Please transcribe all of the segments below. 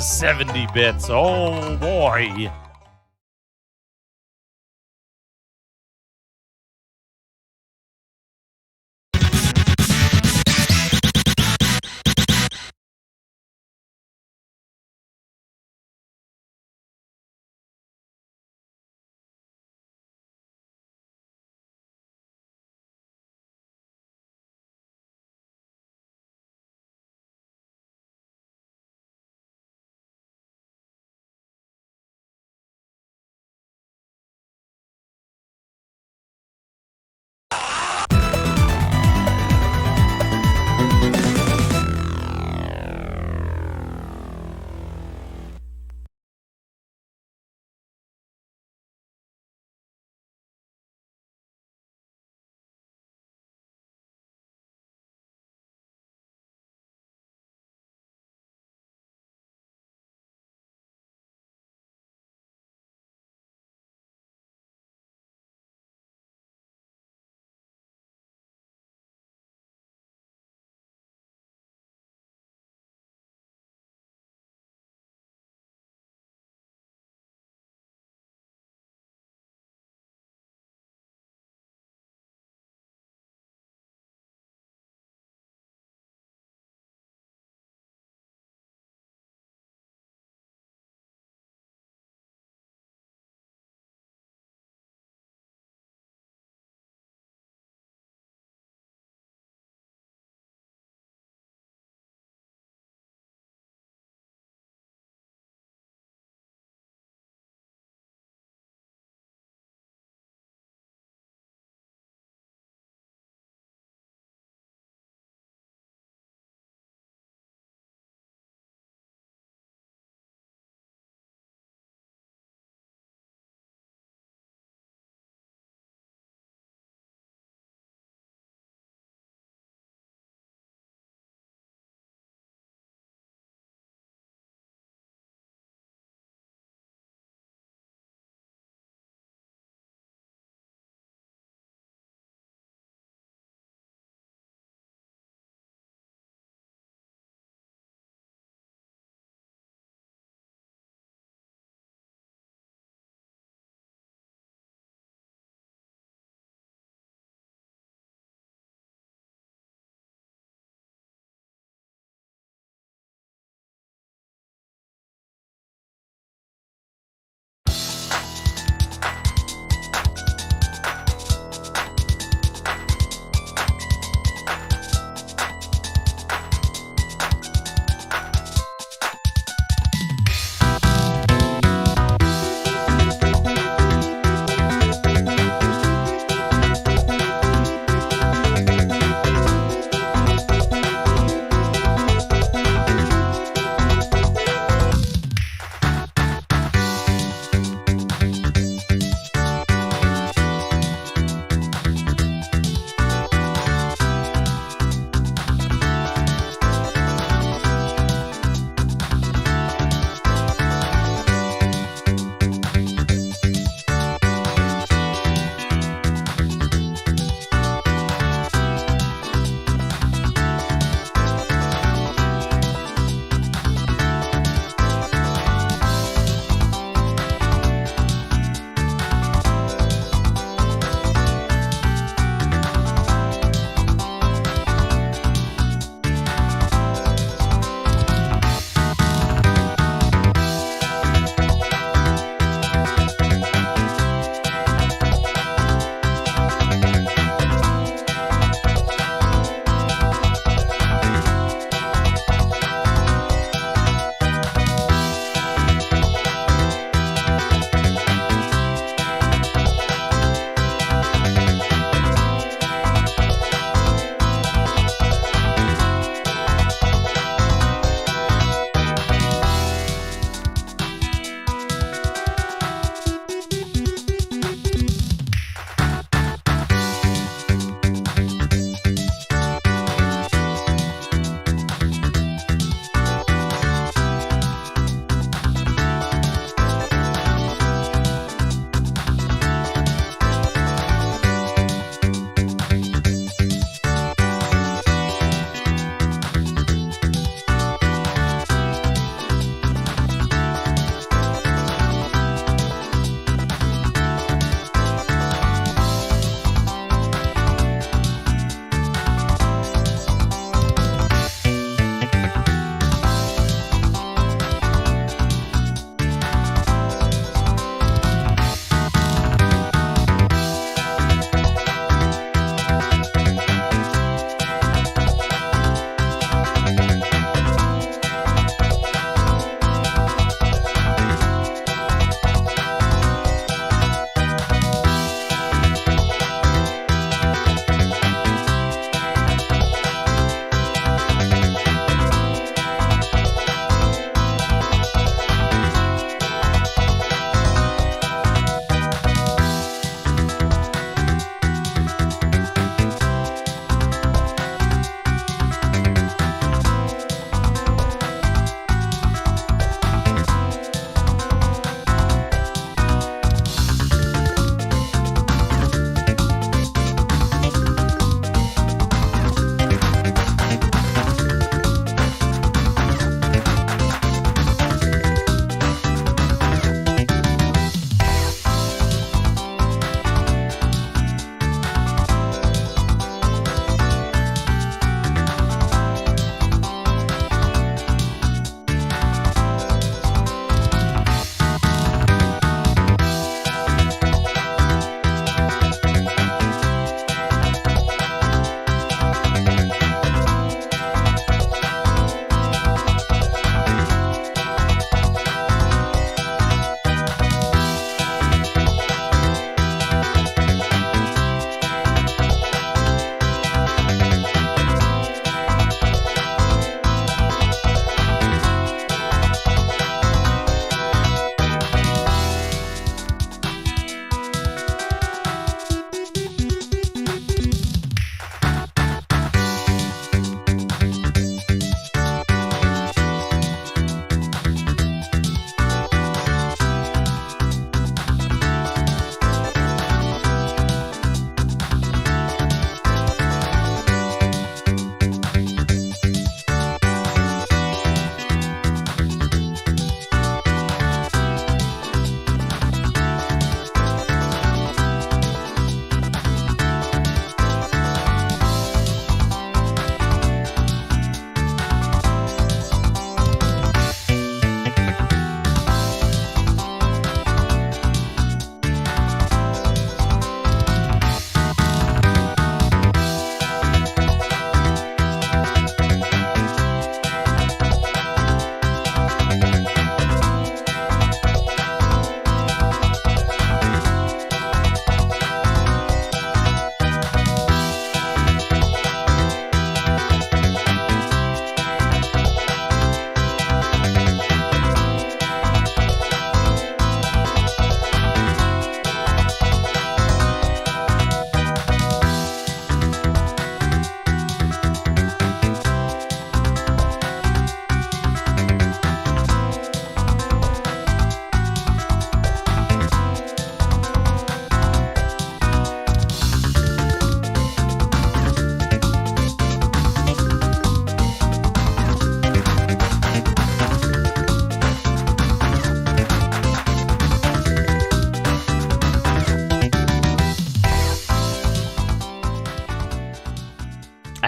70 bits. Oh boy.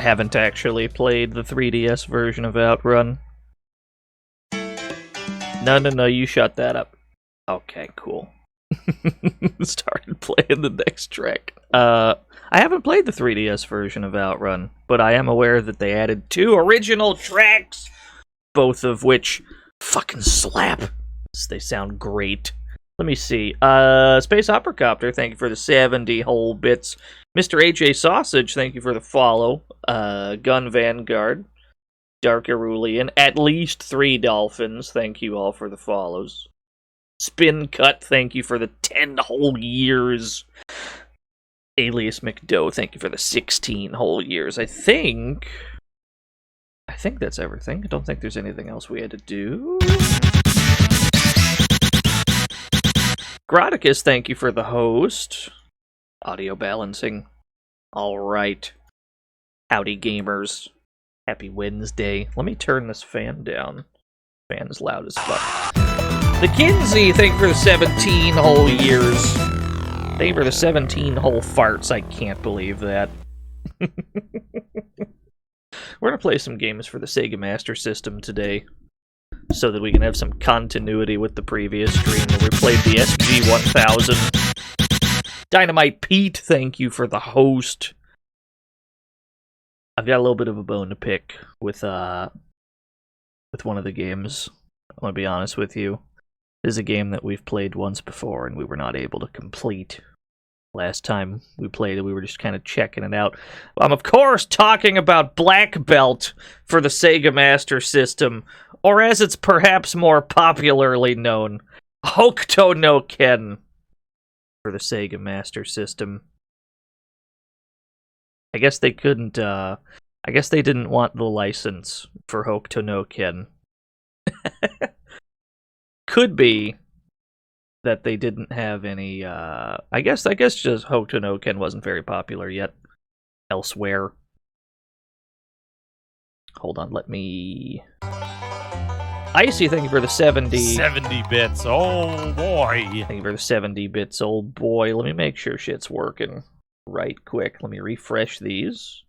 haven't actually played the 3DS version of OutRun. No, you shut that up. Okay, cool. Started playing the next track. I haven't played the 3DS version of OutRun, but I am aware that they added 2 original tracks, both of which fucking slap. They sound great. Let me see. Space Operacopter, thank you for the 70 whole bits. Mr. AJ Sausage, thank you for the follow. Gun Vanguard, Dark Irulian, at least 3 Dolphins, thank you all for the follows. Spin Cut, thank you for the 10 whole years. Alias McDoe, thank you for the 16 whole years. I think that's everything. I don't think there's anything else we had to do. Groticus, thank you for the host. Audio balancing. Alright. Howdy, gamers. Happy Wednesday. Let me turn this fan down. Fan's loud as fuck. The Kinsey, thank you for the 17 whole years. Thank you for the 17 whole farts. I can't believe that. We're gonna play some games for the Sega Master System today, so that we can have some continuity with the previous stream where we played the SG-1000. Dynamite Pete, thank you for the host. I've got a little bit of a bone to pick with one of the games. I'm gonna be honest with you. This is a game that we've played once before and we were not able to complete. Last time we played it, we were just kind of checking it out. I'm, of course, talking about Black Belt for the Sega Master System, or as it's perhaps more popularly known, Hokuto no Ken for the Sega Master System. I guess they couldn't, I guess they didn't want the license for Hokuto no Ken. Could be that they didn't have any, I guess just Hokuto no Ken wasn't very popular yet elsewhere. Hold on, let me... Icy, thank you for the 70. 70 bits, oh boy. Thank you for the 70 bits, old boy. Let me make sure shit's working right quick. Let me refresh these.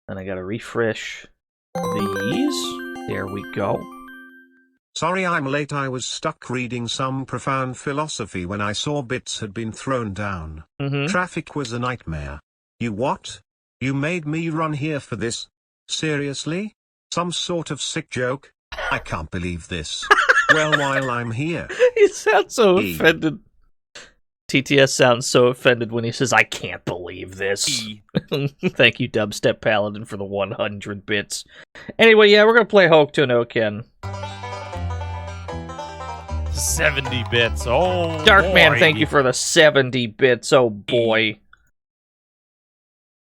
Then I gotta refresh these. There we go. Sorry I'm late, I was stuck reading some profound philosophy when I saw bits had been thrown down. Traffic was a nightmare. You what? You made me run here for this? Seriously? Some sort of sick joke? I can't believe this. Well, while I'm here... He sounds so offended. TTS sounds so offended when he says, I can't believe this. Thank you, Dubstep Paladin, for the 100 bits. Anyway, yeah, we're gonna play Hokuto no Ken. 70 bits, oh Darkman, boy. thank you for the 70 bits, oh boy.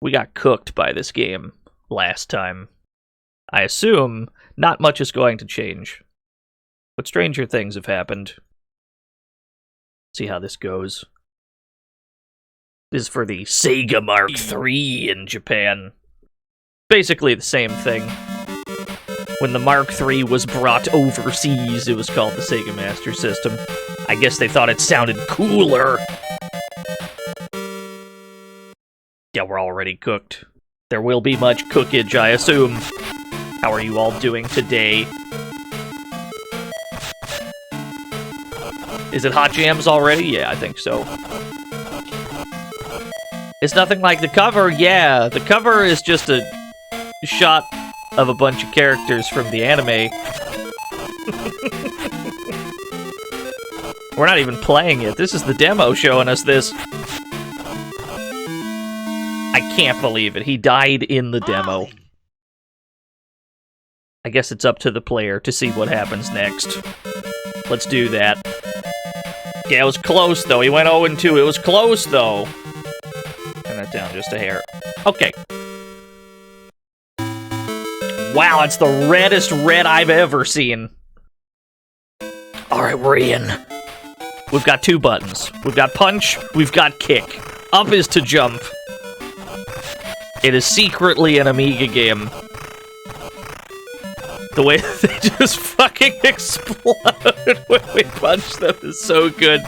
We got cooked by this game last time. I assume not much is going to change. But stranger things have happened. See how this goes. This is for the Sega Mark III in Japan. Basically the same thing. When the Mark III was brought overseas, it was called the Sega Master System. I guess they thought it sounded cooler. Yeah, we're already cooked. There will be much cookage, I assume. How are you all doing today? Is it Hot Jams already? Yeah, I think so. It's nothing like the cover. Yeah, the cover is just a shot of a bunch of characters from the anime. We're not even playing it. This is the demo showing us this. I can't believe it. He died in the demo. I guess it's up to the player to see what happens next. Let's do that. Yeah, it was close, though. He went 0-2. It was close, though. Turn that down just a hair. Okay. Wow, it's the reddest red I've ever seen. Alright, we're in. We've got 2 buttons. We've got punch, we've got kick. Up is to jump. It is secretly an Amiga game. The way that they just fucking explode when we punch them is so good.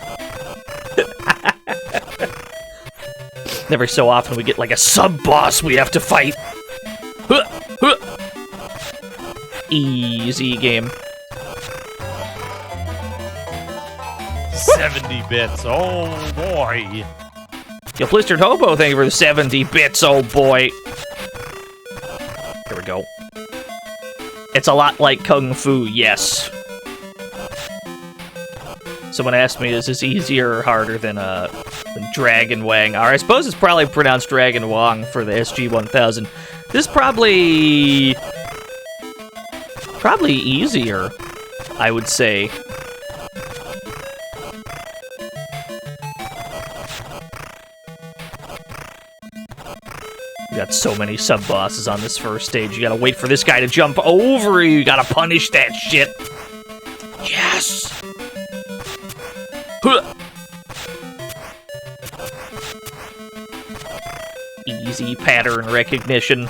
Every so often we get like a sub-boss we have to fight. Easy game. 70 bits, oh boy. Yo, Blistered Hobo, thank you for the 70 bits, oh boy. Here we go. It's a lot like Kung Fu, yes. Someone asked me, is this easier or harder than Dragon Wang? Or I suppose it's probably pronounced Dragon Wang for the SG-1000. This is probably easier, I would say. You got so many sub-bosses on this first stage. You gotta wait for this guy to jump over you. You gotta punish that shit. Yes! Easy pattern recognition.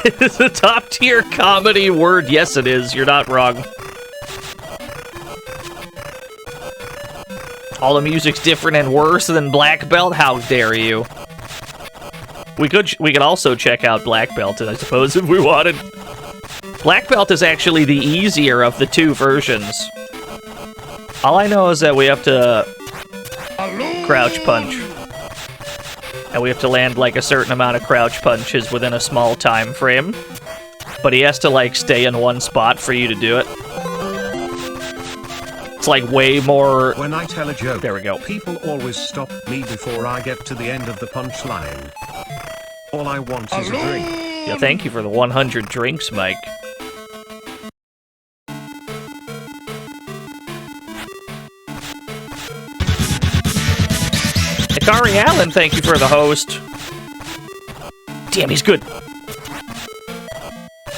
It's a top-tier comedy word. Yes, it is. You're not wrong. All the music's different and worse than Black Belt? How dare you? We could also check out Black Belt, I suppose, if we wanted. Black Belt is actually the easier of the two versions. All I know is that we have to crouch punch. And we have to land, like, a certain amount of crouch punches within a small time frame. But he has to, like, stay in one spot for you to do it. It's, like, way more... When I tell a joke, there we go. People always stop me before I get to the end of the punchline. All I want is a drink. Yeah, thank you for the 100 drinks, Mike. Akari Allen, thank you for the host. Damn, he's good.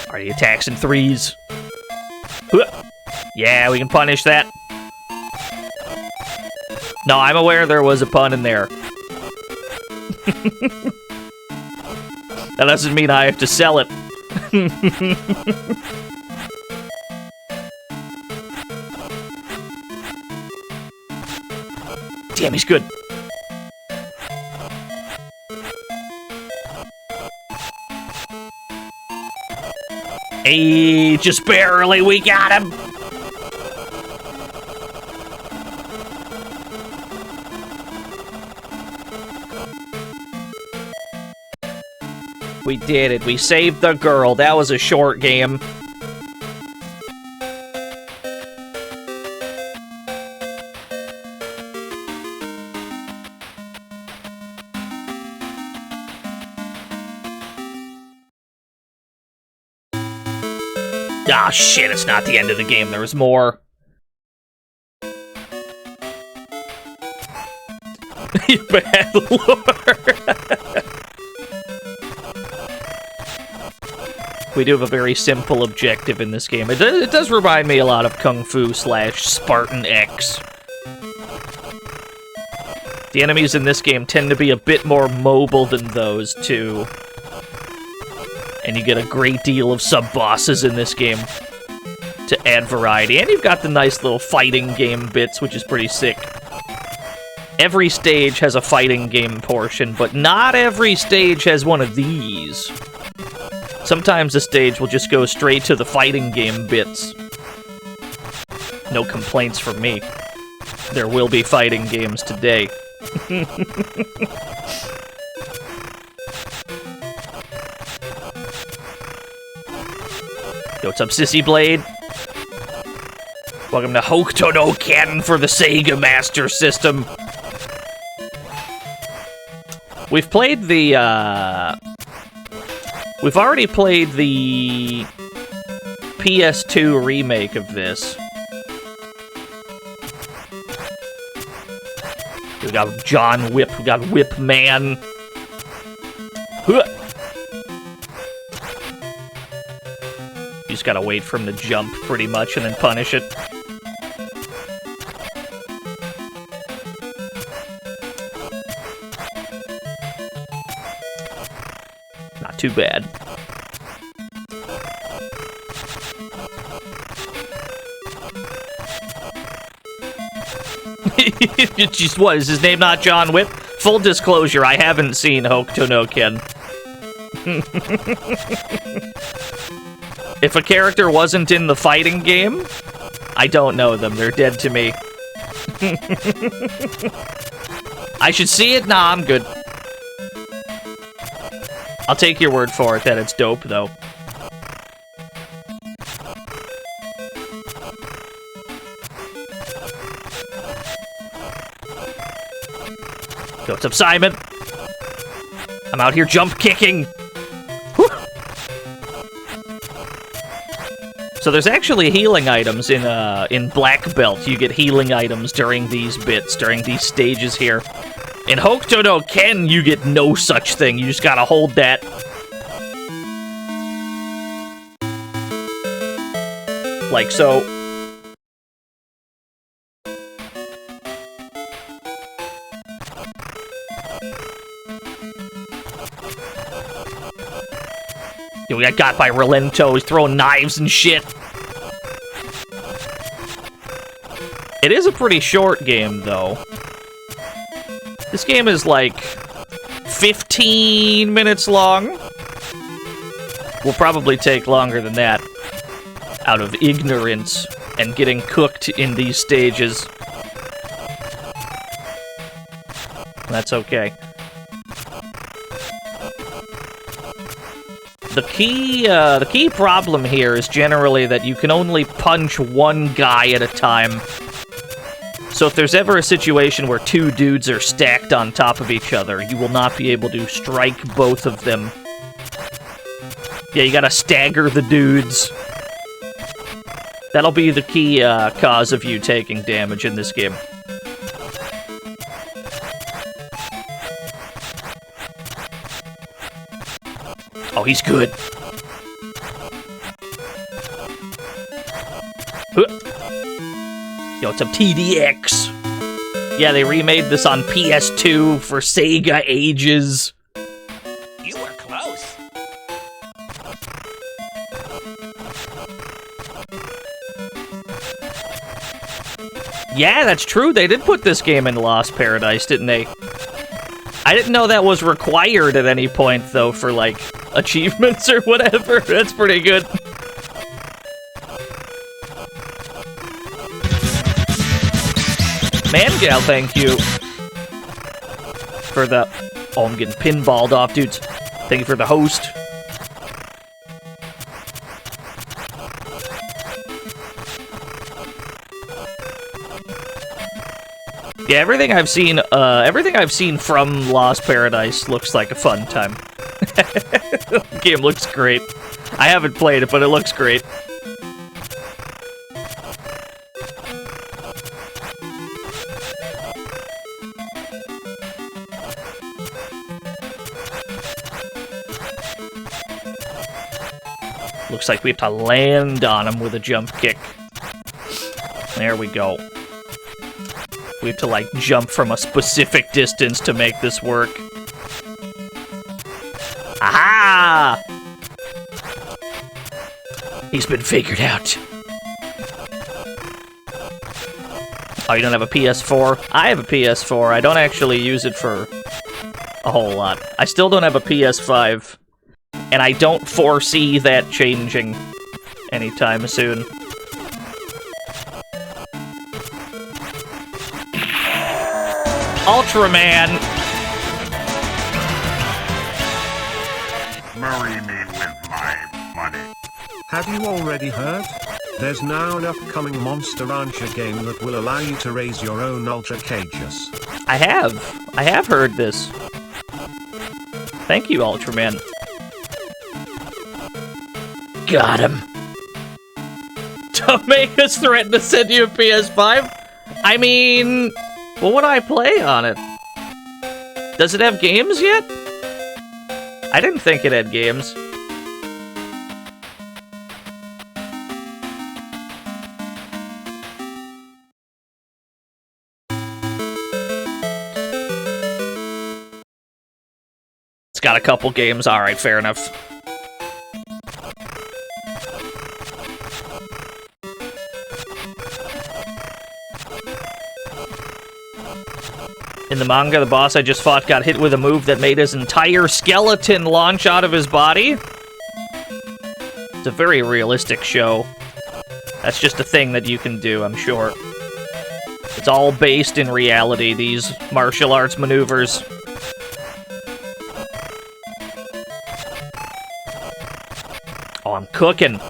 Alright, he attacks in threes. Yeah, we can punish that. No, I'm aware there was a pun in there. That doesn't mean I have to sell it. Damn, he's good. Hey, just barely, we got him! We did it. We saved the girl. That was a short game. Ah, shit, it's not the end of the game. There was more. You bad lord. We do have a very simple objective in this game. It does remind me a lot of Kung Fu / Spartan X. The enemies in this game tend to be a bit more mobile than those two. And you get a great deal of sub-bosses in this game to add variety. And you've got the nice little fighting game bits, which is pretty sick. Every stage has a fighting game portion, but not every stage has one of these. Sometimes the stage will just go straight to the fighting game bits. No complaints from me. There will be fighting games today. Yo, what's up, Sissy Blade? Welcome to Hokuto no Ken for the Sega Master System. We've played the, we've already played the PS2 remake of this. We got John Whip, we got Whip Man. You just gotta wait for him to jump, pretty much, and then punish it. Not too bad. Just what, is his name not John Whip? Full disclosure, I haven't seen Hokuto no Ken. If a character wasn't in the fighting game, I don't know them. They're dead to me. I should see it? Nah, I'm good. I'll take your word for it that it's dope, though. Yo, what's up, Simon? I'm out here jump kicking. Whew. So there's actually healing items in Black Belt. You get healing items during these bits, during these stages here. In Hokuto no Ken, you get no such thing. You just gotta hold that. Like so. We got by Relento. He's throwing knives and shit. It is a pretty short game, though. This game is like 15 minutes long. Will probably take longer than that out of ignorance and getting cooked in these stages. That's okay. The key problem here is generally that you can only punch one guy at a time. So if there's ever a situation where two dudes are stacked on top of each other, you will not be able to strike both of them. Yeah, you gotta stagger the dudes. That'll be the key cause of you taking damage in this game. Oh, he's good. Yo, it's a TDX. Yeah, they remade this on PS2 for Sega ages. You were close. Yeah, that's true. They did put this game in Lost Paradise, didn't they? I didn't know that was required at any point, though, for, like, achievements or whatever. That's pretty good. Mangal, thank you for the... Oh, I'm getting pinballed off, dudes. Thank you for the host. Yeah, everything I've seen from Lost Paradise looks like a fun time. The game looks great. I haven't played it, but it looks great. Looks like we have to land on him with a jump kick. There we go. We have to, like, jump from a specific distance to make this work. Aha! He's been figured out. Oh, you don't have a PS4? I have a PS4. I don't actually use it for a whole lot. I still don't have a PS5. And I don't foresee that changing anytime soon. Ultraman! Marry me with my money. Have you already heard? There's now an upcoming Monster Rancher game that will allow you to raise your own Ultra Cages. I have heard this. Thank you, Ultraman. Got him. Don't make us threaten to send you a PS5? I mean, what would I play on it? Does it have games yet? I didn't think it had games. It's got a couple games. All right, fair enough. In the manga, the boss I just fought got hit with a move that made his entire skeleton launch out of his body. just a very realistic show. That's just a thing that you can do, I'm sure. It's all based in reality, these martial arts maneuvers. Oh, I'm cooking.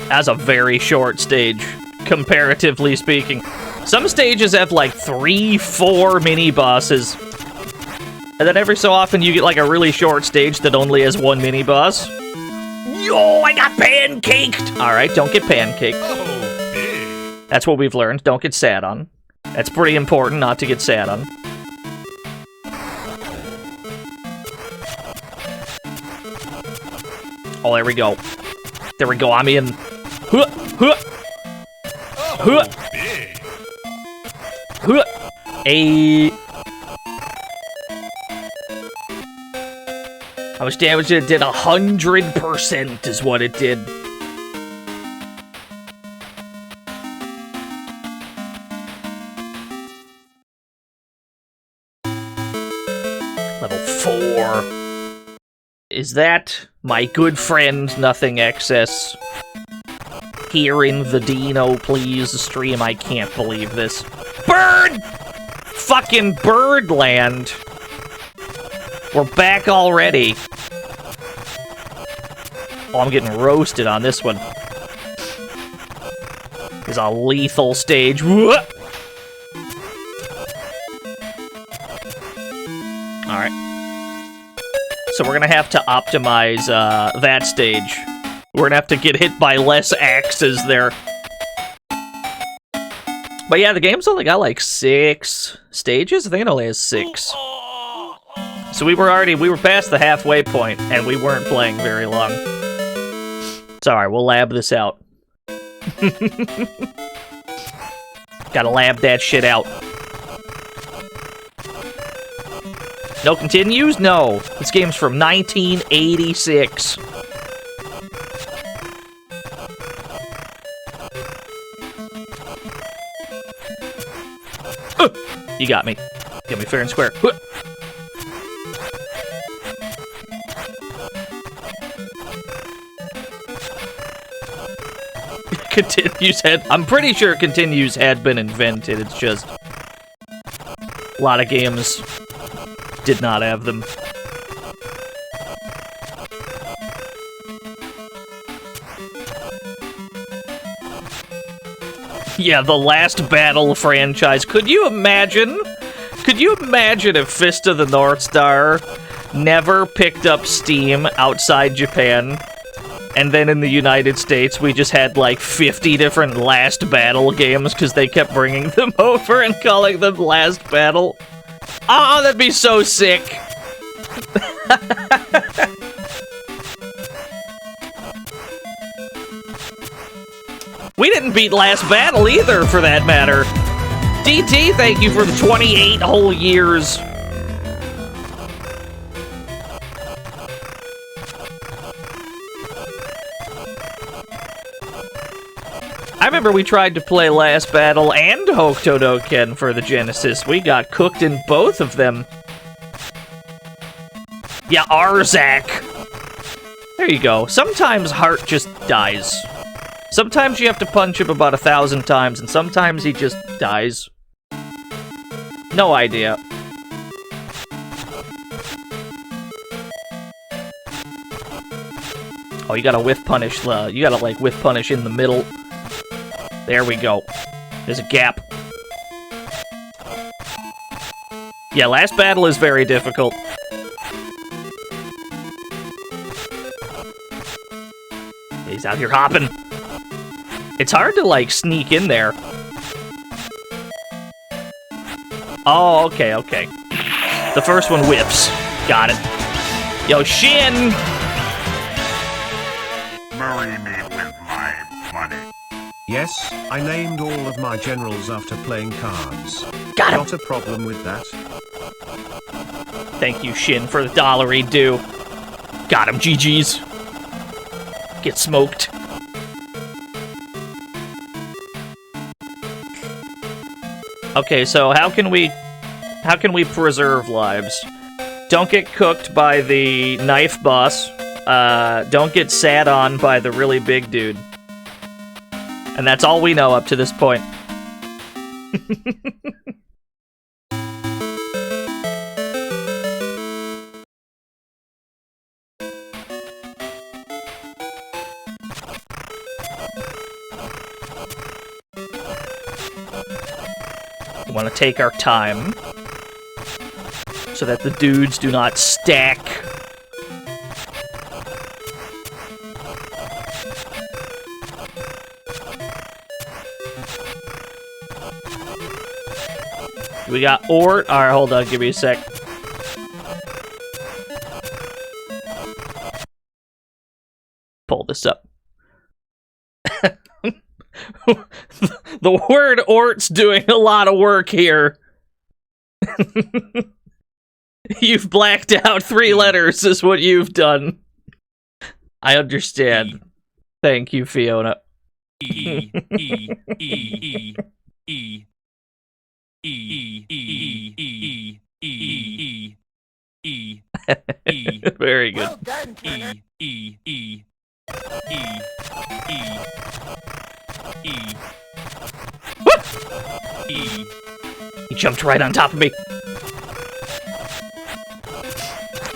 That's a very short stage, comparatively speaking. Some stages have like 3-4 mini-bosses. And then every so often you get like a really short stage that only has one mini-boss. Yo, I got pancaked! Alright, don't get pancaked. Oh, big. That's what we've learned. Don't get sat on. That's pretty important not to get sat on. Oh, there we go. There we go, I'm in. Huh, huh, huh, Oh, big. huh. How much damage it did? 100% is what it did. Level 4. Is that my good friend Nothing Excess? Here in the Dino Please stream, I can't believe this. Bird! Fucking Birdland! We're back already. Oh, I'm getting roasted on this one. It's a lethal stage. Alright. So we're gonna have to optimize that stage. We're gonna have to get hit by less axes there. But yeah, the game's only got like 6 stages. I think it only has 6. So we were past the halfway point, and we weren't playing very long. It's alright, we'll lab this out. Gotta lab that shit out. No continues? No. This game's from 1986. You got me. Got me fair and square. Continues had... I'm pretty sure continues had been invented. It's just... a lot of games did not have them. Yeah, the Last Battle franchise. Could you imagine? Could you imagine if Fist of the North Star never picked up steam outside Japan? And then in the United States, we just had like 50 different Last Battle games because they kept bringing them over and calling them Last Battle. Oh, that'd be so sick. We didn't beat Last Battle either, for that matter. DT, thank you for the 28 whole years. I remember we tried to play Last Battle and Hokuto Ken for the Genesis. We got cooked in both of them. Yeah, Arzak. There you go. Sometimes Heart just dies. Sometimes you have to punch him about 1,000 times, and sometimes he just dies. No idea. Oh, you gotta whiff punish. You gotta, like, whiff punish in the middle. There we go. There's a gap. Yeah, Last Battle is very difficult. He's out here hopping. It's hard to, like, sneak in there. Oh, okay, okay. The first one whips. Got it. Yo, Shin! Marry me with my money. Yes, I named all of my generals after playing cards. Got him! Not a problem with that. Thank you, Shin, for the $1 due. Got him, GG's. Get smoked. Okay, so how can we preserve lives? Don't get cooked by the knife boss. Don't get sat on by the really big dude. And that's all we know up to this point. We want to take our time so that the dudes do not stack. We got Ort. Alright, hold on, give me a sec. Pull this up. The word Ort's doing a lot of work here. You've blacked out 3 letters is what you've done. I understand. Thank you, Fiona. Very good. Well done, Turner. He jumped right on top of me.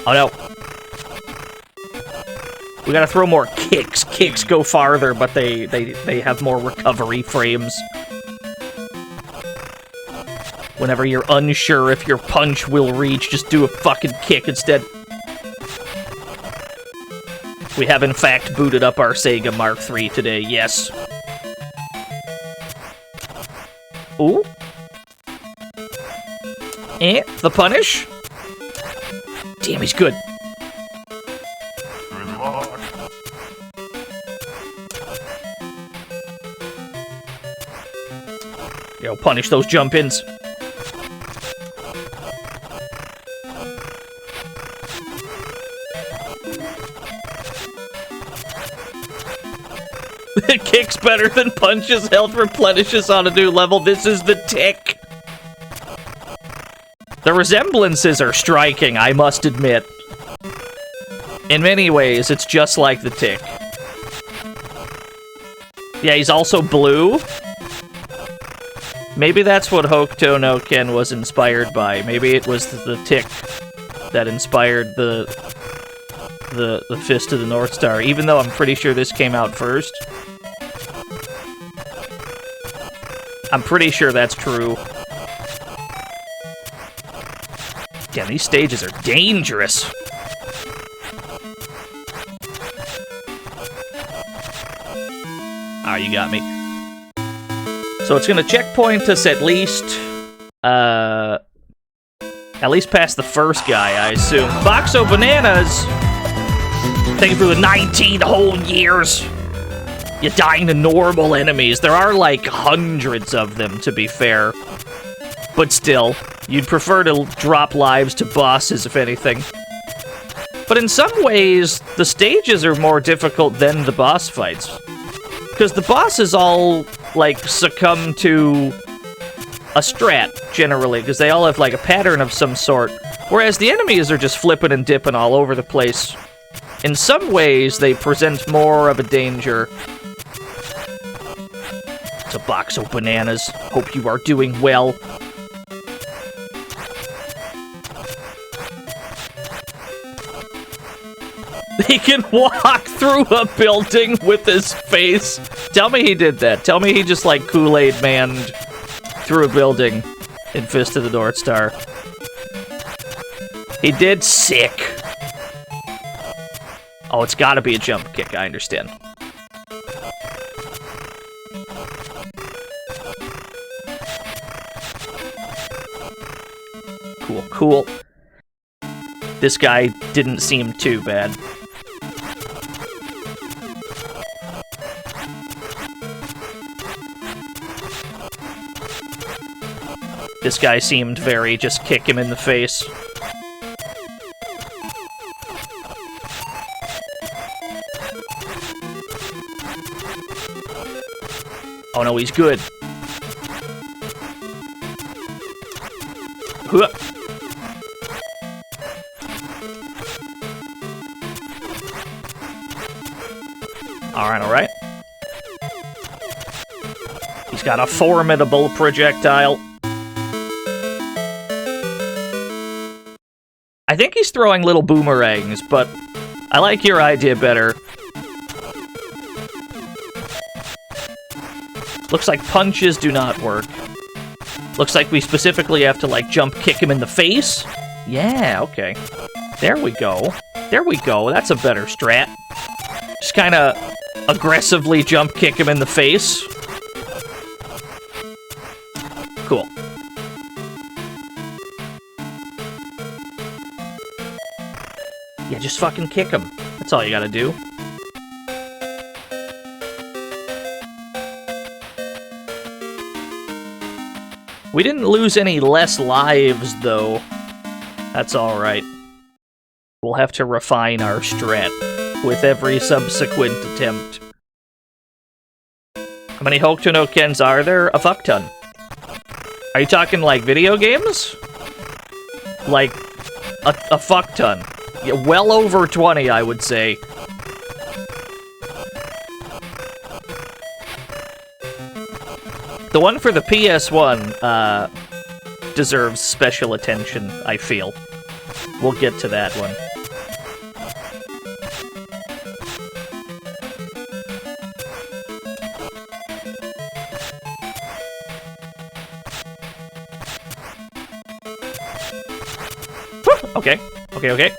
Oh no. We gotta throw more kicks. Kicks go farther, but they have more recovery frames. Whenever you're unsure if your punch will reach, just do a fucking kick instead. We have in fact booted up our Sega Mark III today, yes. Ooh. The punish. Damn, he's good. Yo, punish those jump-ins. Kicks better than punches. Health replenishes on a new level. This is the tick. The resemblances are striking, I must admit. In many ways, it's just like the tick. Yeah, he's also blue. Maybe that's what Hokuto no Ken was inspired by. Maybe it was the tick that inspired the Fist of the North Star, even though I'm pretty sure this came out first. I'm pretty sure that's true. Damn, these stages are dangerous. Ah, you got me. So it's gonna checkpoint us at least past the first guy, I assume. Boxo Bananas! Thank you for the 19 whole years! You're dying to normal enemies. There are, like, hundreds of them, to be fair. But still, you'd prefer to drop lives to bosses, if anything. But in some ways, the stages are more difficult than the boss fights. Because the bosses all, like, succumb to a strat, generally, because they all have, like, a pattern of some sort. Whereas the enemies are just flipping and dipping all over the place. In some ways, they present more of a danger. It's a box of bananas. Hope you are doing well. He can walk through a building with his face. Tell me he did that. Tell me he just, like, Kool-Aid manned through a building in Fist of the North Star. He did sick. Oh, it's gotta be a jump kick, I understand. Cool, cool. This guy didn't seem too bad. This guy seemed very just kick him in the face. Oh no, he's good. Alright, alright. He's got a formidable projectile. I think he's throwing little boomerangs, but I like your idea better. Looks like punches do not work. Looks like we specifically have to, like, jump kick him in the face. Yeah, okay. There we go. There we go. That's a better strat. Just kind of aggressively jump kick him in the face. Cool. Yeah, just fucking kick him. That's all you gotta do. We didn't lose any less lives, though. That's alright. We'll have to refine our strat with every subsequent attempt. How many Hokuto no Kens are there? A fuck ton. Are you talking, like, video games? Like, a fuck ton. Yeah, well over 20, I would say. The one for the PS1 deserves special attention, I feel. We'll get to that one. Okay, okay, okay.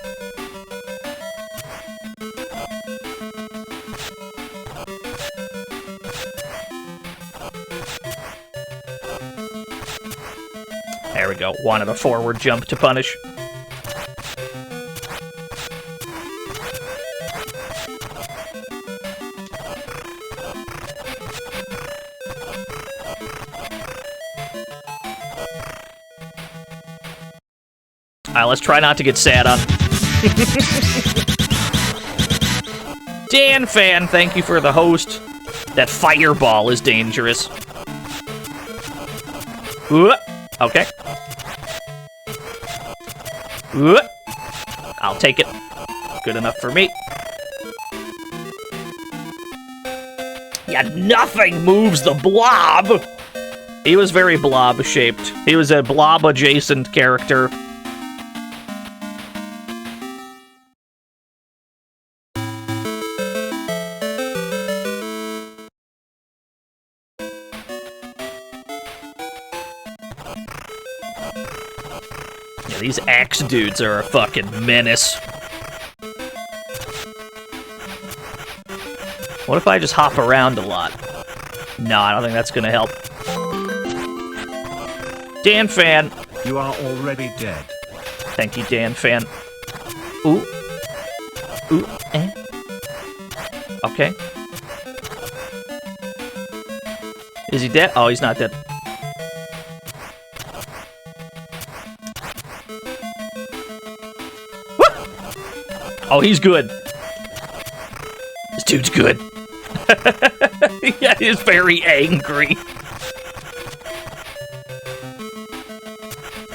There we go. Wanted a forward jump to punish. Alright, let's try not to get sad on. Dan Fan, thank you for the host. That fireball is dangerous. Ooh, okay. Ooh, I'll take it. Good enough for me. Yeah, nothing moves the blob! He was very blob-shaped. He was a blob-adjacent character. Yeah, these axe dudes are a fucking menace. What if I just hop around a lot? No, I don't think that's gonna help. Dan Fan. You are already dead. Thank you, Dan Fan. Ooh. Ooh. Eh. Okay. Is he dead? Oh, he's not dead. Woo! Oh, he's good. This dude's good. Yeah, he's very angry.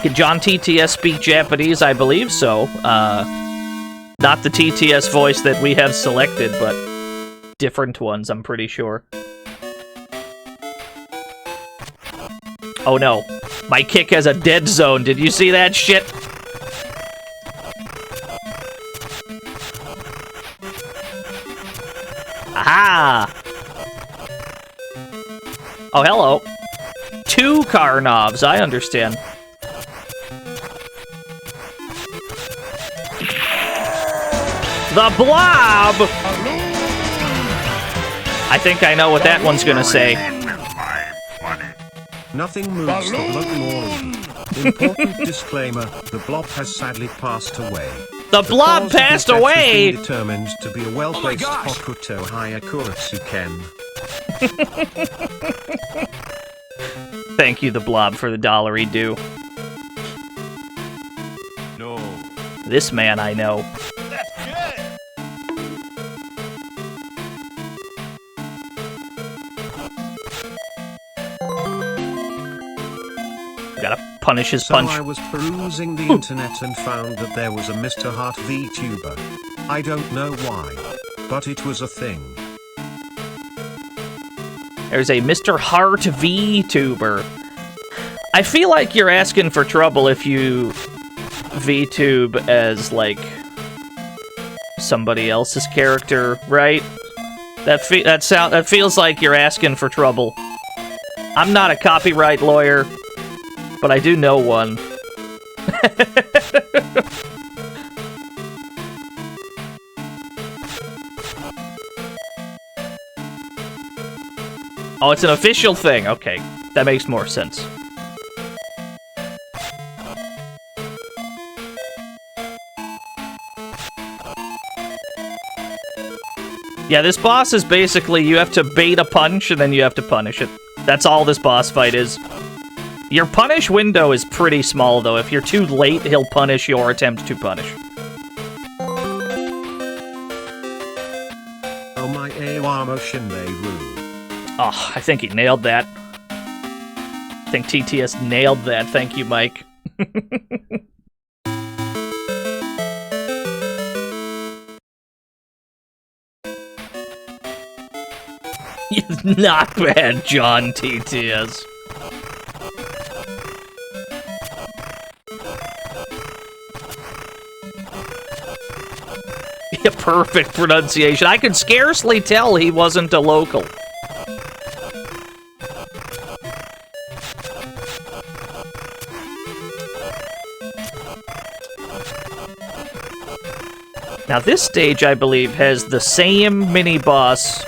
Can John TTS speak Japanese? I believe so. Not the TTS voice that we have selected, but different ones, I'm pretty sure. Oh no. My kick has a dead zone. Did you see that shit? Aha! Oh, hello. 2 Karnovs, I understand. The Blob! I think I know what that one's gonna say. Nothing moves the blood more. Important disclaimer, the Blob has sadly passed away. The Blob passed away! Determined to be a well-placed Hokuto Hyakuratsuken. Thank you, the Blob, for the $1 due. No. This man I know. That's good. punish his So punch. I was perusing the internet and found that there was a Mr. Hart VTuber. I don't know why, but it was a thing. There's a Mr. Hart VTuber. I feel like you're asking for trouble if you VTube as, like, somebody else's character, right? That feels like you're asking for trouble. I'm not a copyright lawyer, but I do know one. Oh, it's an official thing. Okay, that makes more sense. Yeah, this boss is basically you have to bait a punch and then you have to punish it. That's all this boss fight is. Your punish window is pretty small, though. If you're too late, he'll punish your attempt to punish. Oh my Awamo Shinmei-ru. Oh, I think he nailed that. I think TTS nailed that. Thank you, Mike. Not bad, John TTS. Yeah, perfect pronunciation. I could scarcely tell he wasn't a local. Now this stage, I believe, has the same mini-boss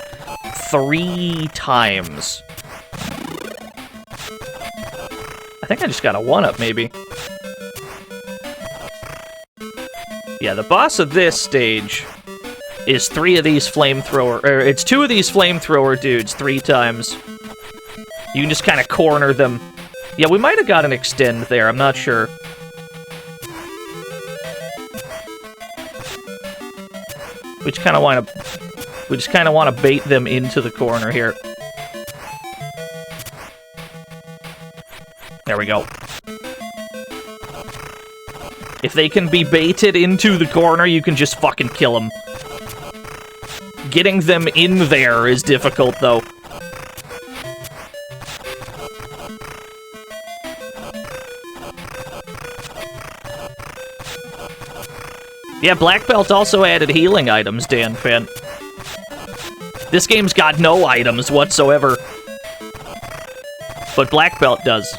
3 times. I think I just got a 1-up, maybe. Yeah, the boss of this stage is 3 of these flamethrower... it's 2 of these flamethrower dudes 3 times. You can just kind of corner them. Yeah, we might have got an extend there, I'm not sure. We just kind of want to bait them into the corner here. There we go. If they can be baited into the corner, you can just fucking kill them. Getting them in there is difficult, though. Yeah, Black Belt also added healing items, Dan Fan. This game's got no items whatsoever. But Black Belt does.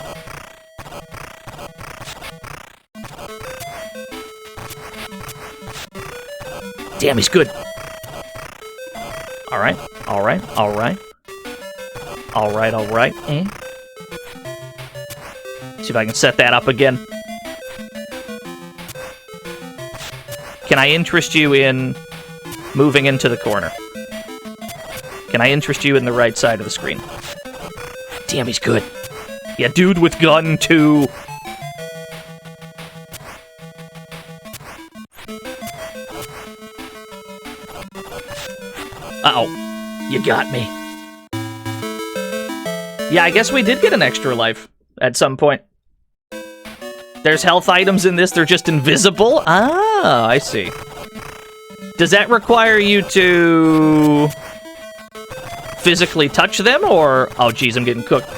Damn, he's good. Alright, alright, alright. Alright, alright. See if I can set that up again. Can I interest you in moving into the corner? Can I interest you in the right side of the screen? Damn, he's good. Yeah, dude with gun, too. Uh-oh. You got me. Yeah, I guess we did get an extra life at some point. There's health items in this, they're just invisible? Ah, I see. Does that require you to physically touch them, or... Oh, geez, I'm getting cooked.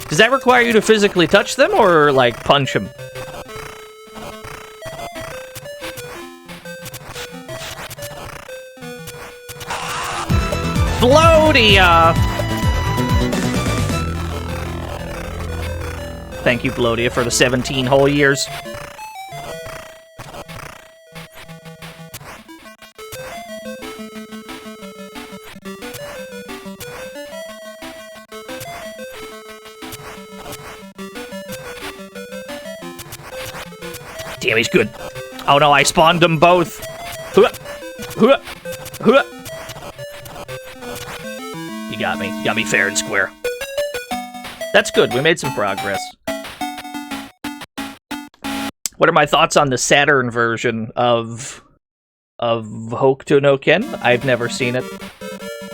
Does that require you to physically touch them, or, like, punch them? Bloatia! Thank you, Bloatia, for the 17 whole years. Damn, he's good. Oh no, I spawned them both. You got me. You got me fair and square. That's good. We made some progress. What are my thoughts on the Saturn version of Hokuto no Ken? I've never seen it.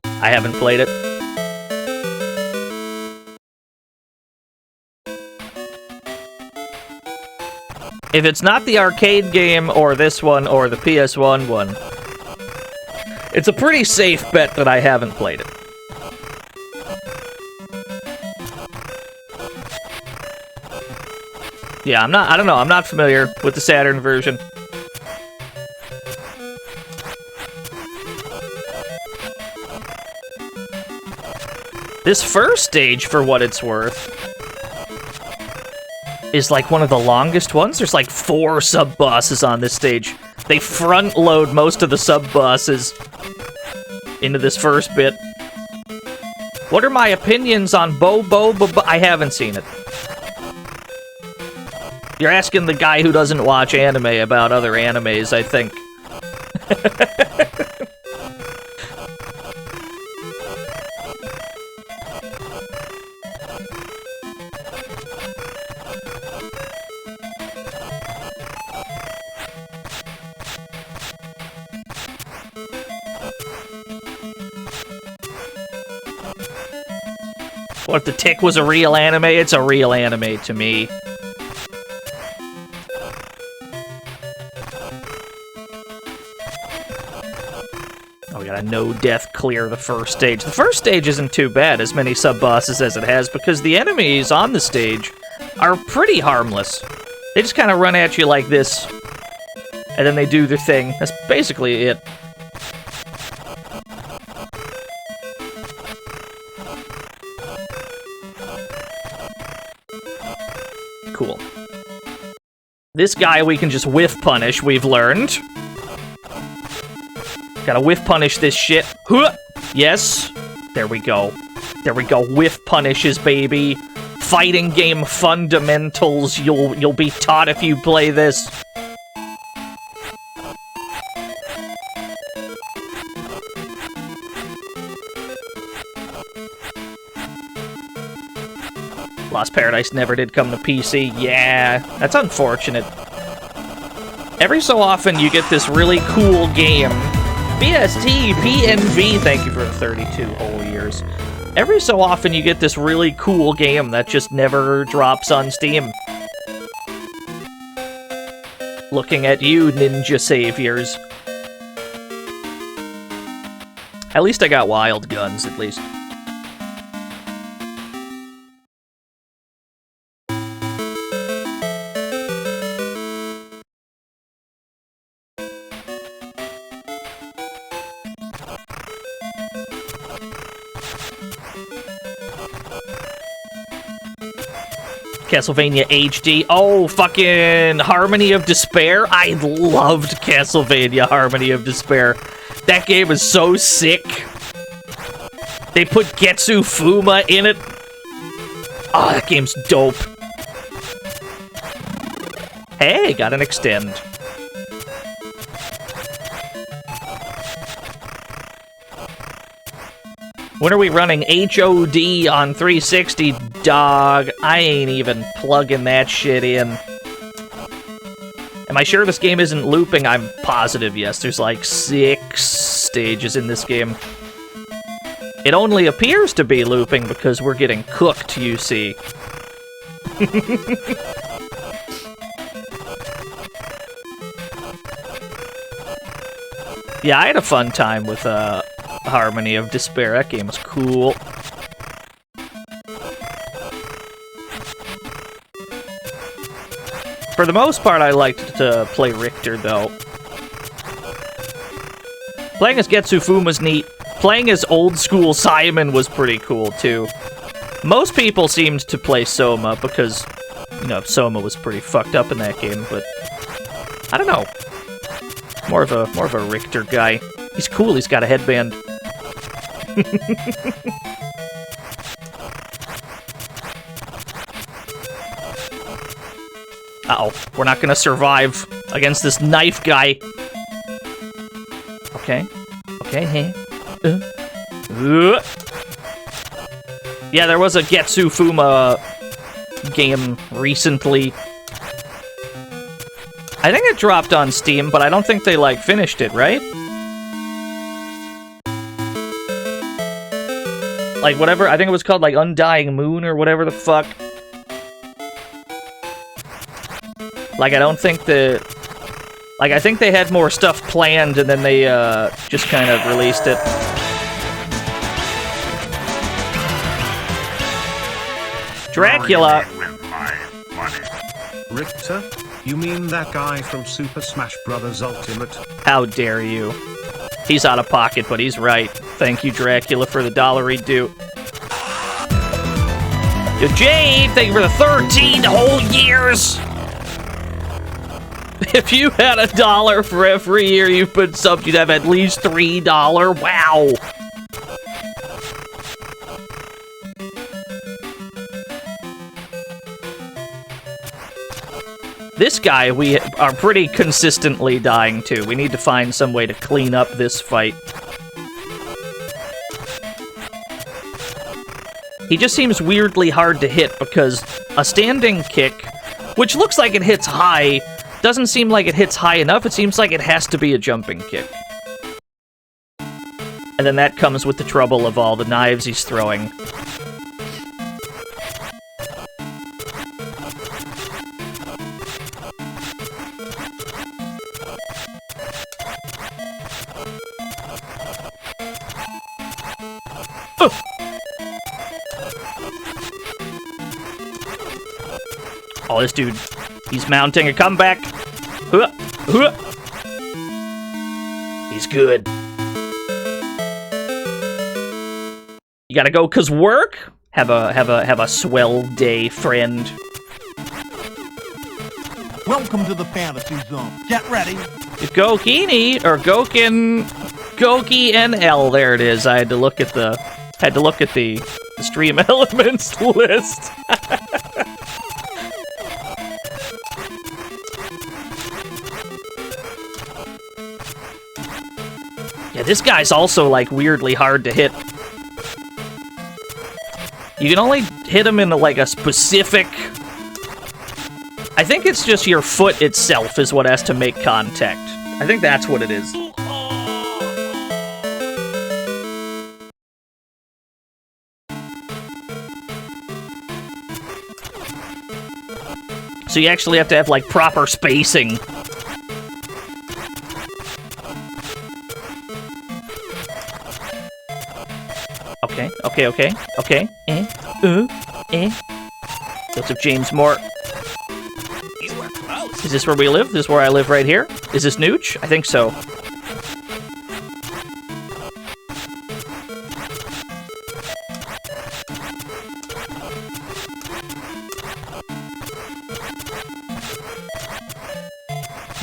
I haven't played it. If it's not the arcade game, or this one, or the PS1 one, it's a pretty safe bet that I haven't played it. Yeah, I don't know, I'm not familiar with the Saturn version. This first stage, for what it's worth, is like one of the longest ones. There's like 4 sub-bosses on this stage. They front-load most of the sub-bosses into this first bit. What are my opinions on Bo? I haven't seen it. You're asking the guy who doesn't watch anime about other animes, I think. What if the Tick was a real anime? It's a real anime to me. Oh, we got a no-death clear the first stage. The first stage isn't too bad, as many sub-bosses as it has, because the enemies on the stage are pretty harmless. They just kind of run at you like this, and then they do their thing. That's basically it. Cool. This guy we can just whiff punish, we've learned. Gotta whiff punish this shit. Huh! Yes. There we go. There we go. Whiff punishes, baby. Fighting game fundamentals. You'll be taught if you play this. Lost Paradise never did come to PC. Yeah, that's unfortunate. Every so often you get this really cool game. BST, PNV, thank you for 32 whole years. Every so often you get this really cool game that just never drops on Steam. Looking at you, ninja saviors. At least I got Wild Guns, at least. Castlevania HD. Oh, fucking Harmony of Despair. I loved Castlevania Harmony of Despair. That game is so sick. They put Getsu Fuma in it. Oh, that game's dope. Hey, got an extend. When are we running HOD on 360, dog? I ain't even plugging that shit in. Am I sure this game isn't looping? I'm positive, yes. There's like 6 stages in this game. It only appears to be looping because we're getting cooked, you see. Yeah, I had a fun time with, Harmony of Despair. That game was cool. For the most part, I liked to play Richter, though. Playing as Getsu was neat. Playing as old-school Simon was pretty cool, too. Most people seemed to play Soma because, you know, Soma was pretty fucked up in that game, but I don't know. More of a Richter guy. He's cool, he's got a headband. Uh-oh, we're not gonna survive against this knife guy. Okay. Okay, hey. Yeah, there was a Getsu Fuma game recently. I think it dropped on Steam, but I don't think they, like, finished it, right? Like, whatever, I think it was called, like, Undying Moon or whatever the fuck. Like, I don't think the... Like, I think they had more stuff planned, and then they, just kind of released it. Dracula! Richter? You mean that guy from Super Smash Bros. Ultimate? How dare you. He's out of pocket, but he's right. Thank you, Dracula, for the $1 he'd do. Yo, Jade, thank you for the 13 whole years! If you had $1 for every year you've been subbed, you'd have at least $3. Wow! This guy we are pretty consistently dying to. We need to find some way to clean up this fight. He just seems weirdly hard to hit because a standing kick, which looks like it hits high, doesn't seem like it hits high enough. It seems like it has to be a jumping kick. And then that comes with the trouble of all the knives he's throwing. Oh, this dude, he's mounting a comeback. He's good. You gotta go 'cause work? Have a swell day, friend. Welcome to the fantasy zone. Get ready. Gokini or Goki NL. There it is. I had to look at the stream elements list. Yeah, this guy's also, like, weirdly hard to hit. You can only hit him in, like, a specific... I think it's just your foot itself is what has to make contact. I think that's what it is. So you actually have to have, like, proper spacing. Okay. Joseph James Moore. You were close. Is this where we live? This is where I live right here? Is this Nooch? I think so.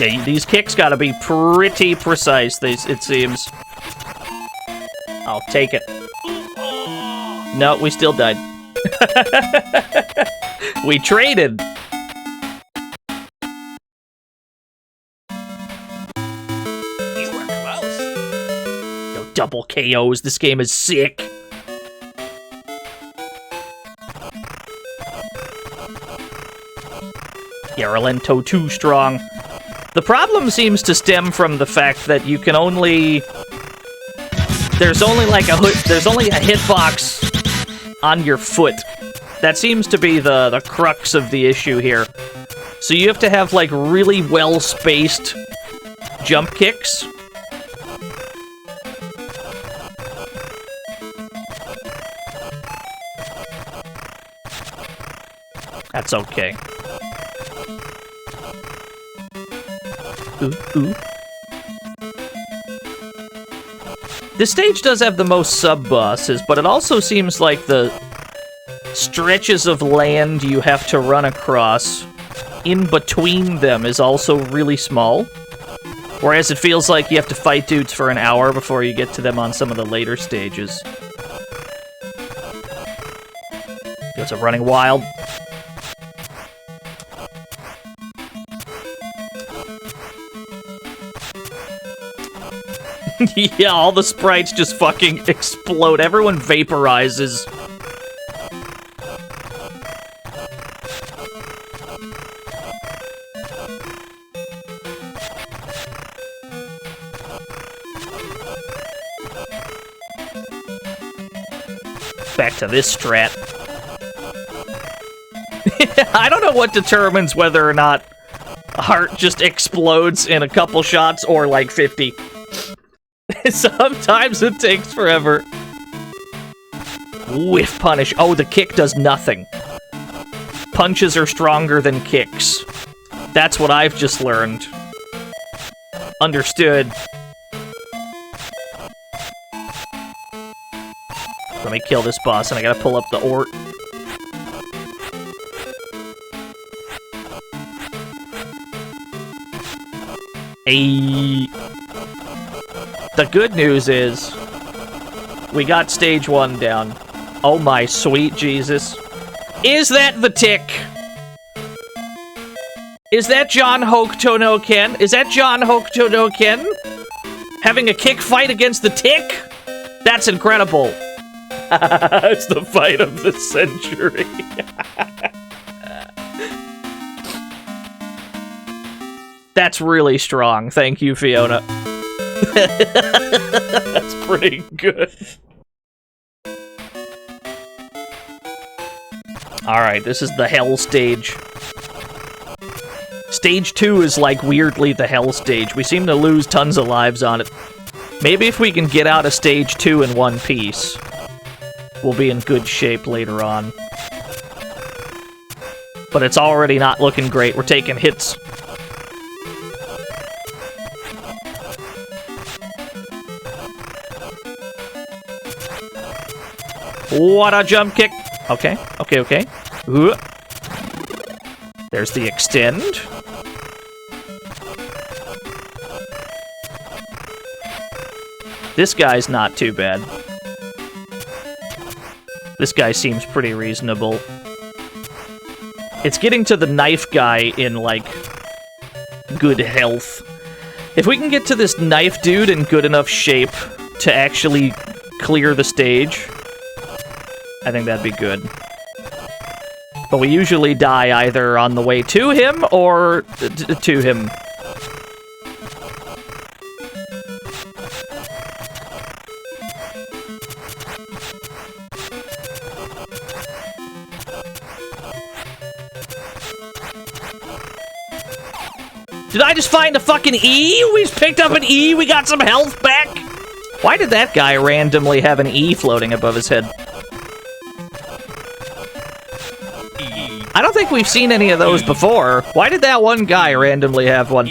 Yeah, these kicks gotta be pretty precise, it seems. I'll take it. No, we still died. We traded. You were close. Yo, double KOs. This game is sick. Yaralento too strong. The problem seems to stem from the fact that you can only... There's only a hitbox on your foot. That seems to be the crux of the issue here. So you have to have, like, really well-spaced jump kicks. That's okay. Ooh. This stage does have the most sub-bosses, but it also seems like the stretches of land you have to run across in between them is also really small. Whereas it feels like you have to fight dudes for an hour before you get to them on some of the later stages. Guys are running wild. Yeah, all the sprites just fucking explode. Everyone vaporizes. Back to this strat. I don't know what determines whether or not heart just explodes in a couple shots or like 50. Sometimes it takes forever. Whiff punish. Oh, the kick does nothing. Punches are stronger than kicks. That's what I've just learned. Understood. Let me kill this boss, and I gotta pull up the ort. Hey. The good news is, we got stage 1 down. Oh my sweet Jesus. Is that the tick? Is that John Hokuto no Ken? Is that John Hokuto no Ken? Having a kick fight against the tick? That's incredible. It's the fight of the century. That's really strong. Thank you, Fiona. That's pretty good. Alright, this is the hell stage. Stage 2 is like weirdly the hell stage. We seem to lose tons of lives on it. Maybe if we can get out of stage 2 in one piece, we'll be in good shape later on. But it's already not looking great. We're taking hits. What a jump kick! Okay, okay, okay. Ooh. There's the extend. This guy's not too bad. This guy seems pretty reasonable. It's getting to the knife guy in, like, good health. If we can get to this knife dude in good enough shape to actually clear the stage, I think that'd be good. But we usually die either on the way to him or to him. Did I just find a fucking E? We just picked up an E, we got some health back? Why did that guy randomly have an E floating above his head? I don't think we've seen any of those before. Why did that one guy randomly have one?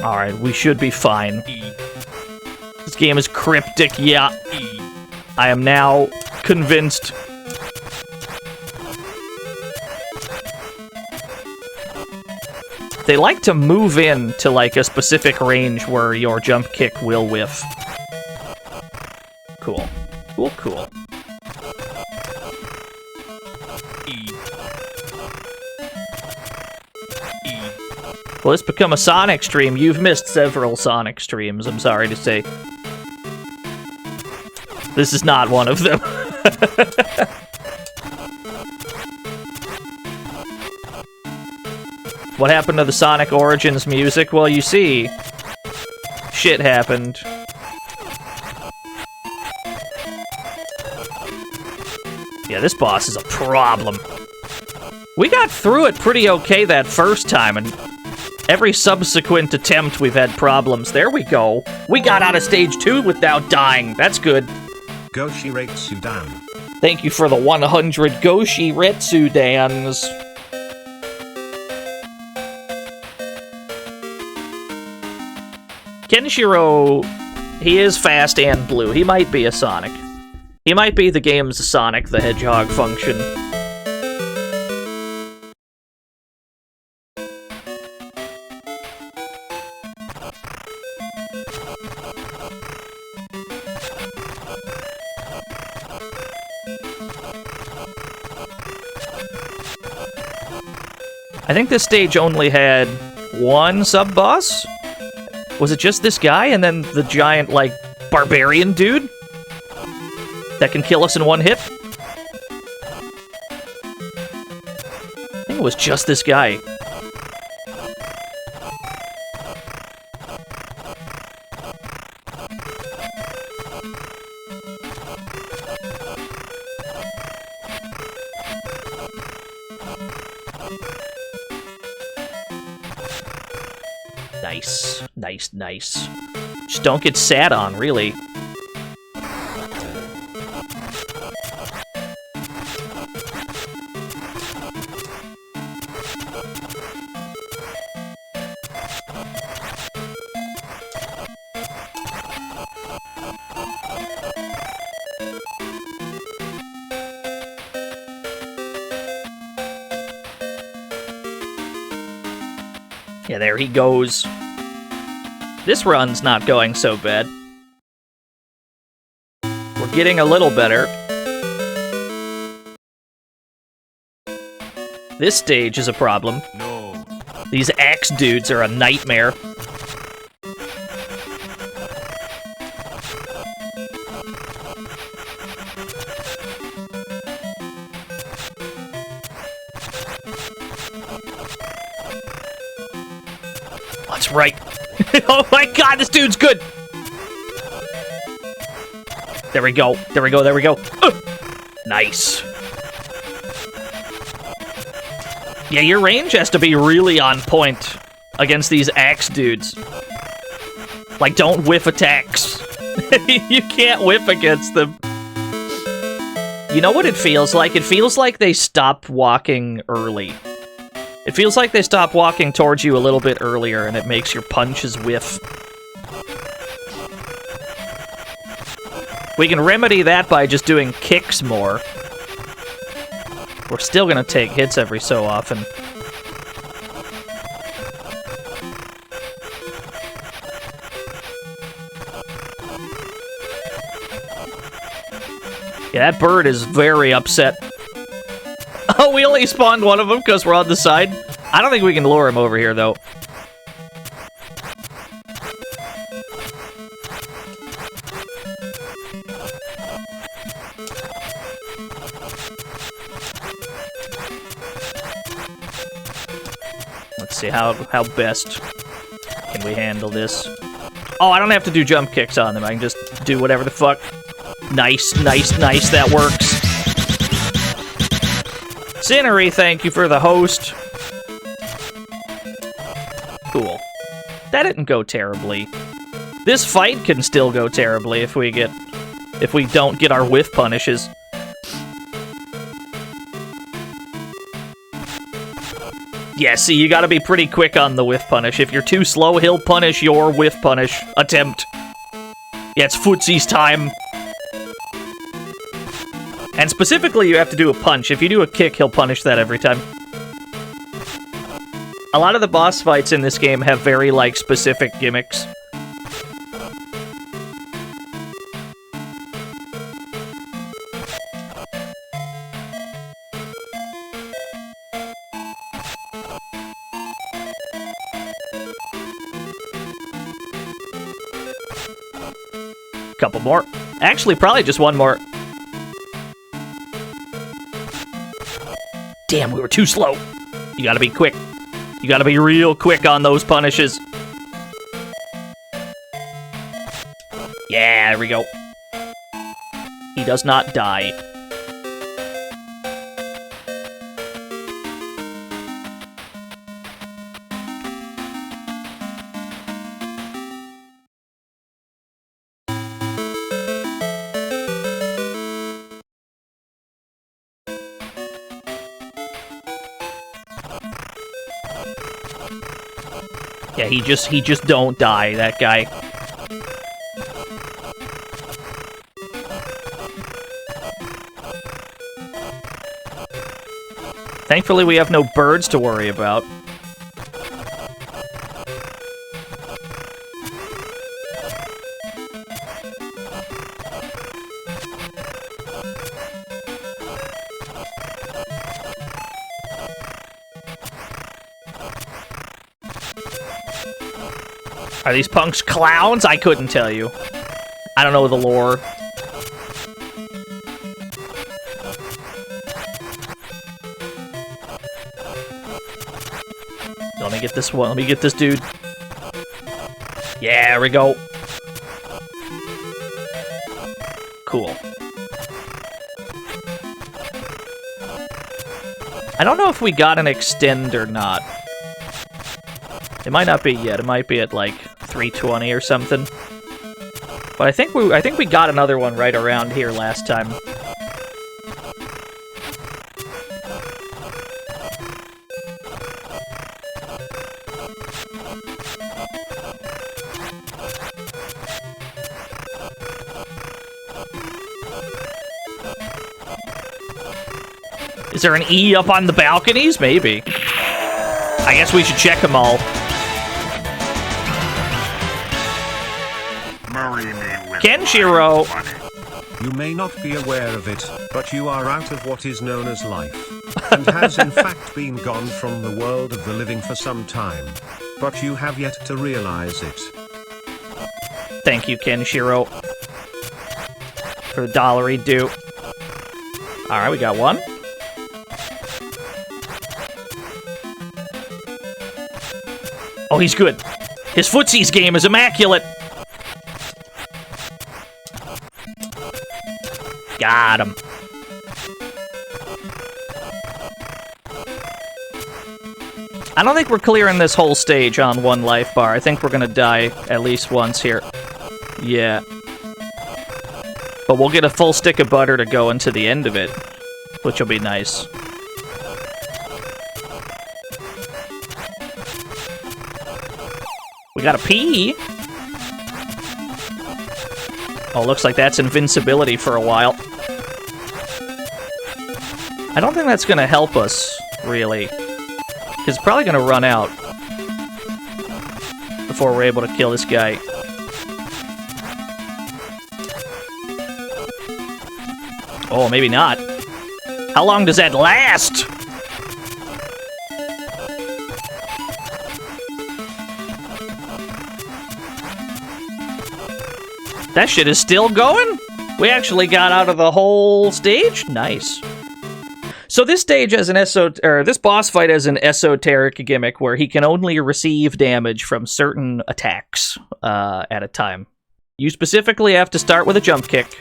Alright, we should be fine. This game is cryptic, yeah. I am now convinced. They like to move in to, like, a specific range where your jump kick will whiff. Cool. Cool, cool. Will this become a Sonic stream? You've missed several Sonic streams, I'm sorry to say. This is not one of them. What happened to the Sonic Origins music? Well, you see, shit happened. Yeah, this boss is a problem. We got through it pretty okay that first time, and every subsequent attempt we've had problems. There we go. We got out of stage 2 without dying. That's good. Goshi Retsudan. Thank you for the 100 Goshi Retsudans. Kenshiro, he is fast and blue. He might be a Sonic. He might be the game's Sonic the Hedgehog function. I think this stage only had one sub-boss? Was it just this guy and then the giant, like, barbarian dude? That can kill us in one hit? I think it was just this guy. Nice. Nice, nice. Just don't get sat on, really. Yeah, there he goes. This run's not going so bad. We're getting a little better. This stage is a problem. No. These axe dudes are a nightmare. That's right. Oh my god, this dude's good! There we go. There we go. There we go. Nice. Yeah, your range has to be really on point against these axe dudes. Like, don't whiff attacks. You can't whiff against them. You know what it feels like? It feels like they stopped walking early. It feels like they stopped walking towards you a little bit earlier, and it makes your punches whiff. We can remedy that by just doing kicks more. We're still gonna take hits every so often. Yeah, that bird is very upset. Oh, we only spawned one of them because we're on the side? I don't think we can lure him over here, though. Let's see, how best can we handle this? Oh, I don't have to do jump kicks on them. I can just do whatever the fuck. Nice, nice, nice. That works. Cinnery, thank you for the host. Cool. That didn't go terribly. This fight can still go terribly if we don't get our whiff punishes. Yeah, see, you gotta be pretty quick on the whiff punish. If you're too slow, he'll punish your whiff punish attempt. Yeah, it's footsie's time. And specifically, you have to do a punch. If you do a kick, he'll punish that every time. A lot of the boss fights in this game have very, like, specific gimmicks. Couple more. Actually, probably just one more. Damn, we were too slow. You gotta be quick. You gotta be real quick on those punishes. Yeah, there we go. He does not die. Yeah, he just don't die, that guy. Thankfully, we have no birds to worry about. Are these punks clowns? I couldn't tell you. I don't know the lore. Let me get this one. Let me get this dude. Yeah, there we go. Cool. I don't know if we got an extend or not. It might not be yet. It might be at like 320 or something. But I think we got another one right around here last time. Is there an E up on the balconies? Maybe. I guess we should check them all. Kenshiro! You may not be aware of it, but you are out of what is known as life. And has in fact been gone from the world of the living for some time. But you have yet to realize it. Thank you, Kenshiro. For the $1 due. Alright, we got one. Oh, he's good. His footsies game is immaculate. Got him. I don't think we're clearing this whole stage on one life bar. I think we're gonna die at least once here. Yeah. But we'll get a full stick of butter to go into the end of it, which will be nice. We got a P. Oh, looks like that's invincibility for a while. I don't think that's gonna help us, really. Because it's probably gonna run out before we're able to kill this guy. Oh, maybe not. How long does that last? That shit is still going? We actually got out of the whole stage? Nice. So this stage has this boss fight has an esoteric gimmick where he can only receive damage from certain attacks at a time. You specifically have to start with a jump kick.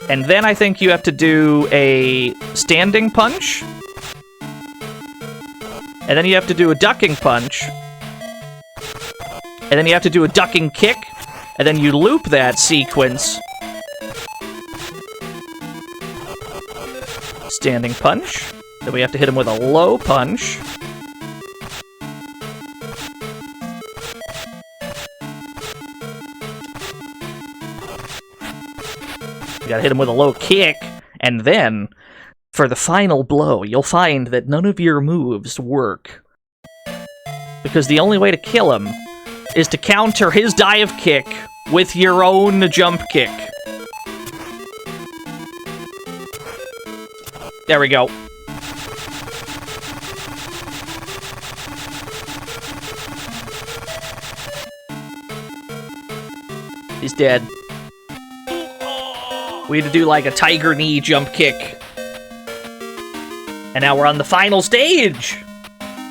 And then I think you have to do a standing punch. And then you have to do a ducking punch. And then you have to do a ducking kick. And then you loop that sequence. Standing punch. Then we have to hit him with a low punch. We gotta hit him with a low kick. And then, for the final blow, you'll find that none of your moves work. Because the only way to kill him is to counter his dive kick with your own jump kick. There we go. He's dead. We had to do like a tiger knee jump kick. And now we're on the final stage,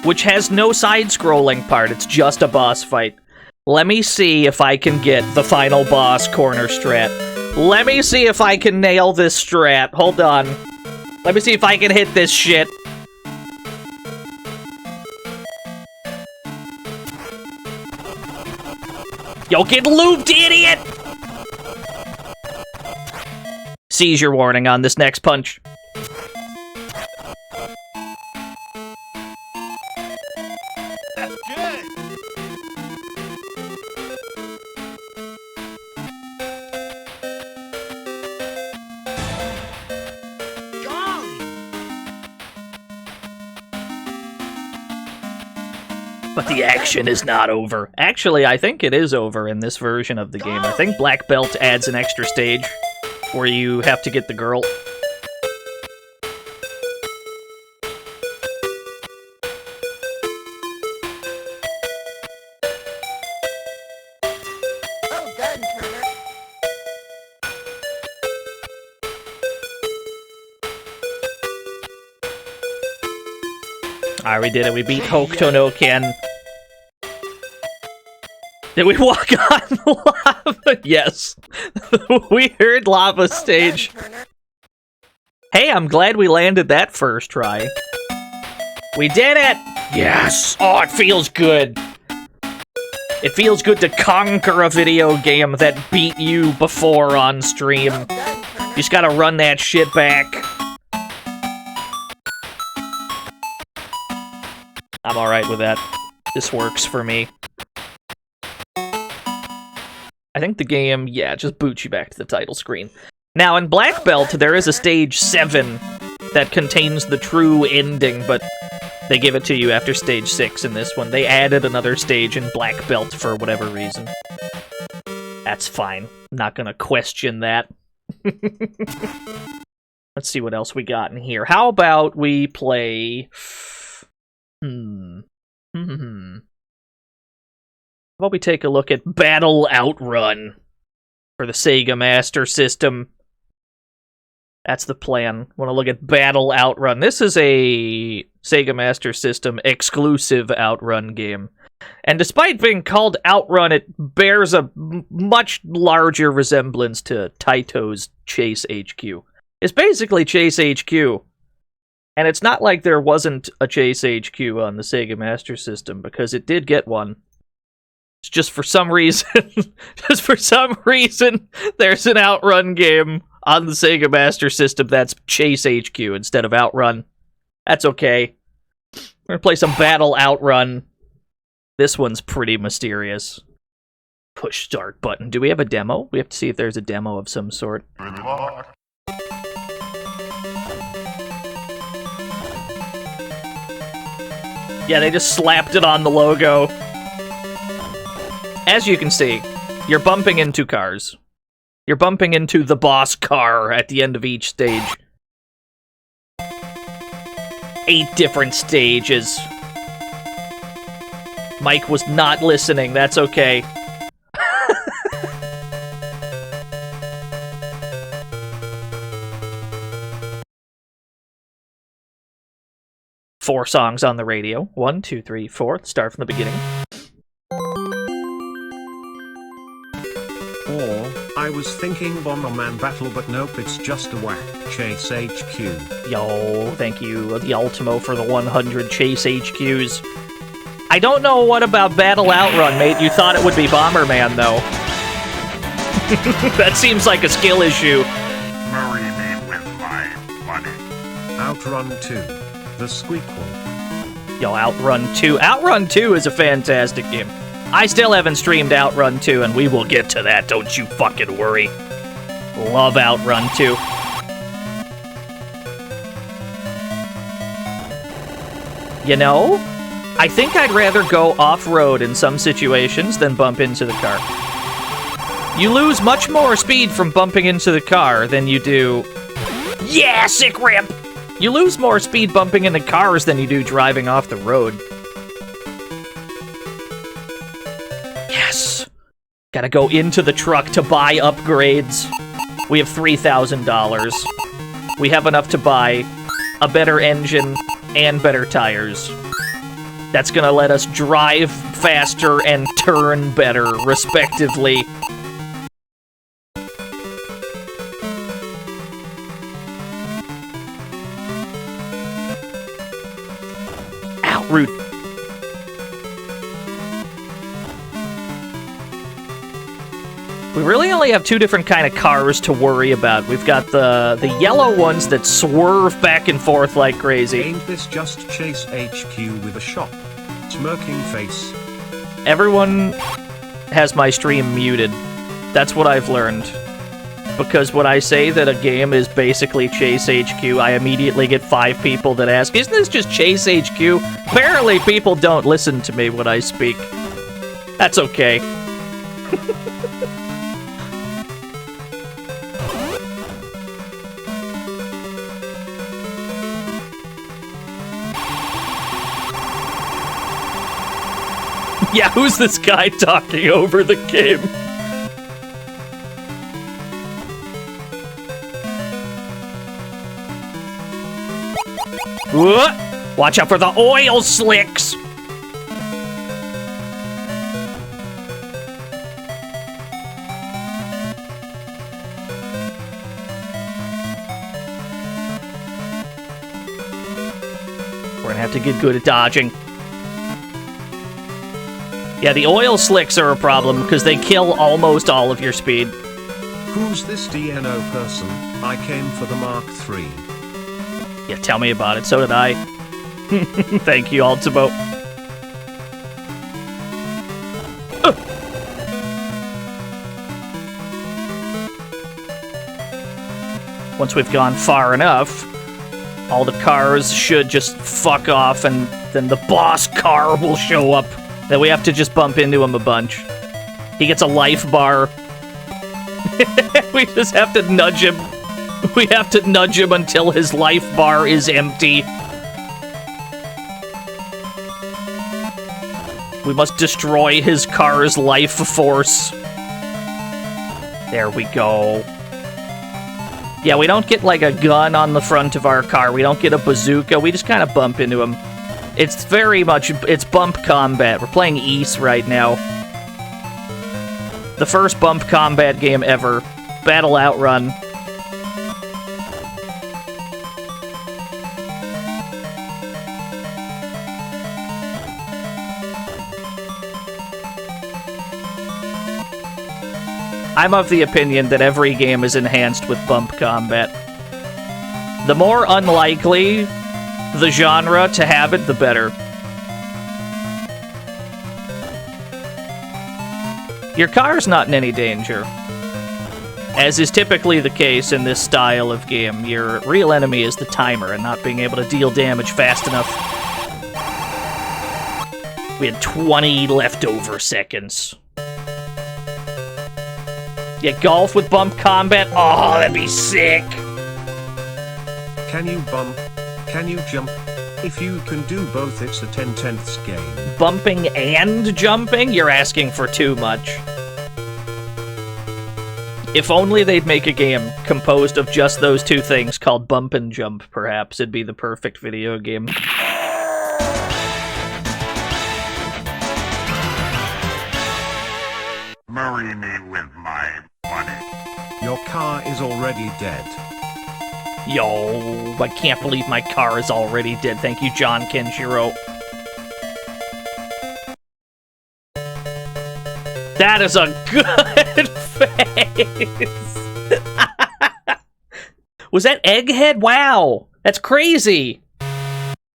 which has no side-scrolling part. It's just a boss fight. Let me see if I can get the final boss corner strat. Let me see if I can nail this strat. Hold on. Let me see if I can hit this shit. Yo, get looped, idiot! Seizure warning on this next punch. That's good. But the action is not over. Actually, I think it is over in this version of the game. I think Black Belt adds an extra stage where you have to get the girl. Alright, we did it. We beat Hokuto no Ken. Did we walk on lava? Yes. We heard lava stage. Hey, I'm glad we landed that first try. We did it! Yes! Oh, it feels good! It feels good to conquer a video game that beat you before on stream. You just gotta run that shit back. I'm alright with that. This works for me. I think the game, yeah, just boots you back to the title screen. Now, in Black Belt, there is a stage 7 that contains the true ending, but they give it to you after stage 6 in this one. They added another stage in Black Belt for whatever reason. That's fine. I'm not gonna question that. Let's see what else we got in here. How about we play... How about we take a look at Battle OutRun for the Sega Master System? That's the plan. Want to look at Battle OutRun. This is a Sega Master System exclusive OutRun game. And despite being called OutRun, it bears a much larger resemblance to Taito's Chase HQ. It's basically Chase HQ. And it's not like there wasn't a Chase HQ on the Sega Master System, because it did get one. It's just for some reason, there's an OutRun game on the Sega Master System that's Chase HQ instead of OutRun. That's okay. We're gonna play some Battle OutRun. This one's pretty mysterious. Push start button. Do we have a demo? We have to see if there's a demo of some sort. Yeah, they just slapped it on the logo. As you can see, you're bumping into cars. You're bumping into the boss car at the end of each stage. 8 different stages. Mike was not listening, that's okay. Four songs on the radio. 1, 2, 3, 4. Let's start from the beginning. I was thinking Bomberman Battle, but nope, it's just a whack. Chase HQ. Yo, thank you, the Ultimo, for the 100 Chase HQs. I don't know what about Battle OutRun, mate. You thought it would be Bomberman, though. That seems like a skill issue. Marry me with my money. OutRun 2. The Squeakquel. Yo, OutRun 2. OutRun 2 is a fantastic game. I still haven't streamed OutRun 2, and we will get to that, don't you fucking worry. Love OutRun 2. You know, I think I'd rather go off-road in some situations than bump into the car. You lose much more speed from bumping into the car than you do... Yeah, sick ramp! You lose more speed bumping into cars than you do driving off the road. Yes! Gotta go into the truck to buy upgrades. We have $3,000. We have enough to buy a better engine and better tires. That's gonna let us drive faster and turn better, respectively. Ow, rude. We really only have 2 different kind of cars to worry about. We've got the yellow ones that swerve back and forth like crazy. Ain't this just Chase HQ with a shop? Smirking face. Everyone has my stream muted. That's what I've learned. Because when I say that a game is basically Chase HQ, I immediately get 5 people that ask, isn't this just Chase HQ? Apparently people don't listen to me when I speak. That's okay. Yeah, who's this guy talking over the game? What? Watch out for the oil slicks! We're gonna have to get good at dodging. Yeah, the oil slicks are a problem because they kill almost all of your speed. Who's this DNO person? I came for the Mark III. Yeah, tell me about it. So did I. Thank you, Ultimo. Once we've gone far enough, all the cars should just fuck off, and then the boss car will show up. Then we have to just bump into him a bunch. He gets a life bar. We just have to nudge him. We have to nudge him until his life bar is empty. We must destroy his car's life force. There we go. Yeah, we don't get like a gun on the front of our car. We don't get a bazooka. We just kind of bump into him. It's very much, it's bump combat. We're playing East right now. The first bump combat game ever. Battle OutRun. I'm of the opinion that every game is enhanced with bump combat. The more unlikely the genre to have it, the better. Your car's not in any danger. As is typically the case in this style of game, your real enemy is the timer and not being able to deal damage fast enough. We had 20 leftover seconds. Yeah, golf with bump combat? Oh, that'd be sick! Can you bump? Can you jump? If you can do both, it's a 10/10ths game. Bumping and jumping? You're asking for too much. If only they'd make a game composed of just those two things called Bump and Jump, perhaps. It'd be the perfect video game. Marry me with my money. Your car is already dead. Yo, I can't believe my car is already dead. Thank you, John Kenshiro. That is a good face! Was that Egghead? Wow! That's crazy!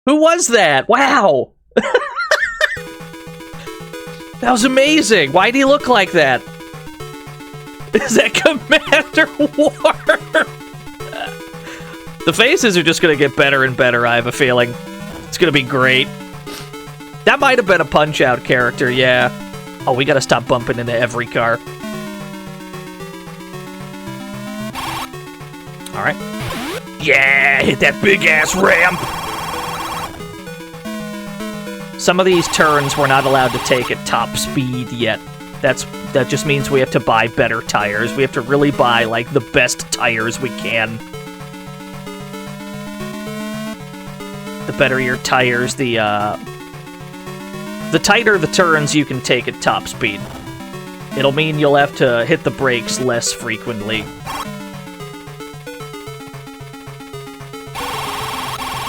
Who was that? Wow! That was amazing! Why'd he look like that? Is that Commander War? The faces are just gonna get better and better, I have a feeling. It's gonna be great. That might have been a Punch-Out character, yeah. Oh, we gotta stop bumping into every car. Alright. Yeah, hit that big-ass ramp! Some of these turns we're not allowed to take at top speed yet. That just means we have to buy better tires. We have to really buy, like, the best tires we can. The better your tires, the tighter the turns you can take at top speed. It'll mean you'll have to hit the brakes less frequently.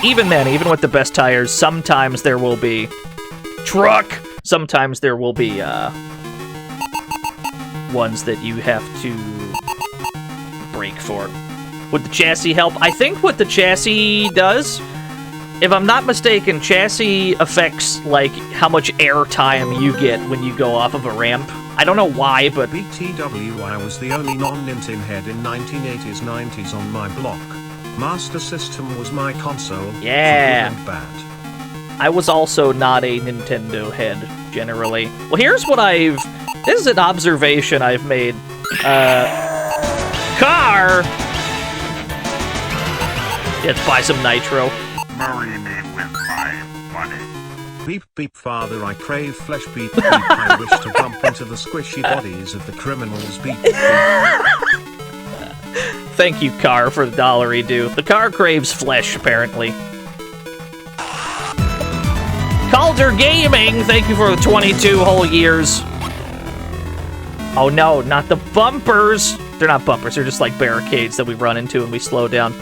Even then, even with the best tires, sometimes there will be... Truck! Sometimes there will be, ones that you have to brake for. Would the chassis help? I think what the chassis does... If I'm not mistaken, chassis affects, like, how much air time you get when you go off of a ramp. I don't know why, but... BTW, I was the only non-Nintendo head in 1980s, 90s on my block. Master System was my console. Yeah. For good and bad. I was also not a Nintendo head, generally. Well, here's what this is an observation I've made. Car! Let's buy some nitro. Marry me with my money. Beep beep father, I crave flesh. Beep beep, I wish to bump into the squishy bodies of the criminals. Beep beep. Thank you, Car, for the $1 due. The car craves flesh, apparently. Calder Gaming, thank you for the 22 whole years. Oh no, not the bumpers. They're not bumpers, they're just like barricades that we run into and we slow down.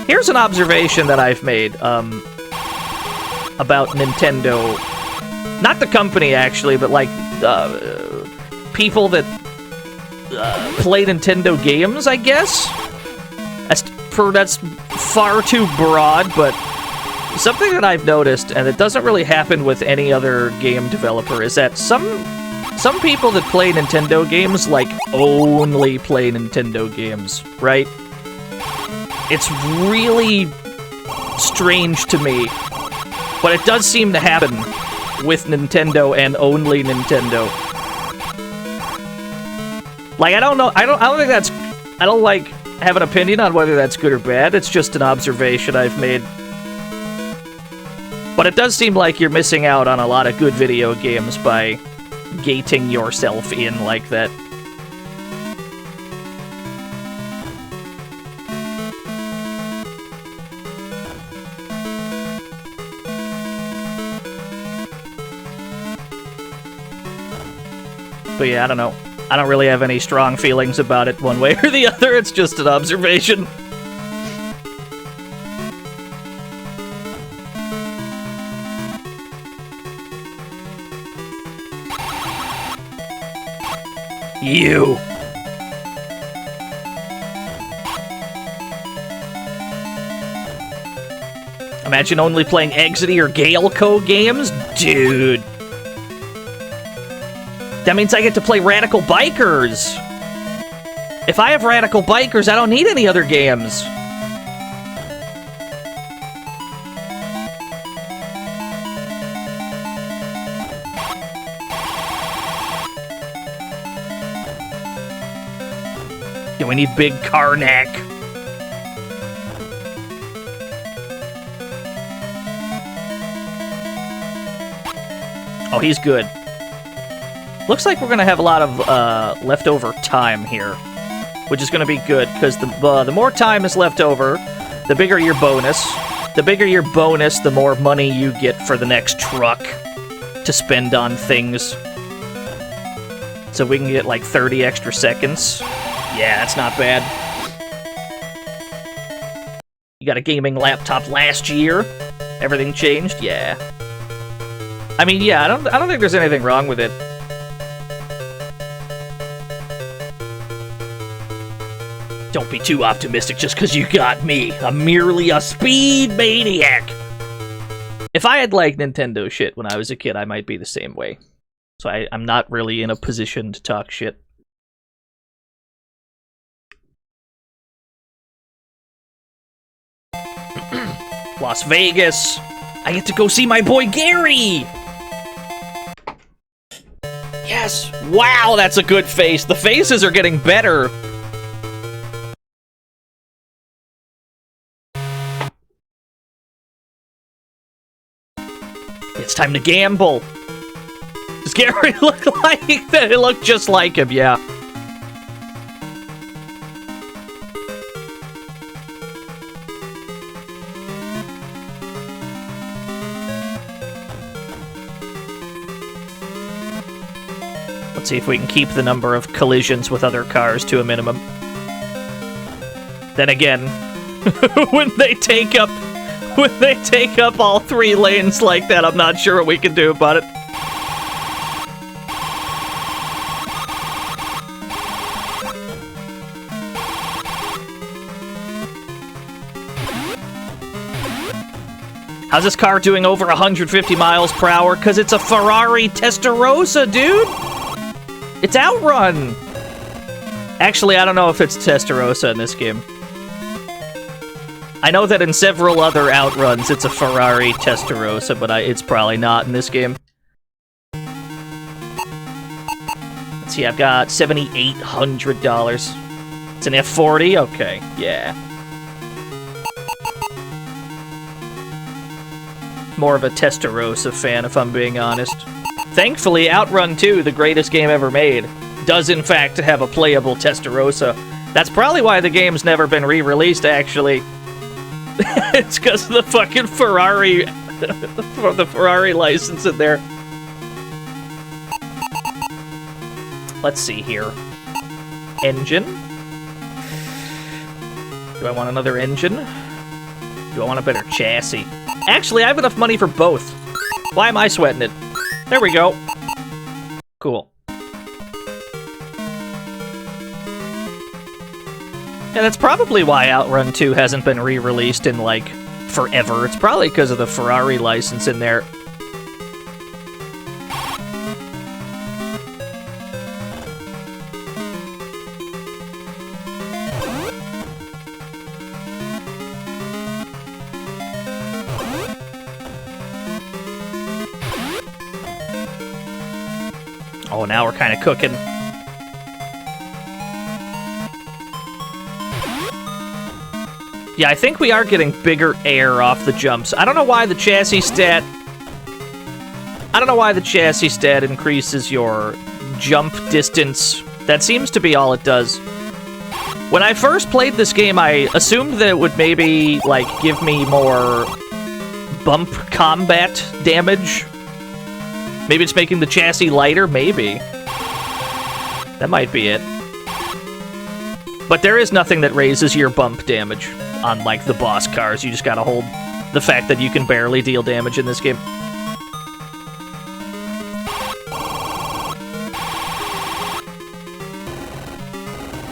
Here's an observation that I've made, about Nintendo. Not the company, actually, but, like, people that play Nintendo games, I guess? That's far too broad, but something that I've noticed, and it doesn't really happen with any other game developer, is that some people that play Nintendo games, like, only play Nintendo games, right? It's really strange to me, but it does seem to happen with Nintendo and only Nintendo. Like, I don't know, I don't think that's, I don't, like, have an opinion on whether that's good or bad, it's just an observation I've made. But it does seem like you're missing out on a lot of good video games by gating yourself in like that. But yeah, I don't know. I don't really have any strong feelings about it one way or the other, it's just an observation. You! Imagine only playing Exidy or Galeco games? Dude! That means I get to play Radical Bikers! If I have Radical Bikers, I don't need any other games! Yeah, we need Big Karnak. Oh, he's good. Looks like we're going to have a lot of leftover time here, which is going to be good, because the more time is left over, the bigger your bonus. The bigger your bonus, the more money you get for the next truck to spend on things. So we can get like 30 extra seconds. Yeah, that's not bad. You got a gaming laptop last year? Everything changed? Yeah. I mean, yeah, I don't think there's anything wrong with it. Don't be too optimistic just because you got me. I'm merely a speed maniac. If I had, like, Nintendo shit when I was a kid, I might be the same way. So I'm not really in a position to talk shit. Las Vegas. I get to go see my boy Gary. Yes. Wow, that's a good face. The faces are getting better. It's time to gamble. Does Gary look like that? It looked just like him, yeah. Let's see if we can keep the number of collisions with other cars to a minimum. Then again, when they take up all 3 lanes like that, I'm not sure what we can do about it. How's this car doing over 150 miles per hour? Because it's a Ferrari Testarossa, dude! It's OutRun! Actually, I don't know if it's Testarossa in this game. I know that in several other OutRuns, it's a Ferrari Testarossa, but it's probably not in this game. Let's see, I've got $7,800. It's an F40? Okay, yeah. More of a Testarossa fan, if I'm being honest. Thankfully, OutRun 2, the greatest game ever made, does in fact have a playable Testarossa. That's probably why the game's never been re-released, actually. It's because of the fucking Ferrari, the Ferrari license in there. Let's see here. Engine. Do I want another engine? Do I want a better chassis? Actually, I have enough money for both. Why am I sweating it? There we go. Cool. Yeah, that's probably why OutRun 2 hasn't been re-released in, like, forever. It's probably because of the Ferrari license in there. Oh, now we're kind of cooking. Yeah, I think we are getting bigger air off the jumps. I don't know why the chassis stat... I don't know why the chassis stat increases your jump distance. That seems to be all it does. When I first played this game, I assumed that it would maybe, like, give me more bump combat damage. Maybe it's making the chassis lighter? Maybe. That might be it. But there is nothing that raises your bump damage on, like, the boss cars. You just gotta hold the fact that you can barely deal damage in this game.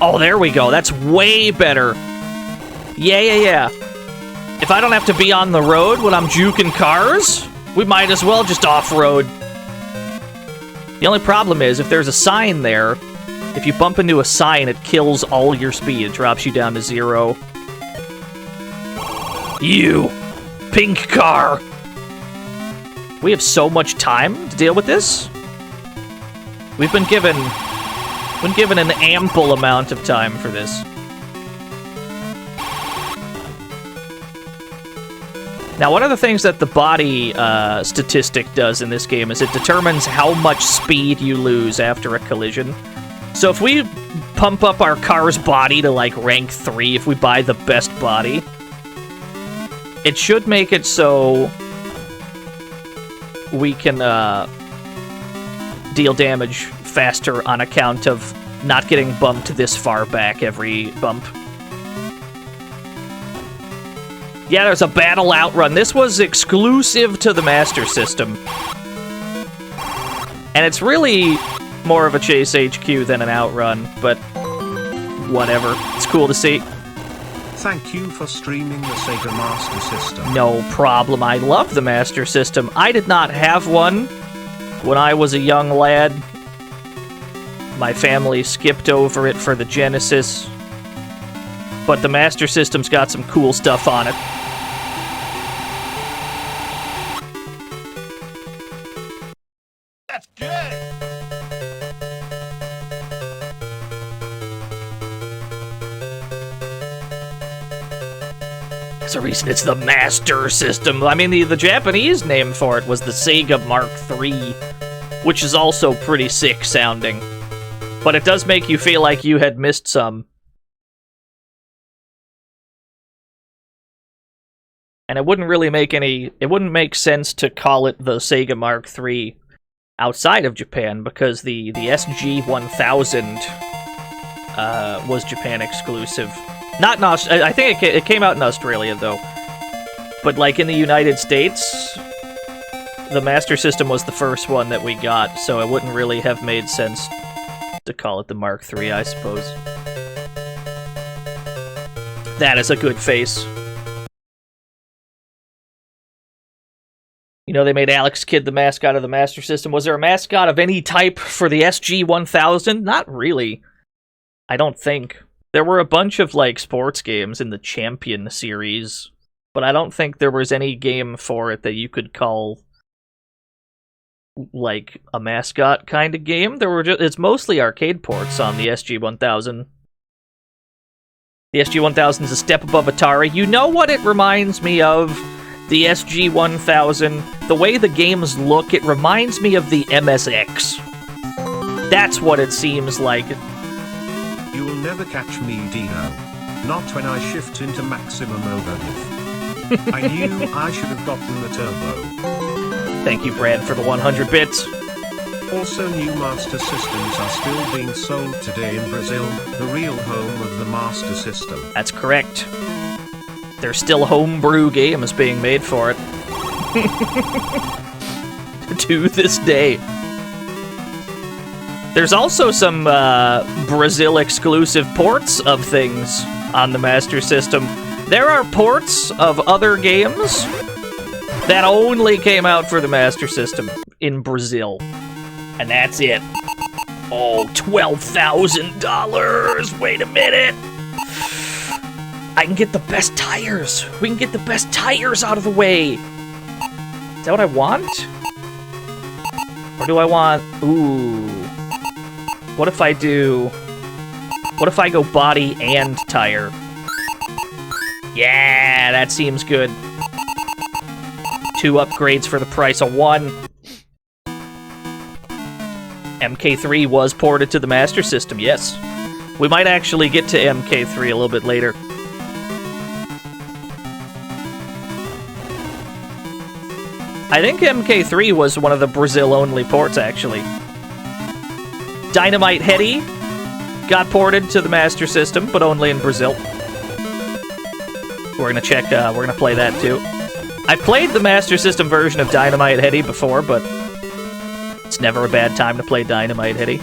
Oh, there we go. That's way better. Yeah. If I don't have to be on the road when I'm juking cars, we might as well just off-road. The only problem is, if there's a sign there, if you bump into a sign, it kills all your speed. It drops you down to 0. You! Pink car! We have so much time to deal with this? We've been given an ample amount of time for this. Now, one of the things that the body statistic does in this game is it determines how much speed you lose after a collision. So if we pump up our car's body to, like, rank 3, if we buy the best body, it should make it so we can deal damage faster on account of not getting bumped this far back every bump. Yeah, there's a battle outrun. This was exclusive to the Master System. And it's really more of a Chase HQ than an outrun, but whatever. It's cool to see. Thank you for streaming the Sega Master System. No problem. I love the Master System. I did not have one when I was a young lad. My family skipped over it for the Genesis. But the Master System's got some cool stuff on it. That's good. There's a reason it's the Master System. I mean, the Japanese name for it was the Sega Mark III, which is also pretty sick sounding. But it does make you feel like you had missed some. And it wouldn't really make it wouldn't make sense to call it the Sega Mark III outside of Japan, because the SG-1000 was Japan exclusive. Not in I think it came out in Australia, though. But, like, in the United States, the Master System was the first one that we got, so it wouldn't really have made sense to call it the Mark III, I suppose. That is a good face. You know, they made Alex Kidd the mascot of the Master System. Was there a mascot of any type for the SG-1000? Not really. I don't think. There were a bunch of, like, sports games in the Champion series, but I don't think there was any game for it that you could call, like, a mascot kind of game. It's mostly arcade ports on the SG-1000. The SG-1000 is a step above Atari. You know what it reminds me of? The SG-1000. The way the games look, it reminds me of the MSX. That's what it seems like. You will never catch me, Dino. Not when I shift into maximum overdiff. I knew I should have gotten the turbo. Thank you, Brad, for the 100 bits. Also, new Master Systems are still being sold today in Brazil, the real home of the Master System. That's correct. There's still homebrew games being made for it. To this day. There's also some Brazil-exclusive ports of things on the Master System. There are ports of other games that only came out for the Master System in Brazil. And that's it. Oh, $12,000! Wait a minute! I can get the best tires! We can get the best tires out of the way! Is that what I want? Or do I want... Ooh... What if I do... What if I go body and tire? Yeah, that seems good. 2 upgrades for the price of 1. MK3 was ported to the Master System, yes. We might actually get to MK3 a little bit later. I think MK3 was one of the Brazil-only ports, actually. Dynamite Headdy got ported to the Master System, but only in Brazil. We're gonna check, we're gonna play that too. I've played the Master System version of Dynamite Headdy before, but it's never a bad time to play Dynamite Headdy.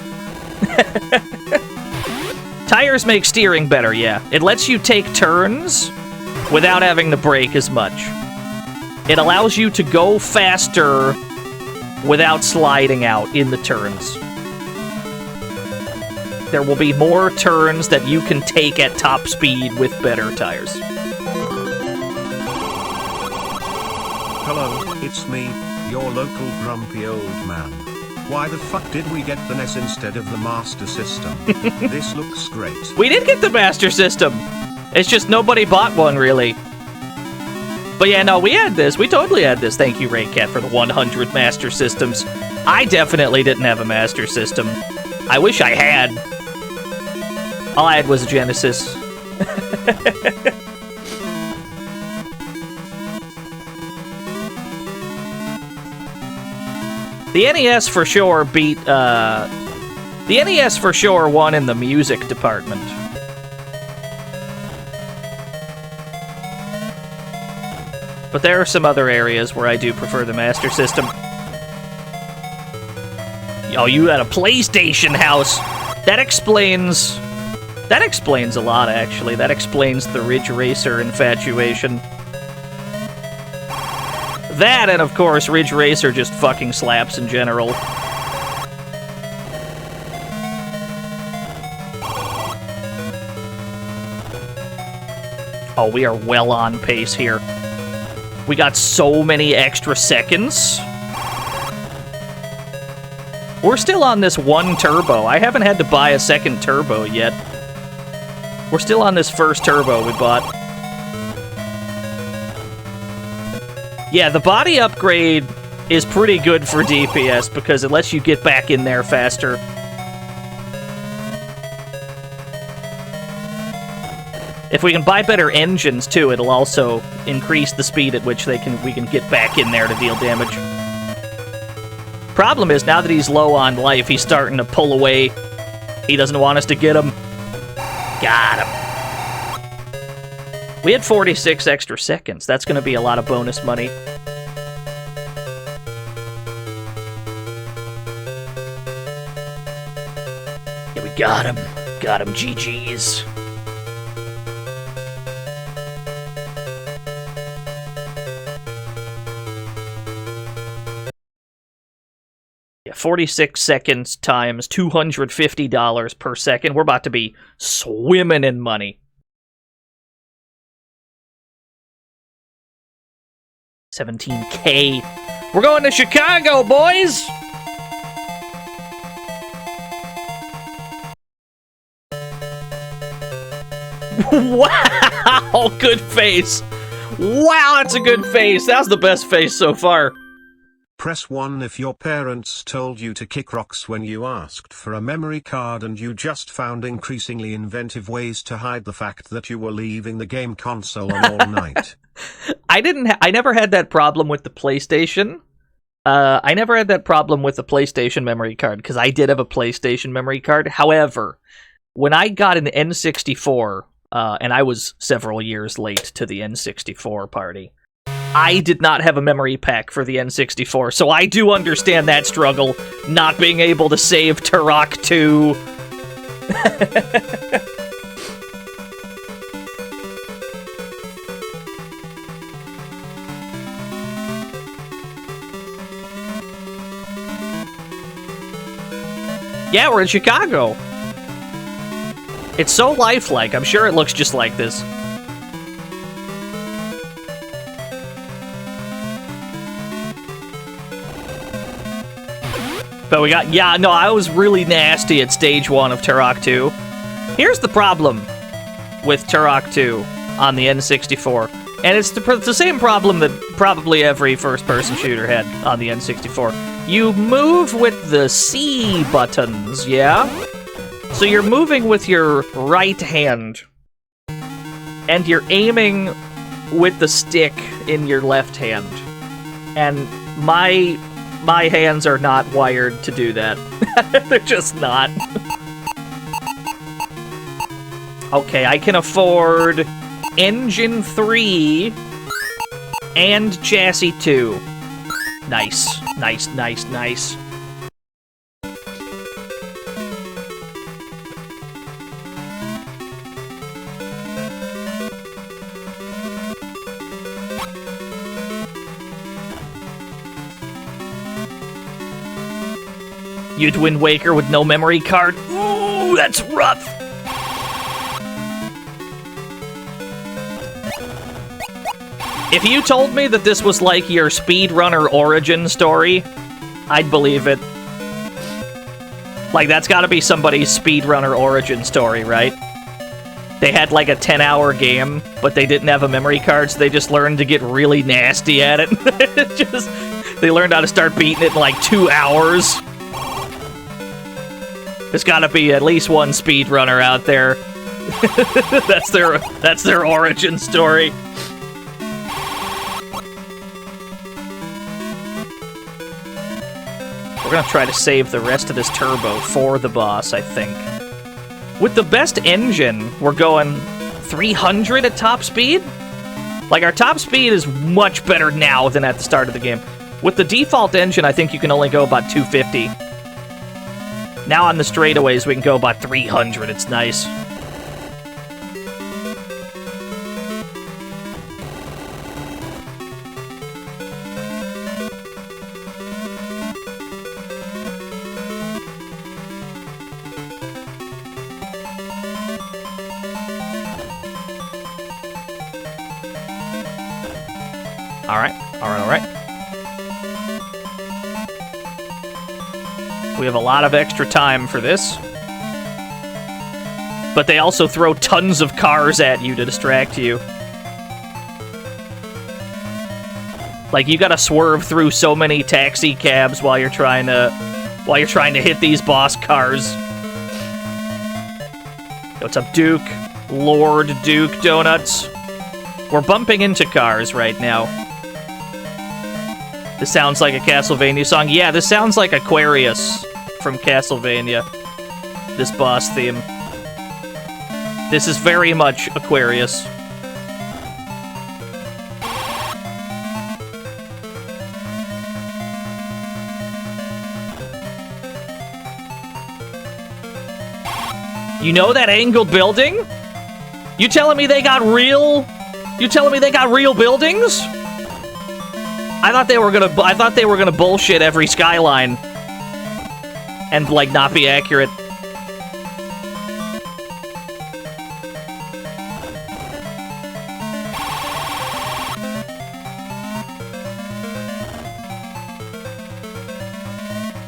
Tires make steering better, yeah. It lets you take turns without having to brake as much. It allows you to go faster without sliding out in the turns. There will be more turns that you can take at top speed with better tires. Hello, it's me, your local grumpy old man. Why the fuck did we get the NES instead of the Master System? This looks great. We did get the Master System! It's just nobody bought one, really. But yeah, no, we had this. We totally had this. Thank you, Raycat, for the 100 Master Systems. I definitely didn't have a Master System. I wish I had. All I had was a Genesis. The NES for sure beat, the NES for sure won in the music department. But there are some other areas where I do prefer the Master System. Oh, you had a PlayStation house! That explains a lot, actually. That explains the Ridge Racer infatuation. That, and of course, Ridge Racer just fucking slaps in general. Oh, we are well on pace here. We got so many extra seconds. We're still on this 1 turbo. I haven't had to buy a second turbo yet. We're still on this first turbo we bought. Yeah, the body upgrade is pretty good for DPS because it lets you get back in there faster. If we can buy better engines too, it'll also increase the speed at which we can get back in there to deal damage. Problem is, now that he's low on life, he's starting to pull away. He doesn't want us to get him. Got him. We had 46 extra seconds. That's going to be a lot of bonus money. Yeah, we got him. Got him, GG's. Yeah, 46 seconds times $250 per second. We're about to be swimming in money. 17K. We're going to Chicago, boys! Wow! Good face. Wow, that's a good face. That was the best face so far. Press 1 if your parents told you to kick rocks when you asked for a memory card and you just found increasingly inventive ways to hide the fact that you were leaving the game console on all night. I never had that problem with the PlayStation. I never had that problem with the PlayStation memory card, because I did have a PlayStation memory card. However, when I got an N64, and I was several years late to the N64 party, I did not have a memory pack for the N64, so I do understand that struggle, not being able to save Turok 2. Yeah, we're in Chicago. It's so lifelike. I'm sure it looks just like this. But we got... Yeah, no, I was really nasty at stage 1 of Turok 2. Here's the problem with Turok 2 on the N64. And it's the same problem that probably every first-person shooter had on the N64. You move with the C buttons, yeah? So you're moving with your right hand. And you're aiming with the stick in your left hand. And my hands are not wired to do that. They're just not. Okay, I can afford Engine 3 and Chassis 2. Nice, nice, nice, nice. You'd win Waker with no memory card? Ooh, that's rough! If you told me that this was like your speedrunner origin story, I'd believe it. Like, that's gotta be somebody's speedrunner origin story, right? They had like a 10-hour game, but they didn't have a memory card, so they just learned to get really nasty at it. They learned how to start beating it in like 2 hours. There's gotta be at least one speedrunner out there. That's their origin story. We're gonna try to save the rest of this turbo for the boss, I think. With the best engine, we're going 300 at top speed? Like, our top speed is much better now than at the start of the game. With the default engine, I think you can only go about 250. Now on the straightaways, we can go about 300. It's nice. Alright. We have a lot of extra time for this. But they also throw tons of cars at you to distract you. Like, you gotta swerve through so many taxi cabs while you're trying to hit these boss cars. What's up, Duke? Lord Duke Donuts. We're bumping into cars right now. This sounds like a Castlevania song. Yeah, this sounds like Aquarius from Castlevania. This boss theme. This is very much Aquarius. You know that angled building? You telling me they got real? You telling me they got real buildings? I thought they were gonna bullshit every skyline and like not be accurate.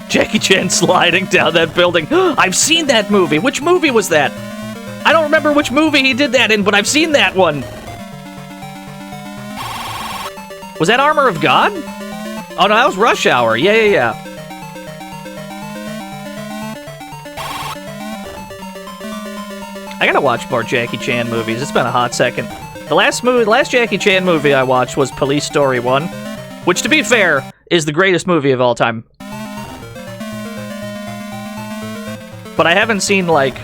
Jackie Chan sliding down that building. I've seen that movie. Which movie was that? I don't remember which movie he did that in, but I've seen that one. Was that Armor of God? Oh, no, that was Rush Hour. Yeah. I gotta watch more Jackie Chan movies. It's been a hot second. The last Jackie Chan movie I watched was Police Story 1, which, to be fair, is the greatest movie of all time. But I haven't seen, like,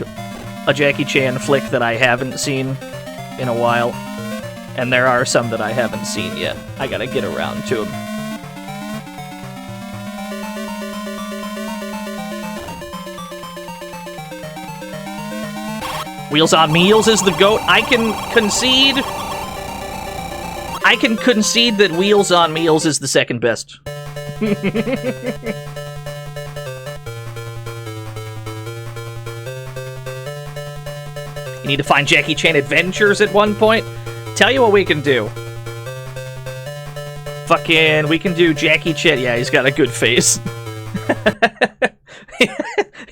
a Jackie Chan flick that I haven't seen in a while. And there are some that I haven't seen yet. I gotta get around to them. Wheels on Meals is the GOAT. I can concede that Wheels on Meals is the second best. You need to find Jackie Chan Adventures at one point. Tell you what we can do. Fucking, we can do Jackie Chan. Yeah, he's got a good face.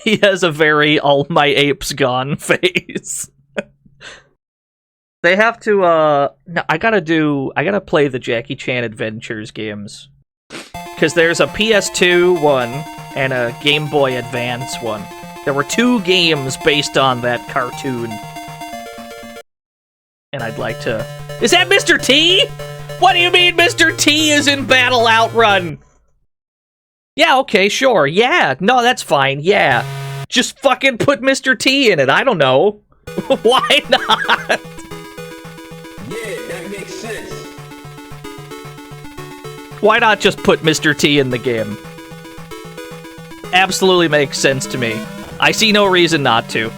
He has a very all my apes gone face. They have to, no, I gotta play the Jackie Chan Adventures games. Because there's a PS2 one and a Game Boy Advance one. There were 2 games based on that cartoon. And I'd like to... Is that Mr. T? What do you mean Mr. T is in Battle Outrun? Yeah, okay, sure, yeah. No, that's fine, yeah. Just fucking put Mr. T in it, I don't know. Why not? Yeah, that makes sense. Why not just put Mr. T in the game? Absolutely makes sense to me. I see no reason not to.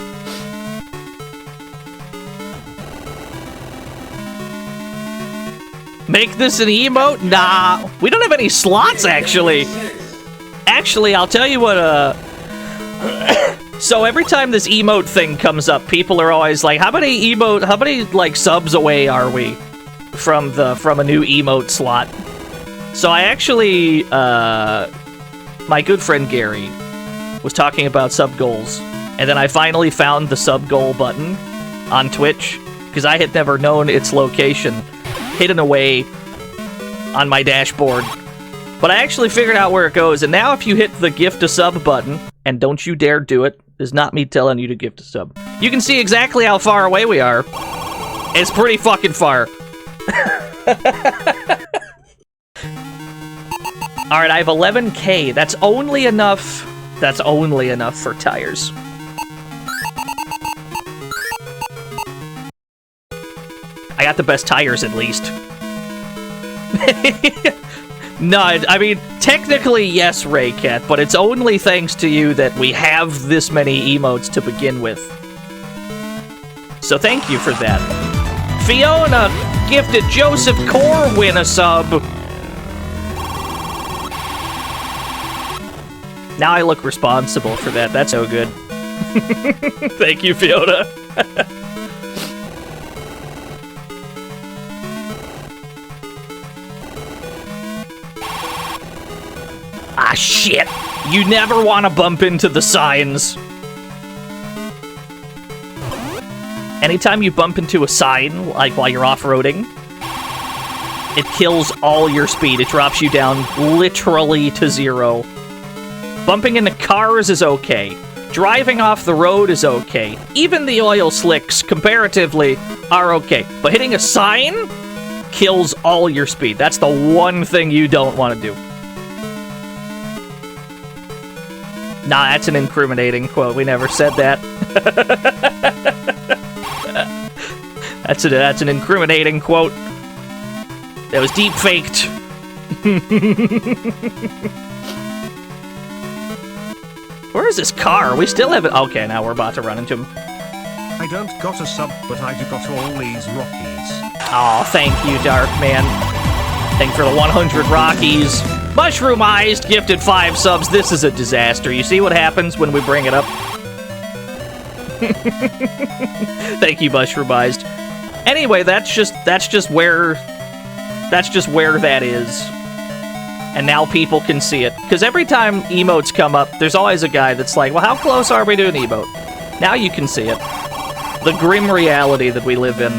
Make this an emote? Nah, we don't have any slots, actually. Actually, I'll tell you what, so every time this emote thing comes up, people are always like, how many, like, subs away are we from a new emote slot? So I actually, my good friend Gary was talking about sub goals, and then I finally found the sub goal button on Twitch, because I had never known its location, hidden away on my dashboard. But I actually figured out where it goes, and now if you hit the gift a sub button, and don't you dare do it, it's not me telling you to gift a sub, you can see exactly how far away we are. It's pretty fucking far. Alright, I have 11k. That's only enough. That's only enough for tires. I got the best tires, at least. No, I mean, technically, yes, Raycat, but it's only thanks to you that we have this many emotes to begin with. So thank you for that. Fiona gifted Joseph Corwin a sub. Now I look responsible for that. That's so good. Thank you, Fiona. Ah, shit! You never want to bump into the signs. Anytime you bump into a sign, like while you're off-roading, it kills all your speed. It drops you down literally to 0. Bumping into cars is okay. Driving off the road is okay. Even the oil slicks, comparatively, are okay. But hitting a sign kills all your speed. That's the one thing you don't want to do. Nah, that's an incriminating quote. We never said that. That's an incriminating quote. That was deep faked. Where is this car? We still haven't... Okay, now we're about to run into him. I don't got a sub, but I do got all these Rockies. Oh, thank you, Darkman. Thank you for the 100 Rockies. Mushroomized gifted 5 subs. This is a disaster. You see what happens when we bring it up? Thank you, Mushroomized. Anyway, that's just where that is. And now people can see it. Because every time emotes come up, there's always a guy that's like, well, how close are we to an emote? Now you can see it. The grim reality that we live in.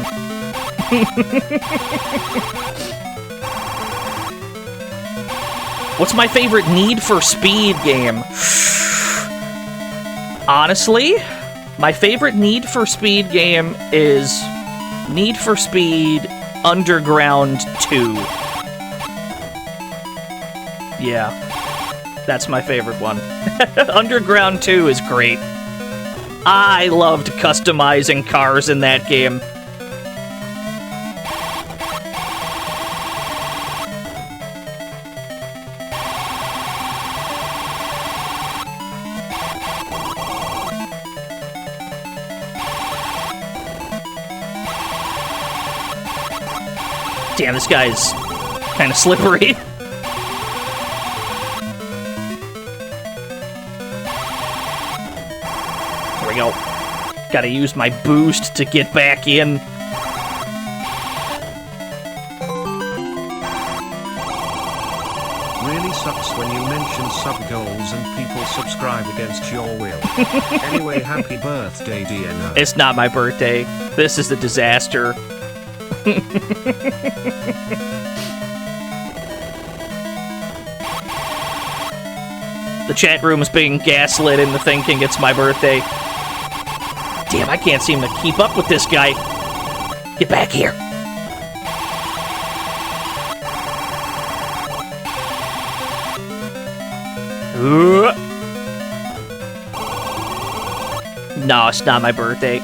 What's my favorite Need for Speed game? Honestly, my favorite Need for Speed game is Need for Speed Underground 2. Yeah, that's my favorite one. Underground 2 is great. I loved customizing cars in that game. Damn, this guy's kind of slippery. There we go. Gotta use my boost to get back in. Really sucks when you mention sub goals and people subscribe against your will. Anyway, happy birthday, DNO. It's not my birthday. This is a disaster. The chat room's being gaslit into thinking it's my birthday. Damn, I can't seem to keep up with this guy. Get back here. No, it's not my birthday.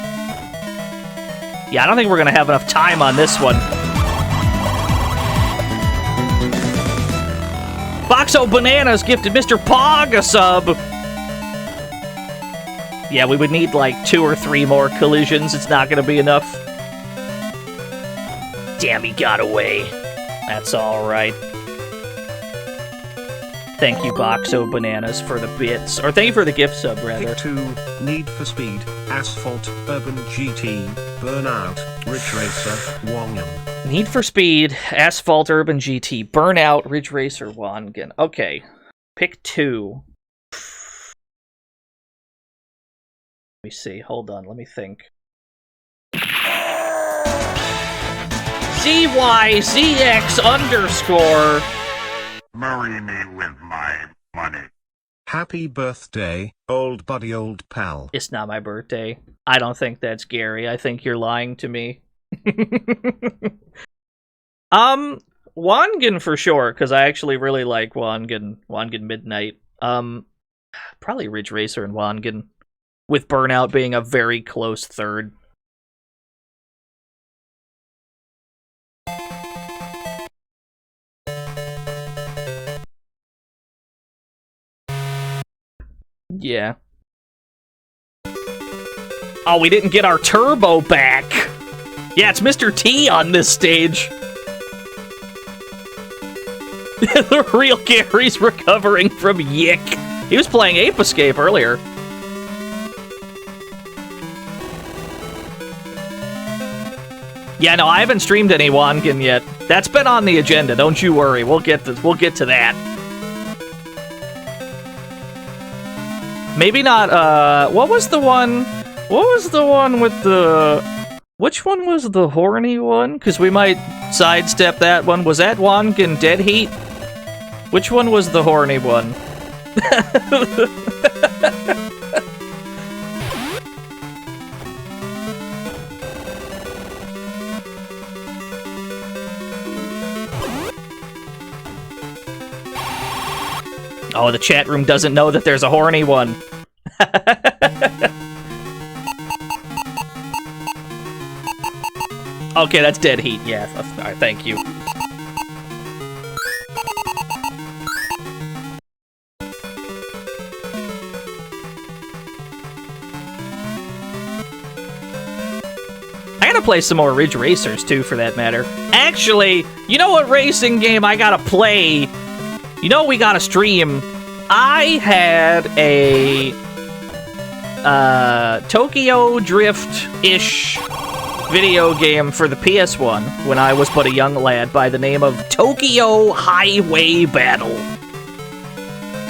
Yeah, I don't think we're gonna have enough time on this one. Boxo Bananas gifted Mr. Pog a sub. Yeah, we would need like 2 or 3 more collisions. It's not gonna be enough. Damn, he got away. That's alright. Thank you, Boxo Bananas, for the bits. Or thank you for the gift sub, rather. Pick 2, Need for Speed, Asphalt, Urban GT, Burnout, Ridge Racer, Wangan. Need for Speed, Asphalt, Urban GT, Burnout, Ridge Racer, Wangan. Okay. Pick 2. Let me see. Hold on. Let me think. ZYZX_. Marry me with my money. Happy birthday, old buddy, old pal. It's not my birthday. I don't think that's Gary. I think you're lying to me. Wangan for sure, because I actually really like Wangan Midnight. Probably Ridge Racer and Wangan, with Burnout being a very close third. Yeah. Oh, we didn't get our turbo back. Yeah, it's Mr. T on this stage. The real Gary's recovering from Yick. He was playing Ape Escape earlier. Yeah, no, I haven't streamed any Wangan yet. That's been on the agenda. Don't you worry. We'll get to that. Maybe not, what was the one with the... Which one was the horny one? Because we might sidestep that one. Was that Wangan Dead Heat? Which one was the horny one? Oh, the chat room doesn't know that there's a horny one. Okay, that's Dead Heat. Yeah, alright, thank you. I gotta play some more Ridge Racers, too, for that matter. Actually, you know what racing game I gotta play? You know we gotta stream. I had a Tokyo Drift-ish video game for the PS1 when I was but a young lad by the name of Tokyo Highway Battle.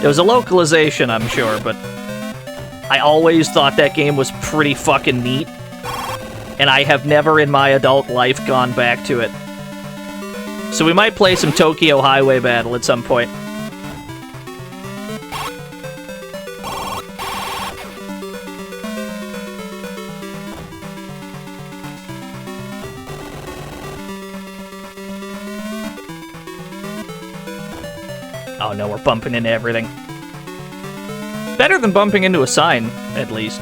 It was a localization, I'm sure, but I always thought that game was pretty fucking neat, and I have never in my adult life gone back to it. So we might play some Tokyo Highway Battle at some point. Oh no, we're bumping into everything. Better than bumping into a sign, at least.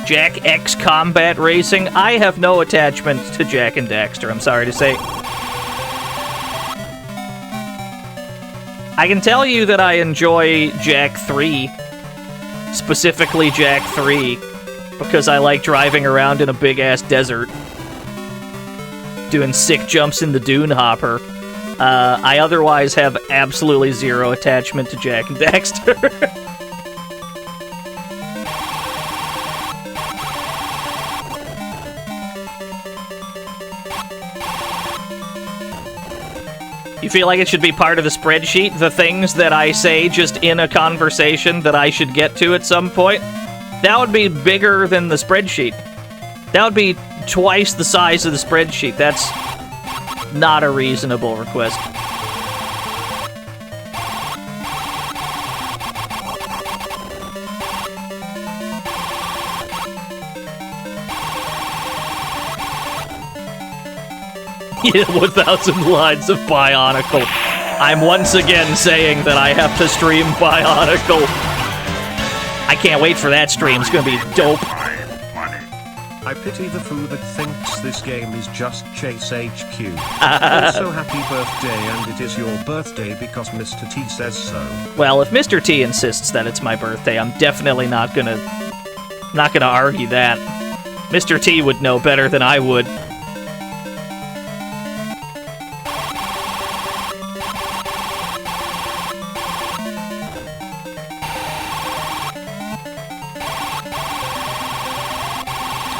Jack X Combat Racing. I have no attachment to Jack and Daxter, I'm sorry to say. I can tell you that I enjoy Jack 3. Specifically Jack 3. Because I like driving around in a big-ass desert. doing sick jumps in the dune hopper. I otherwise have absolutely zero attachment to Jak and Daxter. You feel like it should be part of the spreadsheet? The things that I say just in a conversation that I should get to at some point? That would be bigger than the spreadsheet. That would be twice the size of the spreadsheet. That's not a reasonable request. Yeah, 1,000 lines of Bionicle. I'm once again saying that I have to stream Bionicle. I can't wait for that stream. It's gonna be dope. I pity the fool that thinks this game is just Chase HQ. Also, happy birthday, and it is your birthday because Mr. T says so. Well, if Mr. T insists that it's my birthday, I'm definitely not gonna argue that. Mr. T would know better than I would.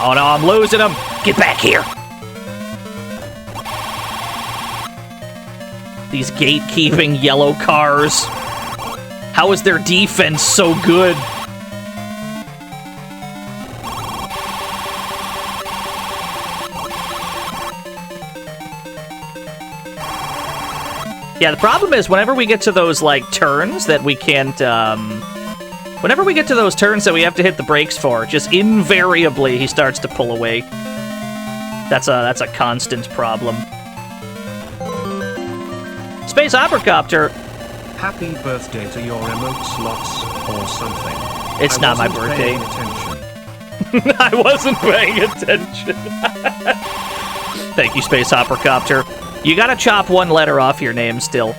Oh no, I'm losing him! Get back here! These gatekeeping yellow cars. How is their defense so good? Yeah, the problem is whenever we get to those, like, turns that we can't, whenever we get to those turns that we have to hit the brakes for, just invariably he starts to pull away. That's a constant problem. Space Operacopter. Happy birthday to your emote slots or something. It's not my birthday. I wasn't paying attention. Thank you, Space Operacopter. You gotta chop one letter off your name still.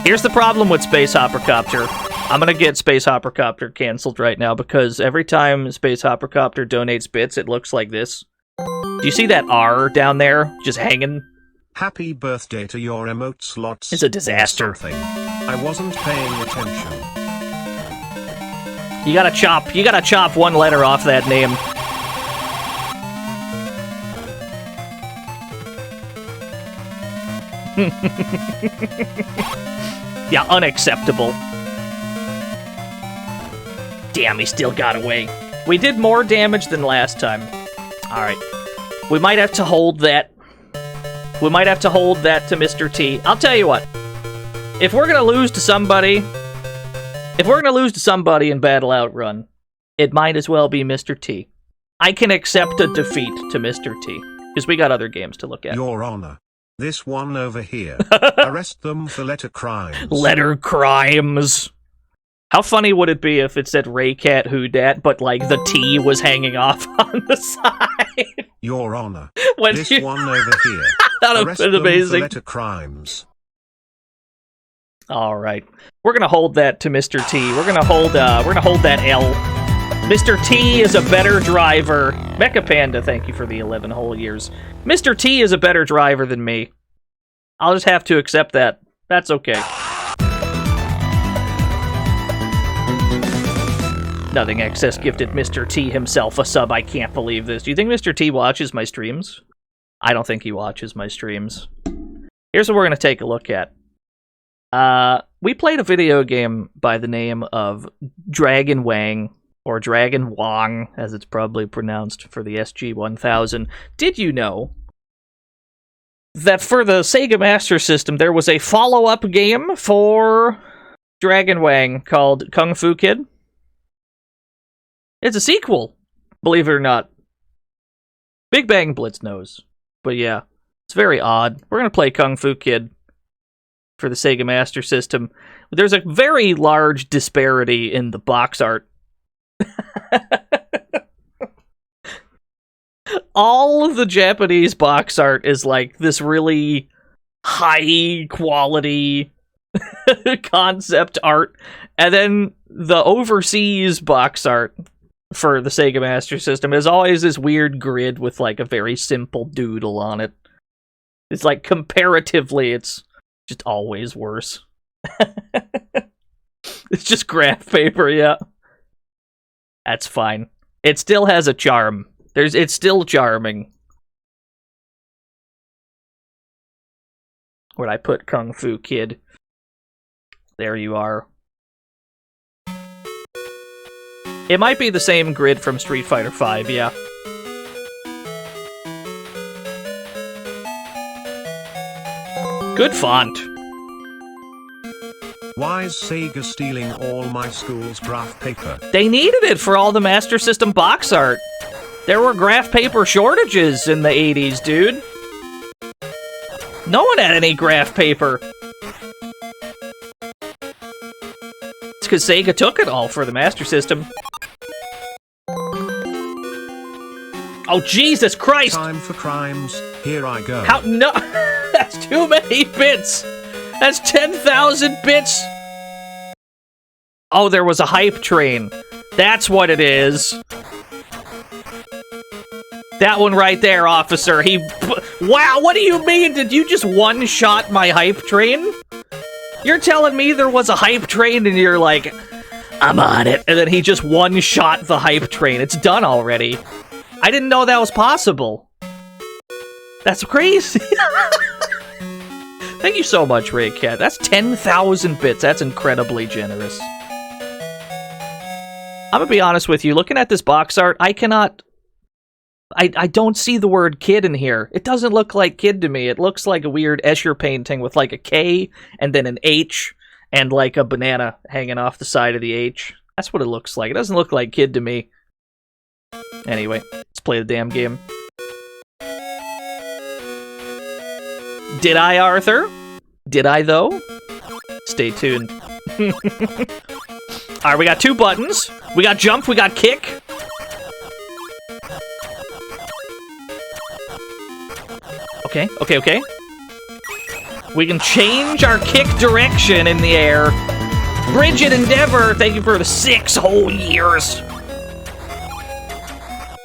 Here's the problem with Space Operacopter. I'm gonna get Space Operacopter canceled right now because every time Space Operacopter donates bits, it looks like this. Do you see that R down there just hanging? Happy birthday to your emote slots. It's a disaster. I wasn't paying attention. You gotta chop one letter off that name. Yeah, unacceptable. Damn, he still got away. We did more damage than last time. Alright. We might have to hold that. We might have to hold that to Mr. T. I'll tell you what. If we're gonna lose to somebody... If we're gonna lose to somebody in Battle Outrun, it might as well be Mr. T. I can accept a defeat to Mr. T. Because we got other games to look at. Your Honor. This one over here. Arrest them for letter crimes. Letter crimes. How funny would it be if it said Raycat Who Dat, but like the T was hanging off on the side? Your Honor. When this one over here. That would have been amazing. For letter crimes. All right, we're gonna hold that to Mr. T. We're gonna hold that L. Mr. T is a better driver. Mecha Panda, thank you for the 11 whole years. Mr. T is a better driver than me. I'll just have to accept that. That's okay. Nothing Excess gifted Mr. T himself a sub. I can't believe this. Do you think Mr. T watches my streams? I don't think he watches my streams. Here's what we're going to take a look at. We played a video game by the name of Dragon Wang, or Dragon Wang, as it's probably pronounced for the SG-1000. Did you know that for the Sega Master System, there was a follow-up game for Dragon Wang called Kung Fu Kid? It's a sequel, believe it or not. Big Bang Blitz knows. But yeah, it's very odd. We're going to play Kung Fu Kid for the Sega Master System. There's a very large disparity in the box art. All of the Japanese box art is like this really high quality concept art. And then the overseas box art for the Sega Master System is always this weird grid with like a very simple doodle on it. It's like, comparatively, it's just always worse. It's just graph paper, yeah. That's fine. It still has a charm. It's still charming. Where'd I put Kung Fu Kid? There you are. It might be the same grid from Street Fighter V, yeah. Good font. Why is Sega stealing all my school's graph paper? They needed it for all the Master System box art. There were graph paper shortages in the 80s, dude. No one had any graph paper. It's because Sega took it all for the Master System. Oh, Jesus Christ! Time for crimes. Here I go. How? No! That's too many bits! That's 10,000 bits! Oh, there was a hype train. That's what it is. That one right there, officer. Wow, what do you mean? Did you just one-shot my hype train? You're telling me there was a hype train and you're like, I'm on it. And then he just one-shot the hype train. It's done already. I didn't know that was possible. That's crazy. Thank you so much, Ray Cat. That's 10,000 bits. That's incredibly generous. I'm gonna be honest with you. Looking at this box art, I cannot... I don't see the word kid in here. It doesn't look like kid to me. It looks like a weird Escher painting with like a K and then an H and like a banana hanging off the side of the H. That's what it looks like. It doesn't look like kid to me. Anyway, let's play the damn game. Did I, Arthur? Did I, though? Stay tuned. Alright, we got 2 buttons. We got jump, we got kick. Okay, okay, okay. We can change our kick direction in the air. Bridget Endeavor, thank you for the 6 whole years.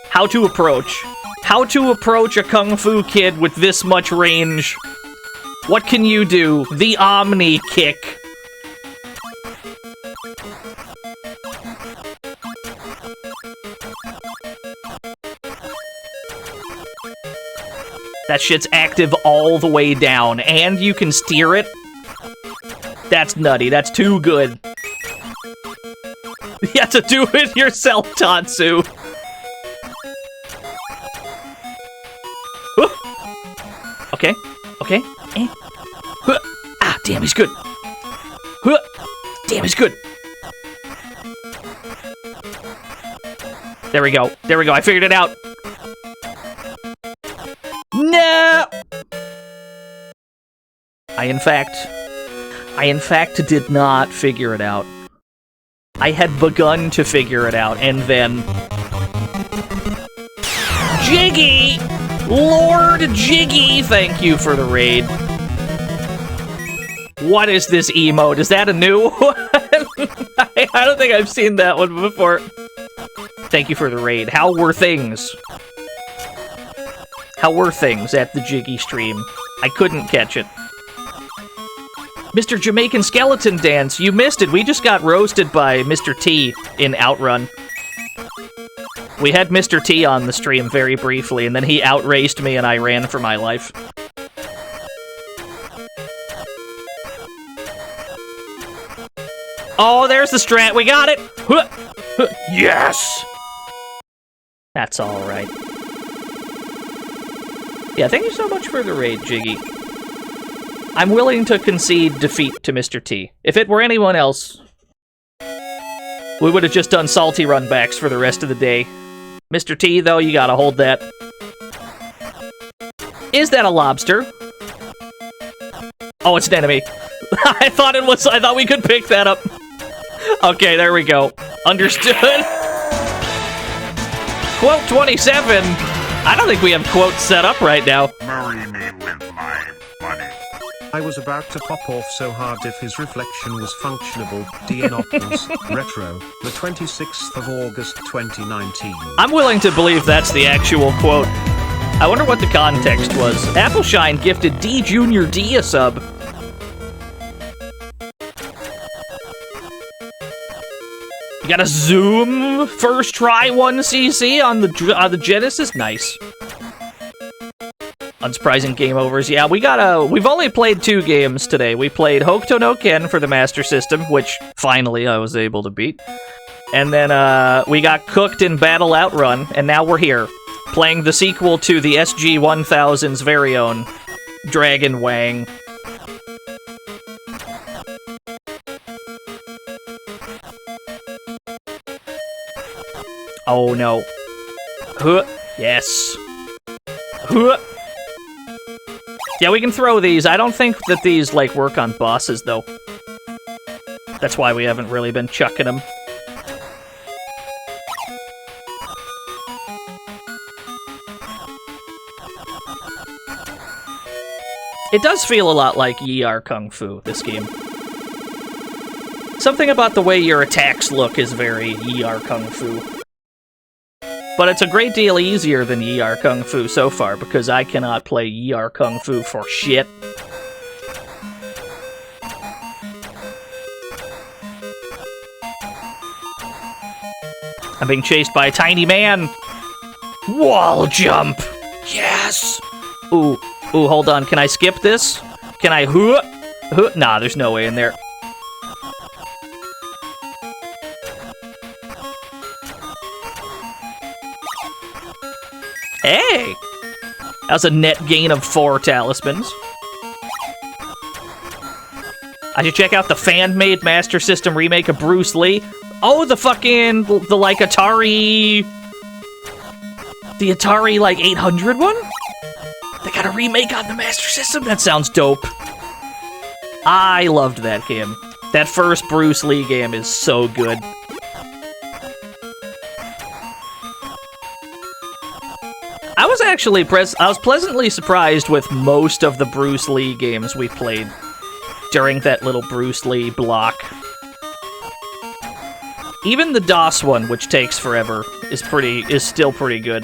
How to approach. How to approach a Kung Fu Kid with this much range. What can you do? The Omni kick. That shit's active all the way down, and you can steer it? That's nutty. That's too good. You have to do it yourself, Tatsu. Okay, okay. Ah, damn, he's good. Damn, he's good. There we go. There we go. I figured it out. No! I in fact did not figure it out. I had begun to figure it out, and then... Jiggy! Lord Jiggy, thank you for the raid. What is this emote? Is that a new one? I don't think I've seen that one before. Thank you for the raid. How were things? How were things at the Jiggy stream? I couldn't catch it. Mr. Jamaican Skeleton Dance, you missed it. We just got roasted by Mr. T in OutRun. We had Mr. T on the stream very briefly, and then he outraced me and I ran for my life. Oh, there's the strat. We got it. Yes! That's alright. Yeah, thank you so much for the raid, Jiggy. I'm willing to concede defeat to Mr. T. If it were anyone else, we would have just done salty runbacks for the rest of the day. Mr. T, though, you gotta hold that. Is that a lobster? Oh, it's an enemy. I thought we could pick that up. Okay, there we go. Understood. Quote 27. I don't think we have quotes set up right now. Marry me with my money. I was about to pop off so hard if his reflection was functionable. Dianopoulos, Retro, the 26th of August 2019. I'm willing to believe that's the actual quote. I wonder what the context was. Appleshine gifted D Junior D a sub. You got a zoom first try 1cc on the Genesis. Nice. Unsurprising game overs. Yeah, we've only played 2 games today. We played Hokuto no Ken for the Master System, which finally I was able to beat. And then we got cooked in Battle OutRun, and now we're here, playing the sequel to the SG-1000's very own Dragon Wang. Oh no. Huh. Yes. Huh. Yeah, we can throw these. I don't think that these, like, work on bosses, though. That's why we haven't really been chucking them. It does feel a lot like ER Kung Fu, this game. Something about the way your attacks look is very ER Kung Fu. But it's a great deal easier than ER Kung Fu so far, because I cannot play ER Kung Fu for shit. I'm being chased by a tiny man! Wall jump! Yes! Ooh, hold on, can I skip this? Can I Nah, there's no way in there. Hey! That was a net gain of 4 talismans. I should check out the fan-made Master System remake of Bruce Lee. Oh, the fucking, like, Atari... The Atari, like, 800 one? They got a remake on the Master System? That sounds dope. I loved that game. That first Bruce Lee game is so good. I was actually pleasantly surprised with most of the Bruce Lee games we played during that little Bruce Lee block. Even the DOS one, which takes forever, is still pretty good.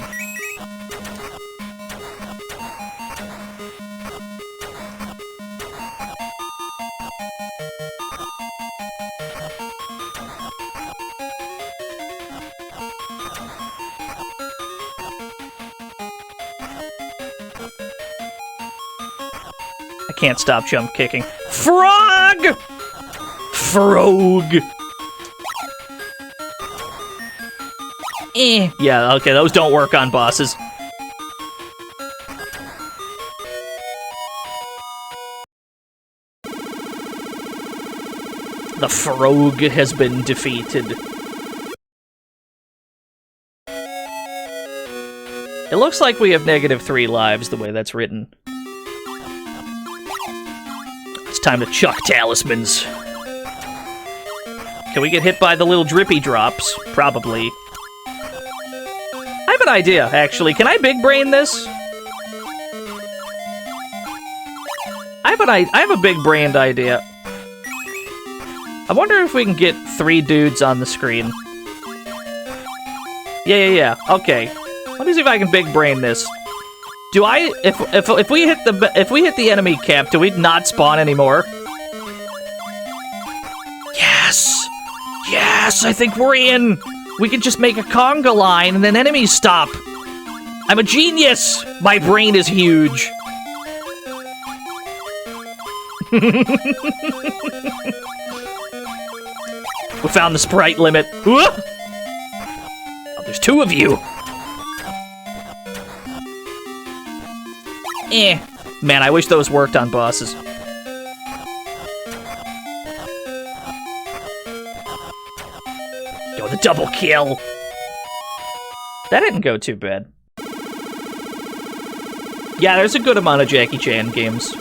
I can't stop jump kicking. Frog! Frog! Yeah, okay, those don't work on bosses. The frog has been defeated. It looks like we have -3 lives the way that's written. It's time to chuck talismans. Can we get hit by the little drippy drops? Probably. I have an idea, actually. Can I big brain this? I have a big brained idea. I wonder if we can get 3 dudes on the screen. Yeah. Okay. Let me see if I can big brain this. Do I? If we hit the enemy cap, do we not spawn anymore? Yes. Yes, I think we're in. We can just make a conga line and then enemies stop. I'm a genius. My brain is huge. We found the sprite limit. Oh, there's 2 of you. Man, I wish those worked on bosses. Yo, the double kill. That didn't go too bad. Yeah, there's a good amount of Jackie Chan games.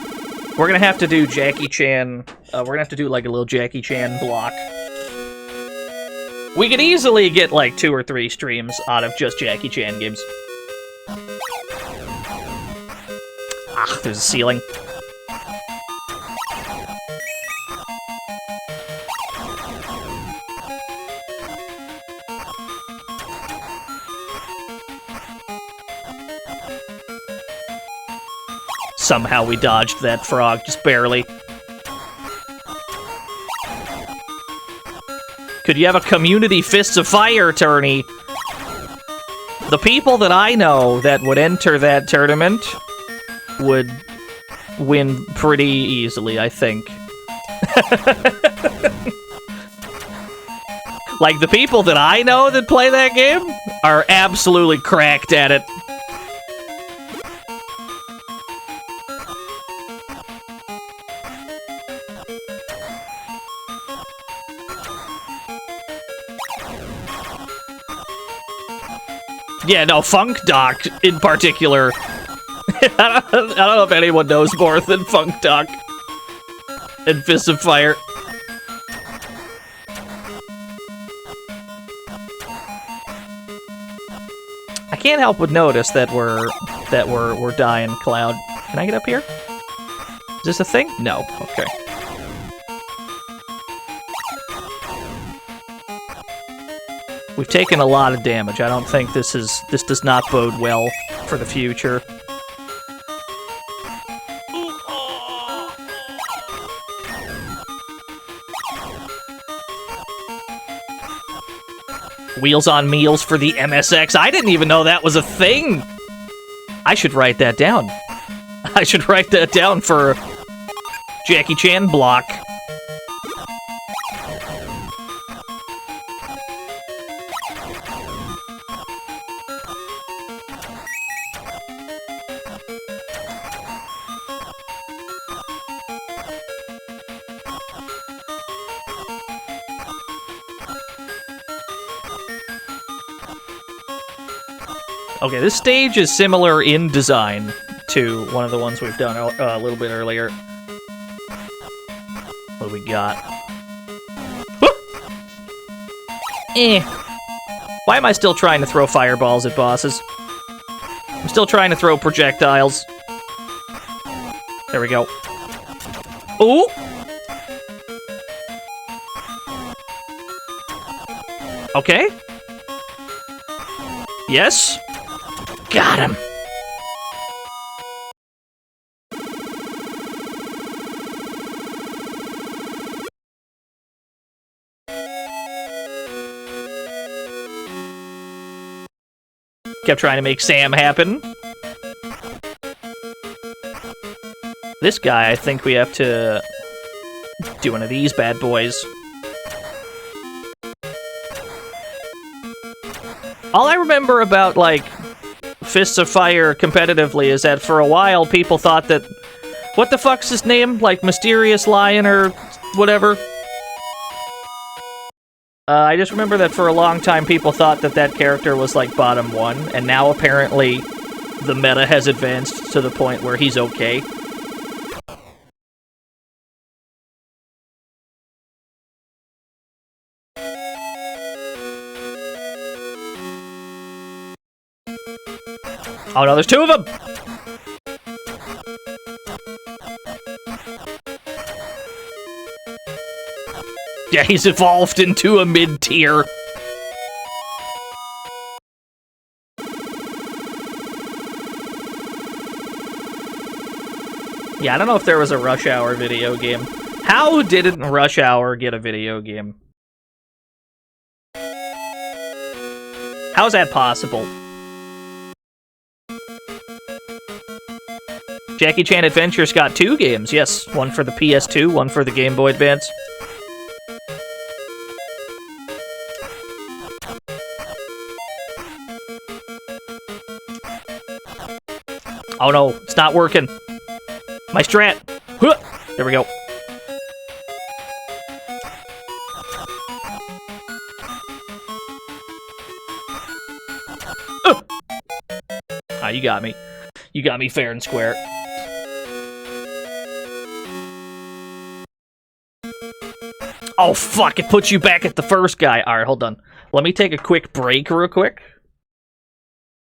We're gonna have to do Jackie Chan. We're gonna have to do like a little Jackie Chan block. We could easily get like 2 or 3 streams out of just Jackie Chan games. Ah, there's a ceiling. somehow we dodged that frog, just barely. Could you have a community Fists of Fire tourney? The people that I know that would enter that tournament would win pretty easily, I think. Like, the people that I know that play that game are absolutely cracked at it. Yeah, no, Funk Doc in particular. I don't know if anyone knows more than Funk Doc and Fists of Fire. I can't help but notice that we're dying, Cloud. Can I get up here? Is this a thing? No. Okay. We've taken a lot of damage. I don't think this does not bode well for the future. Wheels on Meals for the MSX. I didn't even know that was a thing. I should write that down. I should write that down for Jackie Chan block. Okay, this stage is similar in design to one of the ones we've done a little bit earlier. What do we got? Why am I still trying to throw fireballs at bosses? I'm still trying to throw projectiles. There we go. Ooh! Okay. Yes. Got him. Kept trying to make Sam happen. This guy, I think we have to do one of these bad boys. All I remember about, like, Fists of Fire competitively is that for a while people thought that... What the fuck's his name? Like, Mysterious Lion or whatever? I just remember that for a long time people thought that that character was, like, bottom one, and now apparently the meta has advanced to the point where he's okay. Oh no, there's two of them! Yeah, he's evolved into a mid-tier. Yeah, I don't know if there was a Rush Hour video game. How didn't Rush Hour get a video game? How is that possible? Jackie Chan Adventures got 2 games, yes. One for the PS2, one for the Game Boy Advance. Oh no, it's not working. My strat. Huh! There we go. Ah, you got me. You got me fair and square. Oh, fuck, it puts you back at the first guy. Alright, hold on. Let me take a quick break real quick.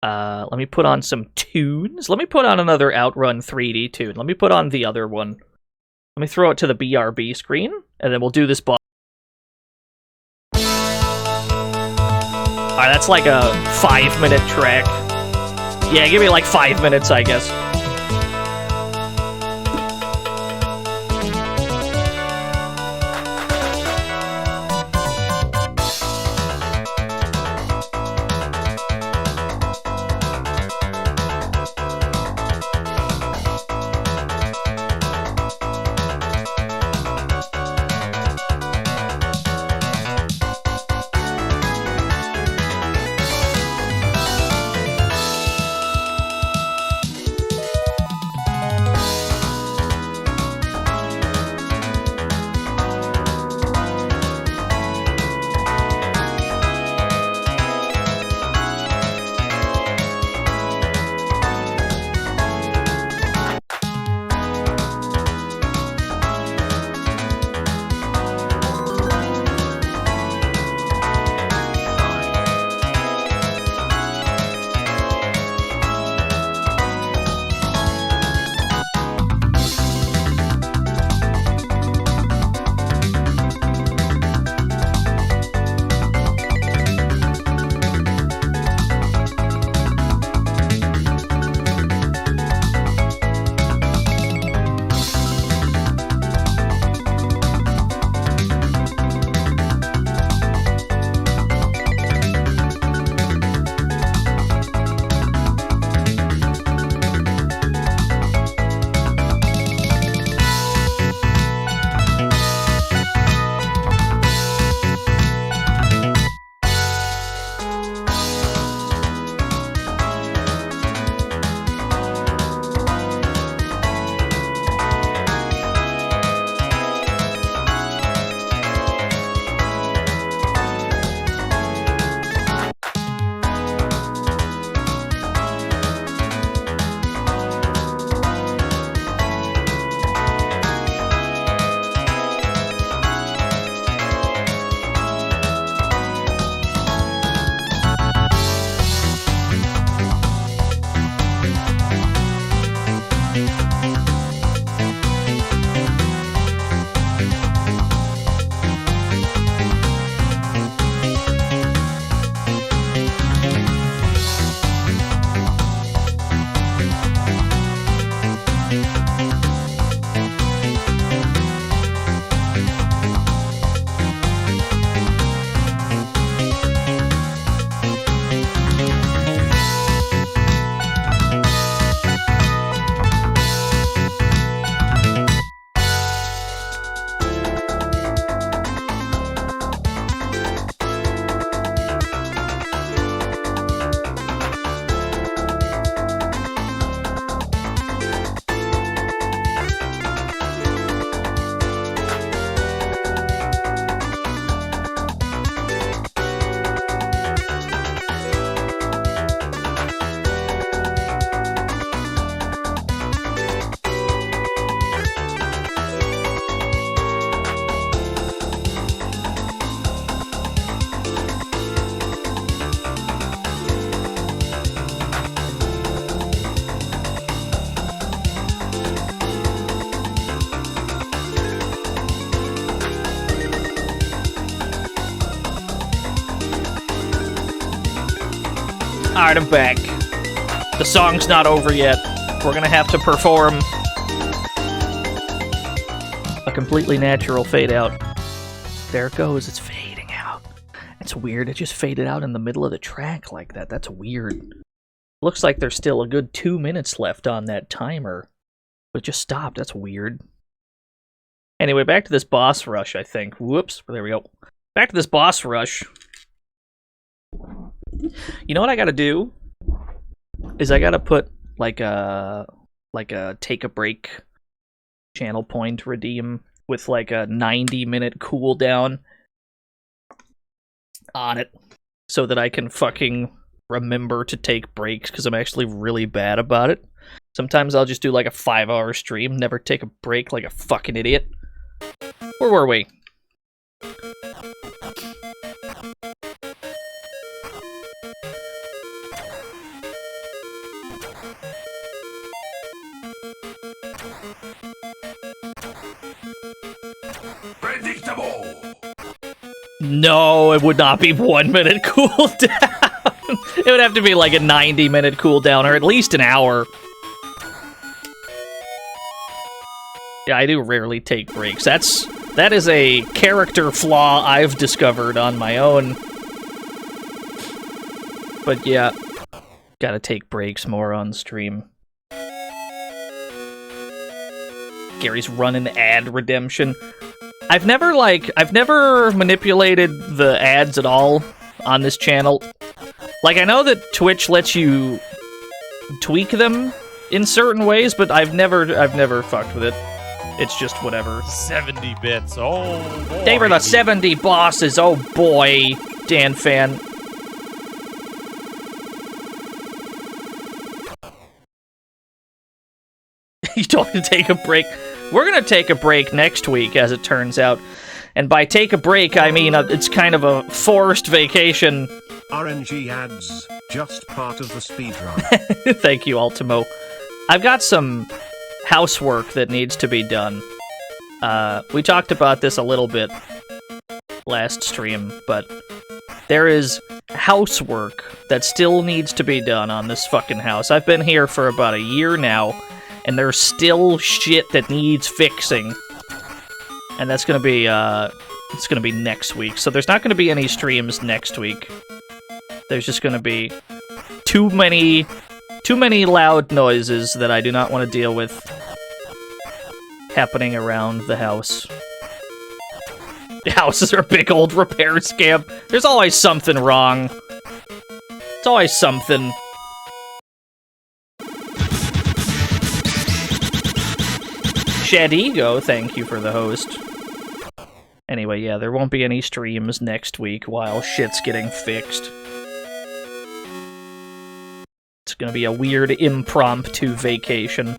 Let me put on some tunes. Let me put on another OutRun 3D tune. Let me put on the other one. Let me throw it to the BRB screen, and then we'll do this boss. Alright, that's like a 5-minute track. Yeah, give me like 5 minutes, I guess. Alright, I'm back. The song's not over yet. We're gonna have to perform a completely natural fade out. There it goes, it's fading out. It's weird, it just faded out in the middle of the track like that. That's weird. Looks like there's still a good 2 minutes left on that timer. But it just stopped, that's weird. Anyway, back to this boss rush, I think. Whoops, there we go. Back to this boss rush. You know what I gotta do? Is I gotta put like a take a break channel point redeem with like a 90-minute cooldown on it so that I can fucking remember to take breaks, because I'm actually really bad about it. Sometimes I'll just do like a 5-hour stream, never take a break like a fucking idiot. Where were we? Predictable. No, it would not be 1 minute cooldown. It would have to be like a 90-minute cooldown, or at least an hour. Yeah, I do rarely take breaks. That is a character flaw I've discovered on my own. But yeah, gotta take breaks more on stream. Gary's running ad redemption. I've never manipulated the ads at all on this channel. Like, I know that Twitch lets you tweak them in certain ways, but I've never fucked with it. It's just whatever. 70 bits, oh boy. They were the 70 bosses, oh boy, Dan fan. You told me to take a break. We're gonna take a break next week, as it turns out. And by take a break, I mean it's kind of a forced vacation. RNG ads, just part of the speedrun. Thank you, Ultimo. I've got some housework that needs to be done. We talked about this a little bit last stream, but there is housework that still needs to be done on this fucking house. I've been here for about a year now, and there's still shit that needs fixing. And that's gonna be, it's gonna be next week. So there's not gonna be any streams next week. There's just gonna be too many loud noises that I do not want to deal with happening around the house. The houses are a big old repair scam. There's always something wrong. It's always something. Shed Ego, thank you for the host. Anyway, yeah, there won't be any streams next week while shit's getting fixed. It's gonna be a weird impromptu vacation.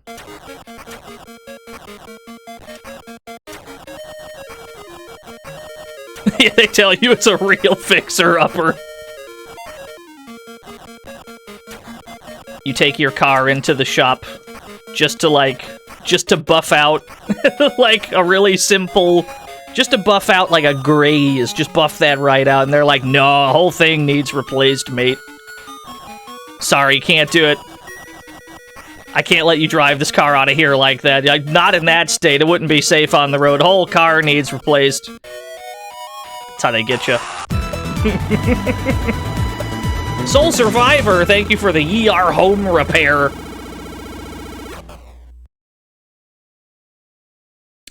Yeah, they tell you it's a real fixer-upper. You take your car into the shop just to buff out, like, a really simple... Just to buff out, like, a graze. Just buff that right out, and they're like, no, the whole thing needs replaced, mate. Sorry, can't do it. I can't let you drive this car out of here like that. Not in that state. It wouldn't be safe on the road. Whole car needs replaced. That's how they get you. Soul Survivor, thank you for the ER home repair.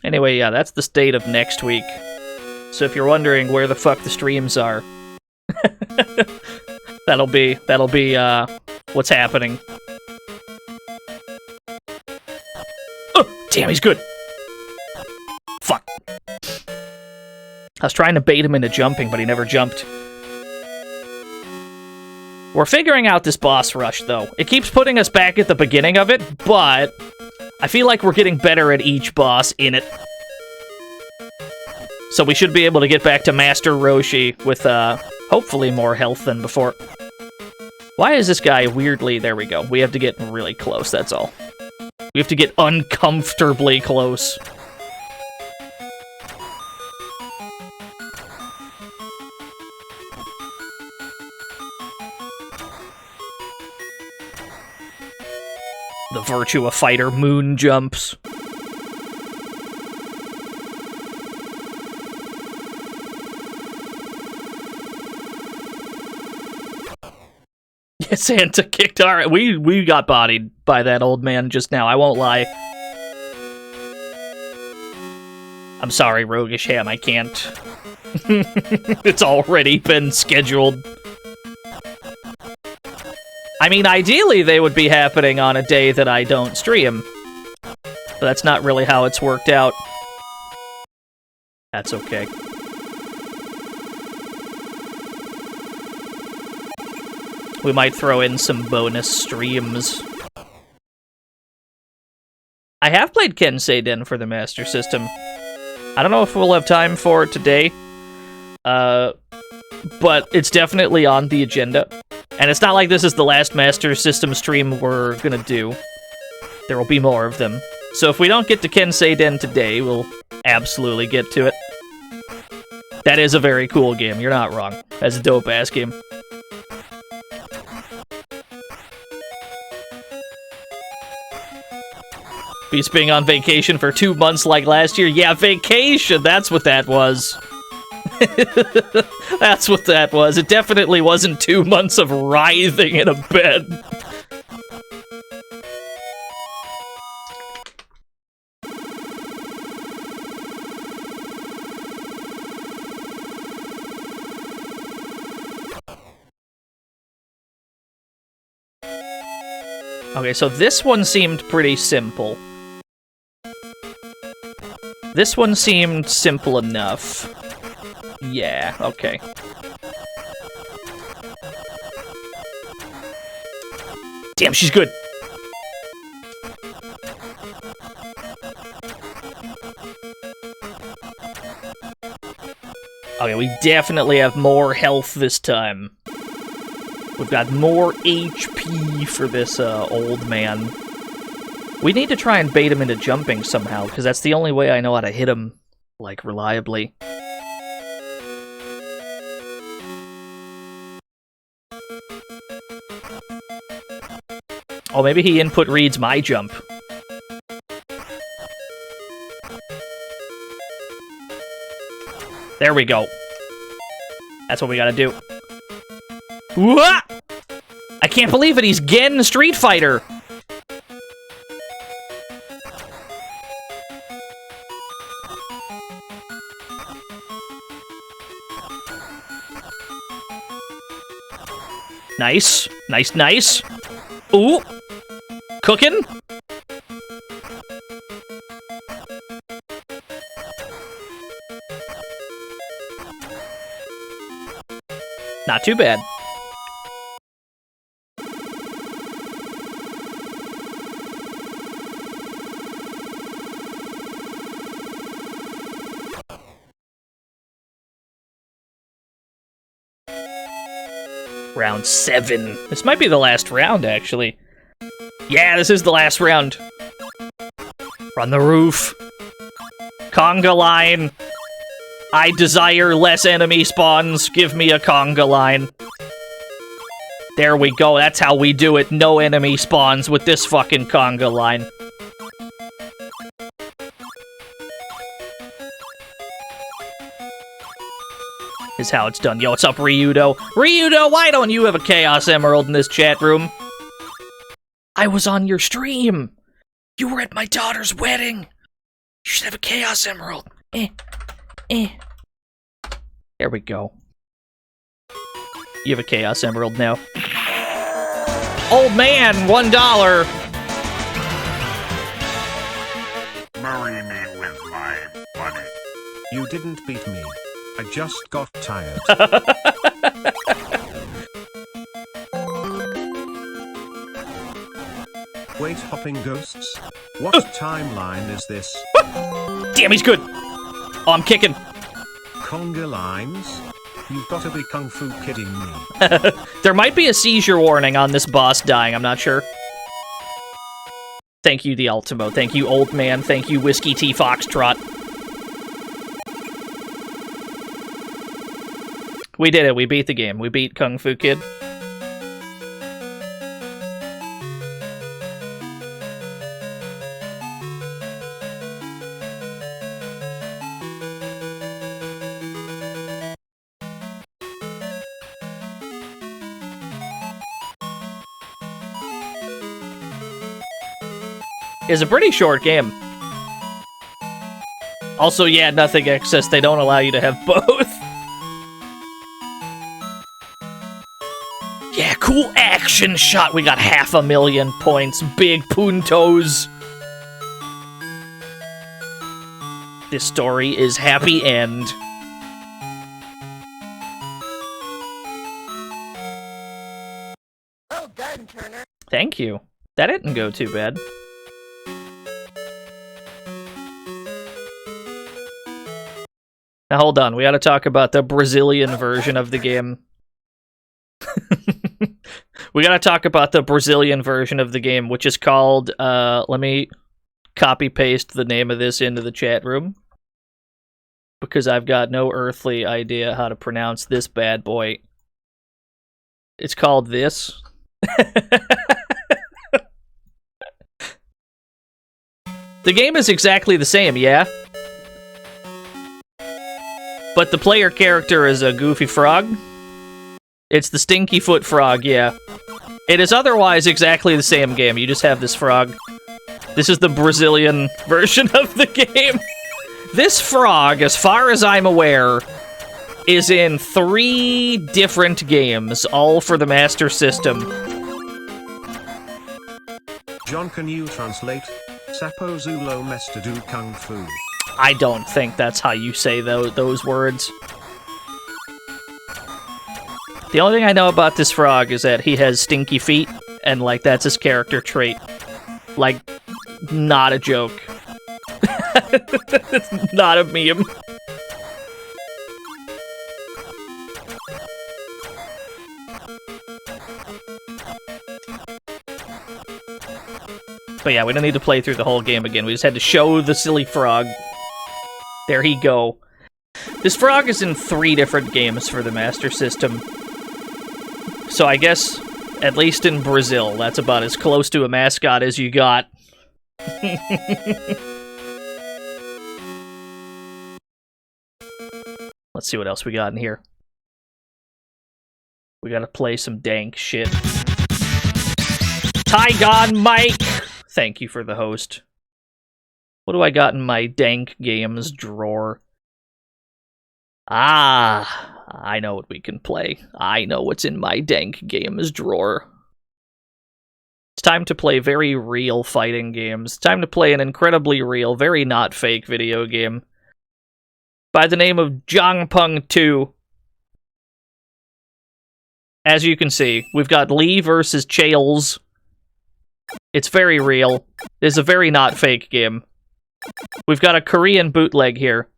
Anyway, yeah, that's the state of next week. So if you're wondering where the fuck the streams are, that'll be what's happening. Oh, damn, he's good. Fuck. I was trying to bait him into jumping, but he never jumped. We're figuring out this boss rush, though. It keeps putting us back at the beginning of it, but I feel like we're getting better at each boss in it. So we should be able to get back to Master Roshi with, hopefully more health than before. Why is this guy weirdly... There we go. We have to get really close, that's all. We have to get uncomfortably close. Virtua Fighter moon jumps. Santa kicked our... We got bodied by that old man just now, I won't lie. I'm sorry, Roguish Ham, I can't. It's already been scheduled. I mean, ideally they would be happening on a day that I don't stream. But that's not really how it's worked out. That's okay. We might throw in some bonus streams. I have played Kensei Den for the Master System. I don't know if we'll have time for it today. But it's definitely on the agenda. And it's not like this is the last Master System stream we're gonna do. There will be more of them. So if we don't get to Kensei Den today, we'll absolutely get to it. That is a very cool game, you're not wrong. That's a dope-ass game. Beats being on vacation for 2 months like last year. Yeah, vacation! That's what that was. That's what that was. It definitely wasn't 2 months of writhing in a bed. Okay, so this one seemed pretty simple. This one seemed simple enough. Yeah, okay. Damn, she's good. Okay, we definitely have more health this time. We've got more HP for this old man. We need to try and bait him into jumping somehow, because that's the only way I know how to hit him, like, reliably. Oh, maybe he input reads my jump. There we go. That's what we gotta do. Wah! I can't believe it, he's Gen Street Fighter! Nice. Nice, nice. Ooh! Cooking? Not too bad. Round 7. This might be the last round, actually. Yeah, this is the last round. We're on the roof. Conga line. I desire less enemy spawns. Give me a conga line. There we go. That's how we do it. No enemy spawns with this fucking conga line. Is how it's done. Yo, what's up, Ryudo? Ryudo, why don't you have a Chaos Emerald in this chat room? I was on your stream. You were at my daughter's wedding. You should have a Chaos Emerald. There we go. You have a Chaos Emerald now. Old man, $1. Marry me with my money. You didn't beat me. I just got tired. Wait, hopping ghosts? What timeline is this? Damn, he's good. Oh, I'm kicking. Conga lines? You've got to be kung fu kidding me. There might be a seizure warning on this boss dying, I'm not sure. Thank you, the Ultimo. Thank you, old man. Thank you, Whiskey T Foxtrot. We did it. We beat the game. We beat Kung Fu Kid. is a pretty short game. Also, yeah, nothing excess. They don't allow you to have both. Yeah, cool action shot. We got 500,000 points. Big puntos. This story is happy end. Well done, Turner. Thank you. That didn't go too bad. Now hold on, we gotta talk about the Brazilian version of the game. We gotta talk about the Brazilian version of the game, which is called, let me copy-paste the name of this into the chat room. Because I've got no earthly idea how to pronounce this bad boy. It's called this. The game is exactly the same, yeah? But the player character is a goofy frog. It's the Stinky Foot Frog, yeah. It is otherwise exactly the same game, you just have this frog. This is the Brazilian version of the game. This frog, as far as I'm aware, is in 3 different games, all for the Master System. John, can you translate? Sapo Zulo Mestadu Kung Fu. I don't think that's how you say those words. The only thing I know about this frog is that he has stinky feet, and, like, that's his character trait. Like, not a joke. It's not a meme. But yeah, we don't need to play through the whole game again. We just had to show the silly frog. There he go. This frog is in 3 different games for the Master System. So I guess, at least in Brazil, that's about as close to a mascot as you got. Let's see what else we got in here. We gotta play some dank shit. Tygon Mike! Thank you for the host. What do I got in my dank games drawer? Ah, I know what we can play. I know what's in my dank games drawer. It's time to play very real fighting games. It's time to play an incredibly real, very not fake video game by the name of Jang Pung II. As you can see, we've got Lee versus Chaels. It's very real. It's a very not fake game. We've got a Korean bootleg here.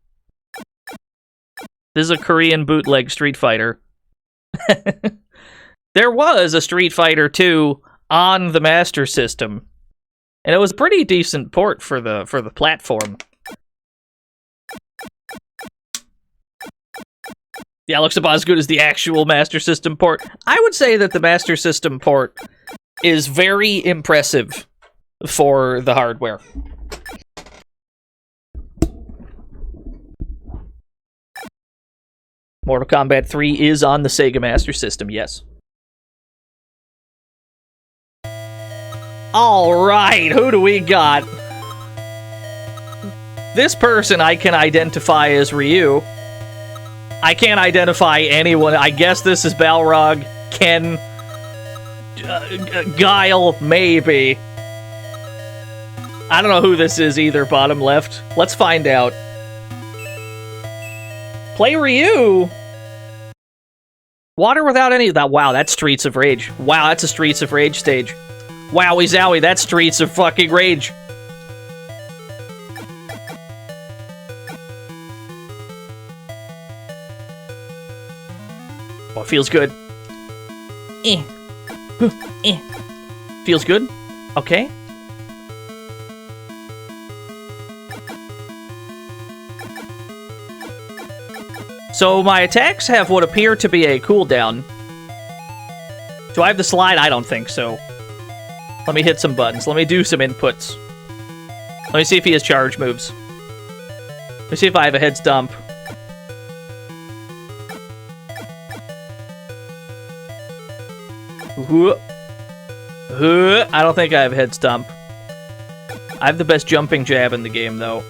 This is a Korean bootleg Street Fighter. There was a Street Fighter 2 on the Master System, and it was a pretty decent port for the platform. Yeah, it looks about as good as the actual Master System port. I would say that the Master System port is very impressive for the hardware. Mortal Kombat 3 is on the Sega Master System, yes. Alright, who do we got? This person I can identify as Ryu. I can't identify anyone. I guess this is Balrog, Ken, Guile, maybe. I don't know who this is either, bottom left. Let's find out. Play Ryu? Water without any of that. Wow, that's Streets of Rage. Wow, that's a Streets of Rage stage. Wowie zowie, that's Streets of fucking Rage. Oh, it feels good. Feels good? Okay. So my attacks have what appear to be a cooldown. Do I have the slide? I don't think so. Let me hit some buttons. Let me do some inputs. Let me see if he has charge moves. Let me see if I have a head stomp. I don't think I have a head stomp. I have the best jumping jab in the game, though.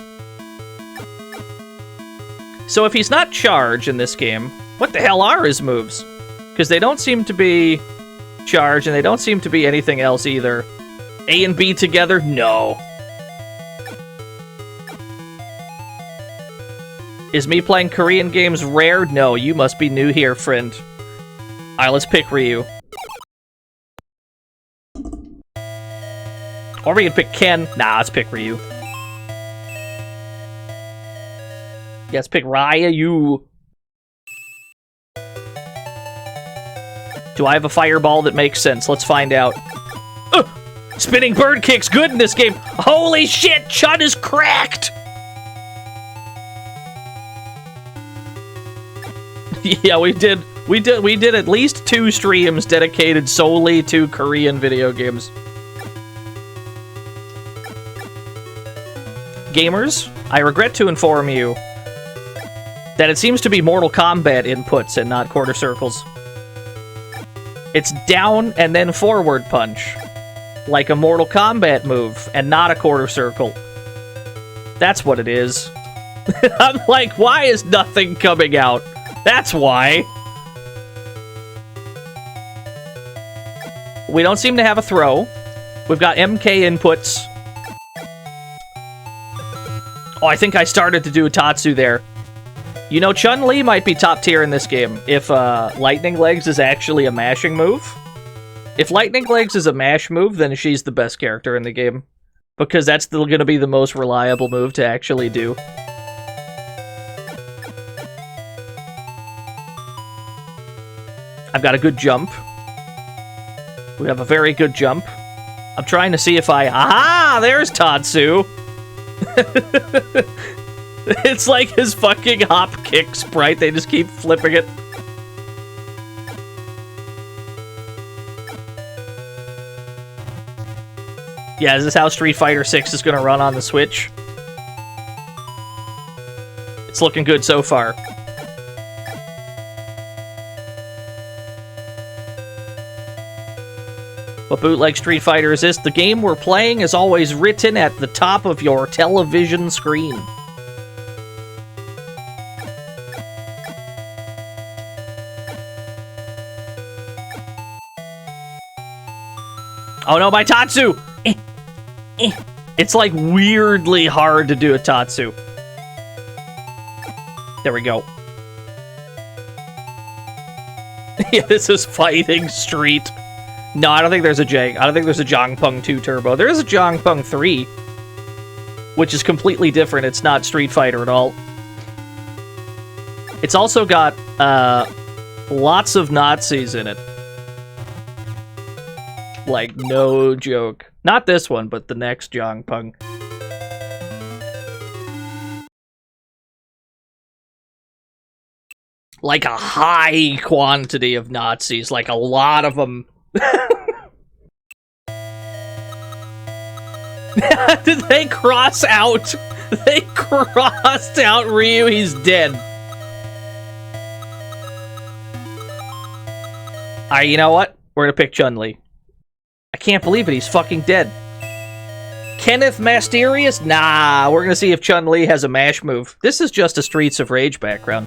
So if he's not charge in this game, what the hell are his moves? Because they don't seem to be charge, and they don't seem to be anything else either. A and B together? No. Is me playing Korean games rare? No, you must be new here, friend. Alright, let's pick Ryu. Or we can pick Ken. Nah, let's pick Ryu. Yeah, let's pick Ryu. Do I have a fireball that makes sense? Let's find out. Spinning bird kick's good in this game. Holy shit, Chun is cracked! Yeah, we did at least 2 streams dedicated solely to Korean video games. Gamers, I regret to inform you that it seems to be Mortal Kombat inputs and not quarter circles. It's down and then forward punch, like a Mortal Kombat move, and not a quarter circle. That's what it is. I'm like, why is nothing coming out? That's why. We don't seem to have a throw. We've got MK inputs. Oh, I think I started to do a Tatsu there. You know, Chun-Li might be top tier in this game if Lightning Legs is actually a mashing move. If Lightning Legs is a mash move, then she's the best character in the game. Because that's still going to be the most reliable move to actually do. I've got a good jump. We have a very good jump. I'm trying to see if I... Aha! There's Tatsu! It's like his fucking hop kick sprite. They just keep flipping it. Yeah, is this how Street Fighter 6 is going to run on the Switch? It's looking good so far. What bootleg Street Fighter is this? The game we're playing is always written at the top of your television screen. Oh no, my Tatsu! It's like weirdly hard to do a Tatsu. There we go. Yeah, this is Fighting Street. No, I don't think there's a Jang Pung II Turbo. There is a Jang Pung III, which is completely different. It's not Street Fighter at all. It's also got lots of Nazis in it. Like, no joke. Not this one, but the next Jang Pung. Like a high quantity of Nazis, like a lot of them. Did they cross out? They crossed out Ryu, he's dead. Alright, you know what? We're gonna pick Chun-Li. I can't believe it, he's fucking dead. Kenneth Mysterious? Nah, we're gonna see if Chun-Li has a mash move. This is just a Streets of Rage background.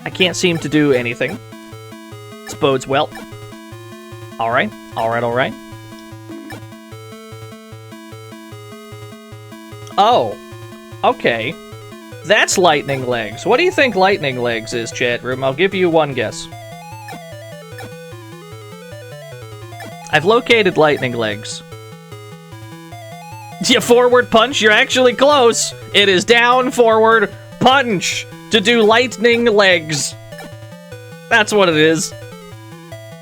I can't seem to do anything. This bodes well. Alright, alright, alright. Oh, okay. That's Lightning Legs. What do you think Lightning Legs is, chat room? I'll give you one guess. I've located Lightning Legs. Yeah, forward punch, you're actually close. It is down, forward, punch to do Lightning Legs. That's what it is.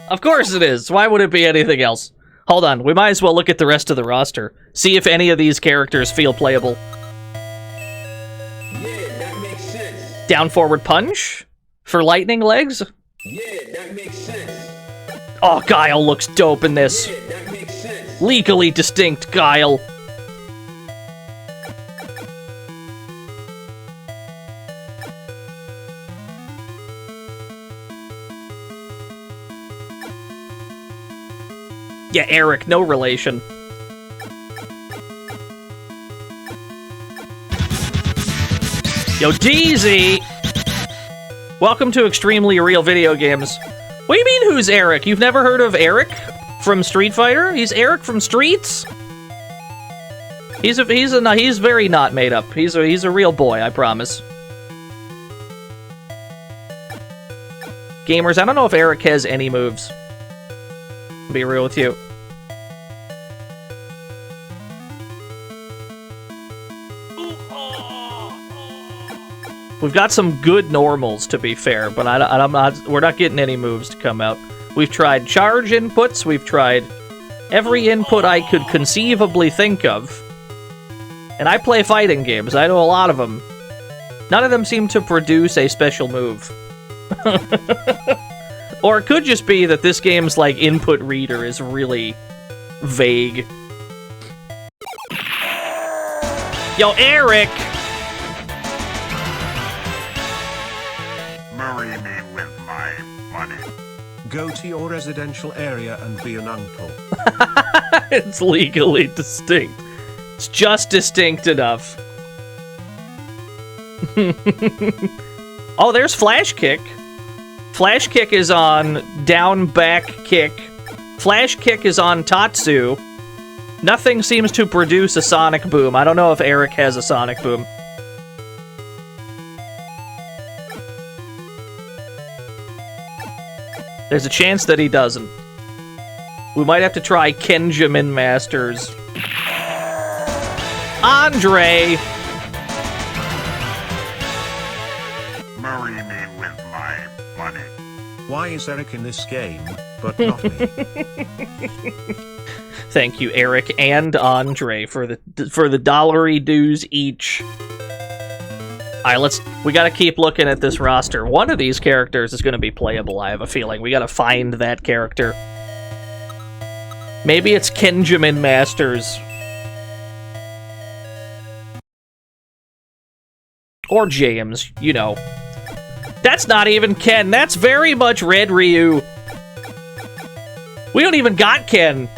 Of course it is. Why would it be anything else? Hold on, we might as well look at the rest of the roster. See if any of these characters feel playable. Yeah, that makes sense. Down forward punch? For Lightning Legs? Yeah, that makes sense. Oh, Guile looks dope in this. Yeah, that makes sense. Legally distinct Guile. Yeah, Eric, no relation. Yo, DZ! Welcome to Extremely Real Video Games. What do you mean, who's Eric? You've never heard of Eric from Street Fighter? He's Eric from Streets? He's very not made up. He's a real boy, I promise. Gamers, I don't know if Eric has any moves. I'll be real with you. We've got some good normals, to be fair, but we're not getting any moves to come out. We've tried charge inputs, we've tried every input I could conceivably think of. And I play fighting games, I know a lot of them. None of them seem to produce a special move. Or it could just be that this game's, like, input reader is really vague. Yo, Eric! Marry me with my money. Go to your residential area and be an uncle. It's legally distinct. It's just distinct enough. Oh, there's Flash Kick. Flash Kick is on down back kick. Flash Kick is on Tatsu. Nothing seems to produce a Sonic Boom. I don't know if Eric has a Sonic Boom. There's a chance that he doesn't. We might have to try Kenjamin Masters. Andre! Marry me with my money. Why is Eric in this game, but not me? Thank you, Eric and Andre, for the dollary dues each. Alright, we gotta keep looking at this roster. One of these characters is gonna be playable, I have a feeling. We gotta find that character. Maybe it's Kenjamin Masters. Or James, you know. That's not even Ken, that's very much Red Ryu. We don't even got Ken.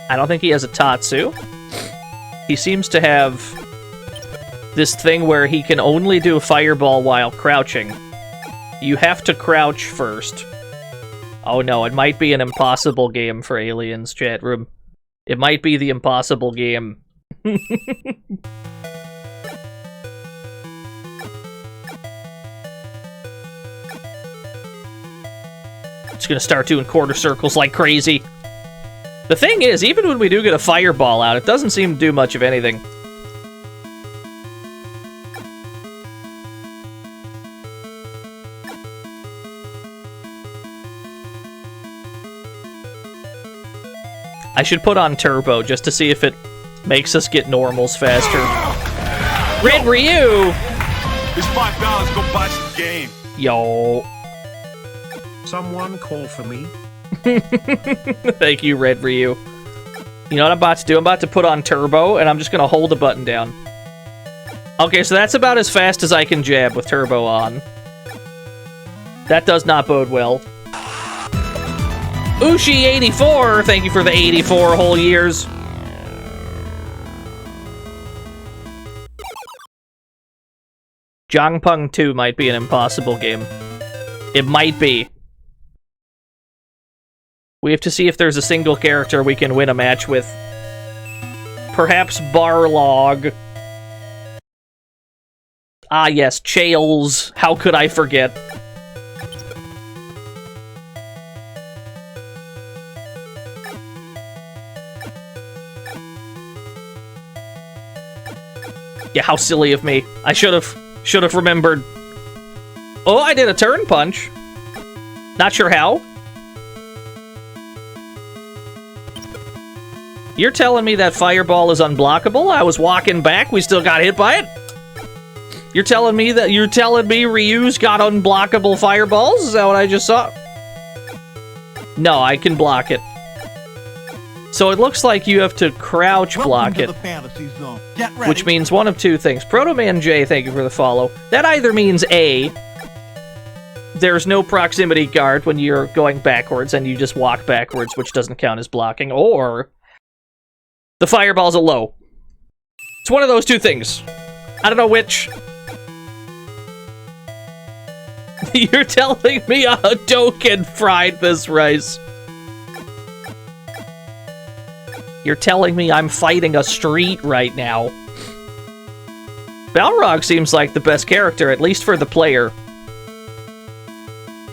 I don't think he has a Tatsu. He seems to have this thing where he can only do a fireball while crouching. You have to crouch first. Oh no, it might be an impossible game for Aliens chat room. It might be the impossible game. It's gonna start doing quarter circles like crazy. The thing is, even when we do get a fireball out, it doesn't seem to do much of anything. I should put on turbo just to see if it makes us get normals faster. Red Ryu! It's $5, go buy some game. Yo. Someone call for me? Thank you, Red Ryu. You know what I'm about to do? I'm about to put on turbo, and I'm just going to hold the button down. Okay, so that's about as fast as I can jab with turbo on. That does not bode well. Ushi84, thank you for the 84 whole years. Jang Pung II might be an impossible game. It might be. We have to see if there's a single character we can win a match with. Perhaps Barlog. Ah yes, Chaels. How could I forget? Yeah, how silly of me. I should have remembered. Oh, I did a turn punch. Not sure how. You're telling me that fireball is unblockable? I was walking back, we still got hit by it? You're telling me Ryu's got unblockable fireballs? Is that what I just saw? No, I can block it. So it looks like you have to crouch block it. Which means one of two things. Proto Man J, thank you for the follow. That either means A, there's no proximity guard when you're going backwards and you just walk backwards, which doesn't count as blocking, or the fireball's a low. It's one of those two things. I don't know which. You're telling me a Hadouken fried this rice. You're telling me I'm fighting a street right now. Balrog seems like the best character, at least for the player.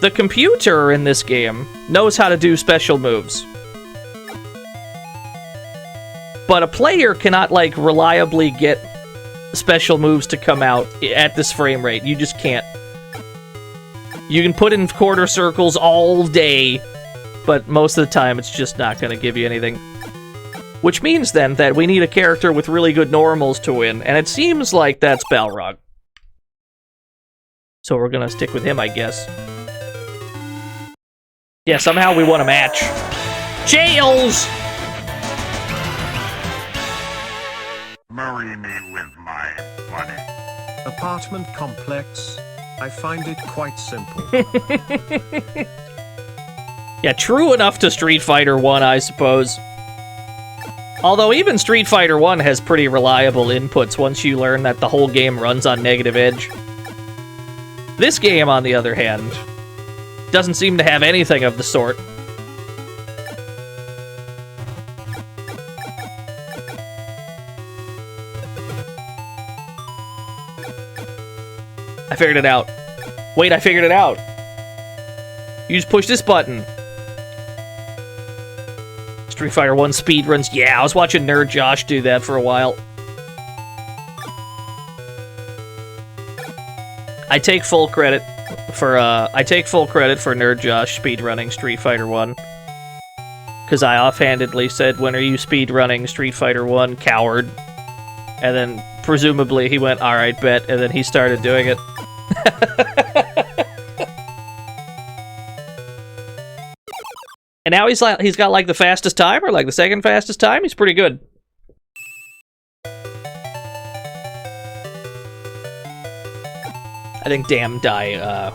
The computer in this game knows how to do special moves. But a player cannot, like, reliably get special moves to come out at this frame rate. You just can't. You can put in quarter circles all day, but most of the time it's just not going to give you anything. Which means, then, that we need a character with really good normals to win, and it seems like that's Balrog. So we're gonna stick with him, I guess. Yeah, somehow we won a match. Jails! Marry me with my money. Apartment complex. I find it quite simple. Yeah, true enough to Street Fighter 1, I suppose. Although even Street Fighter 1 has pretty reliable inputs once you learn that the whole game runs on negative edge. This game, on the other hand, doesn't seem to have anything of the sort. I figured it out. Wait, I figured it out. You just push this button. Street Fighter 1 speedruns. Yeah, I was watching Nerd Josh do that for a while. I take full credit for Nerd Josh speedrunning Street Fighter 1. Because I offhandedly said, when are you speedrunning Street Fighter 1, coward? And then, presumably, he went, alright, bet, and then he started doing it. And now he's got like the fastest time, or like the second fastest time. He's pretty good. I think Damn Die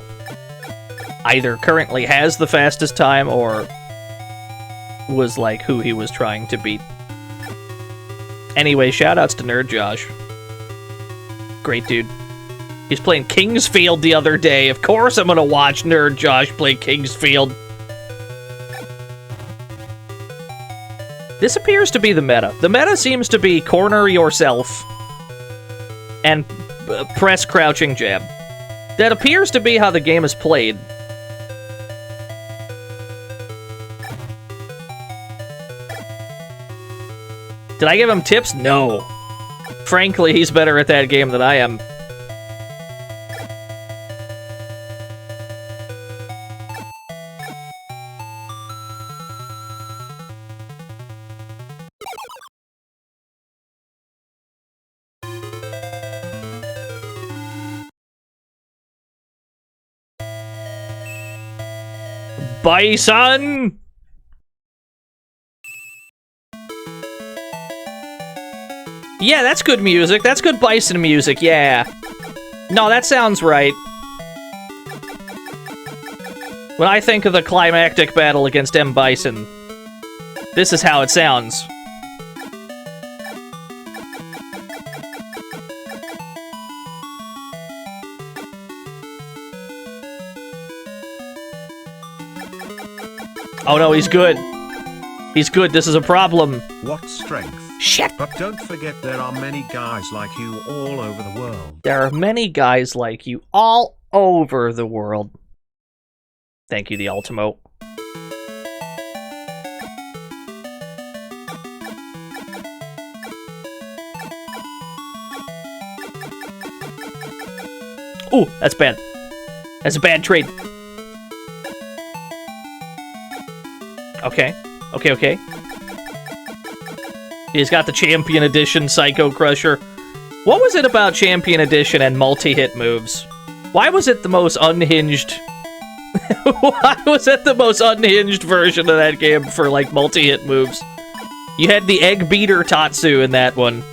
either currently has the fastest time or was like who he was trying to beat. Anyway, shoutouts to Nerd Josh. Great dude. He's playing Kingsfield the other day. Of course I'm gonna watch Nerd Josh play Kingsfield. This appears to be the meta. The meta seems to be corner yourself and press crouching jab. That appears to be how the game is played. Did I give him tips? No. Frankly, he's better at that game than I am. Bison! Yeah, that's good music. That's good Bison music, yeah. No, that sounds right. When I think of the climactic battle against M. Bison, this is how it sounds. Oh no, he's good. He's good, this is a problem. What strength? Shit. But don't forget there are many guys like you all over the world. There are many guys like you all over the world. Thank you, the Ultimo. Ooh, that's bad. That's a bad trade. Okay. Okay. He's got the Champion Edition Psycho Crusher. What was it about Champion Edition and multi-hit moves? Why was it the most unhinged... Why was it the most unhinged version of that game for, like, multi-hit moves? You had the Egg Beater Tatsu in that one.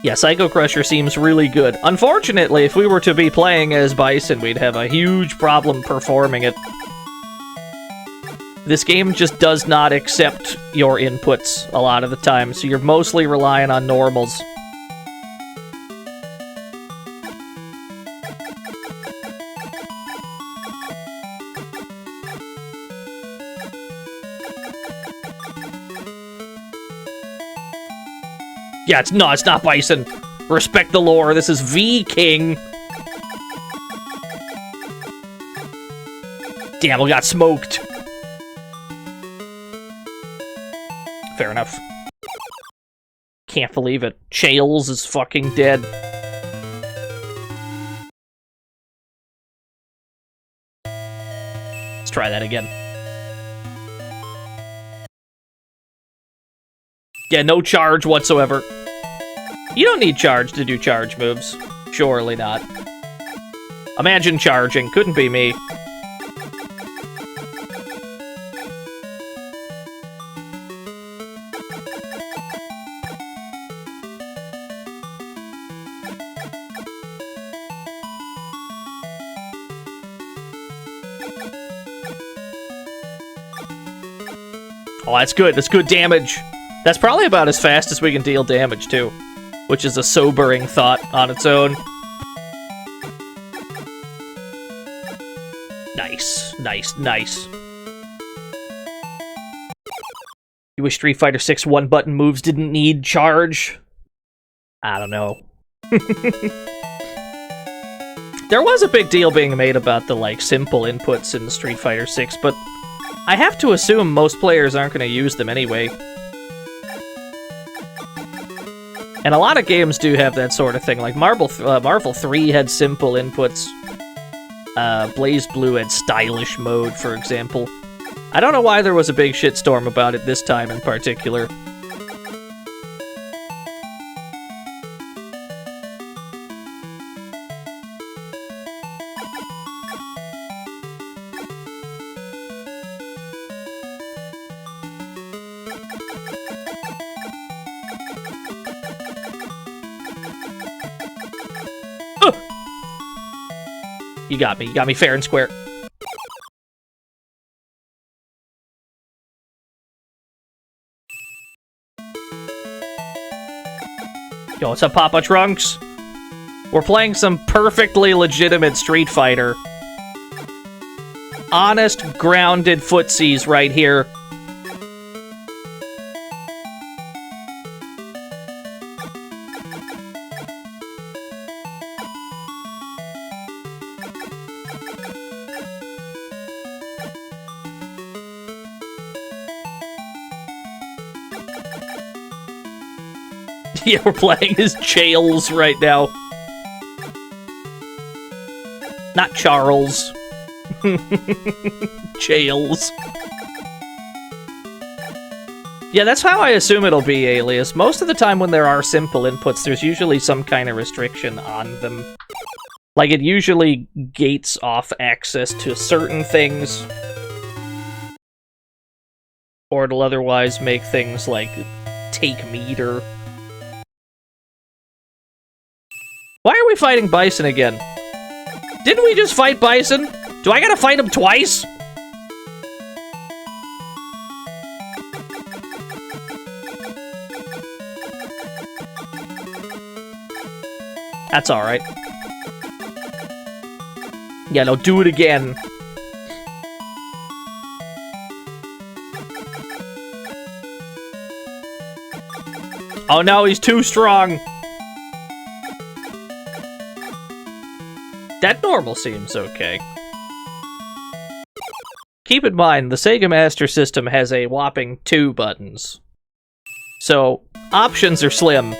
Yeah, Psycho Crusher seems really good. Unfortunately, if we were to be playing as Bison, we'd have a huge problem performing it. This game just does not accept your inputs a lot of the time, so you're mostly relying on normals. Yeah, it's not Bison. Respect the lore. This is V King. Damn, we got smoked. Fair enough. Can't believe it. Chaels is fucking dead. Let's try that again. Yeah, no charge whatsoever. You don't need charge to do charge moves. Surely not. Imagine charging. Couldn't be me. Oh, that's good. That's good damage. That's probably about as fast as we can deal damage, too. Which is a sobering thought on its own. Nice. Nice. Nice. You wish Street Fighter 6 one-button moves didn't need charge? I don't know. There was a big deal being made about the, like, simple inputs in Street Fighter 6, but I have to assume most players aren't going to use them anyway. And a lot of games do have that sort of thing. Like Marvel 3 had simple inputs. Blaze Blue had stylish mode, for example. I don't know why there was a big shitstorm about it this time in particular. You got me fair and square. Yo, what's up, Papa Trunks? We're playing some perfectly legitimate Street Fighter. Honest, grounded footsies right here. Yeah, we're playing as Chaels right now. Not Charles. Chaels. Yeah, that's how I assume it'll be, Alias. Most of the time when there are simple inputs, there's usually some kind of restriction on them. Like, it usually gates off access to certain things. Or it'll otherwise make things like take meter. Why are we fighting Bison again? Didn't we just fight Bison? Do I gotta fight him twice? That's alright. Yeah, no, do it again. Oh no, he's too strong. That normal seems okay. Keep in mind, the Sega Master System has a whopping 2 buttons. So, options are slim.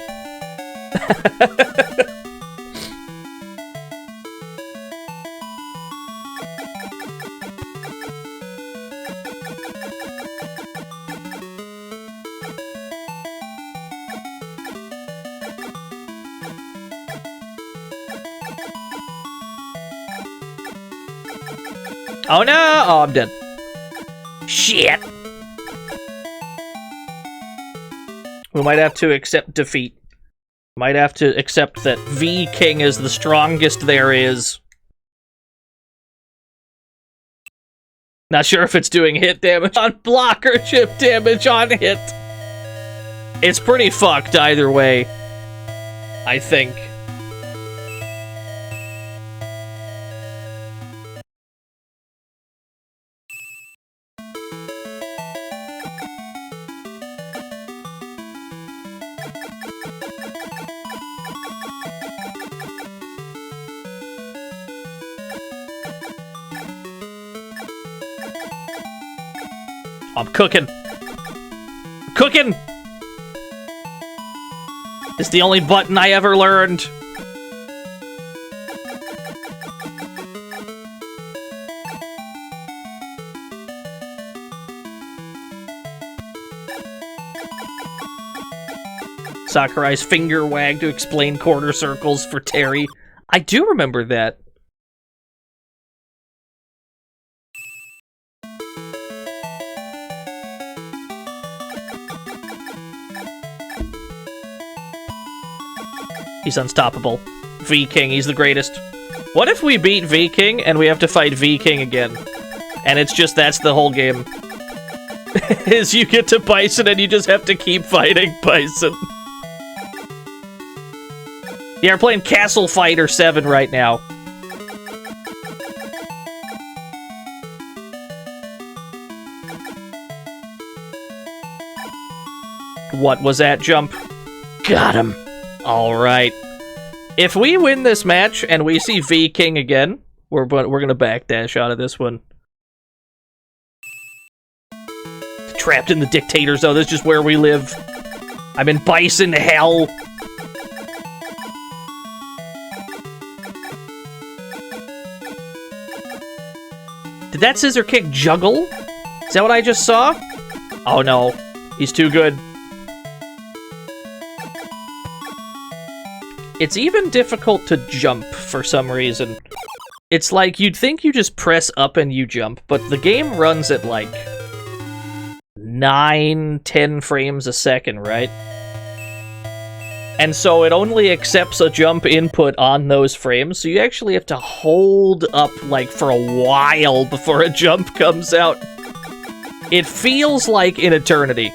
Oh no! Oh, I'm dead. Shit! We might have to accept defeat. Might have to accept that V King is the strongest there is. Not sure if it's doing hit damage on block or chip damage on hit. It's pretty fucked either way, I think. I'm cooking. Cooking! It's the only button I ever learned. Sakurai's finger wag to explain quarter circles for Terry. I do remember that. He's unstoppable. V-King, he's the greatest. What if we beat V-King and we have to fight V-King again? And it's just, that's the whole game. Is you get to Bison and you just have to keep fighting Bison. Yeah, we're playing Castle Fighter 7 right now. What was that jump? Got him. Alright. If we win this match and we see V-King again, we're gonna backdash out of this one. Trapped in the dictator zone, this is just where we live. I'm in Bison hell. Did that scissor kick juggle? Is that what I just saw? Oh no, he's too good. It's even difficult to jump for some reason. It's like you'd think you just press up and you jump, but the game runs at like 9-10 frames a second, right? And so it only accepts a jump input on those frames, so you actually have to hold up like for a while before a jump comes out. It feels like an eternity.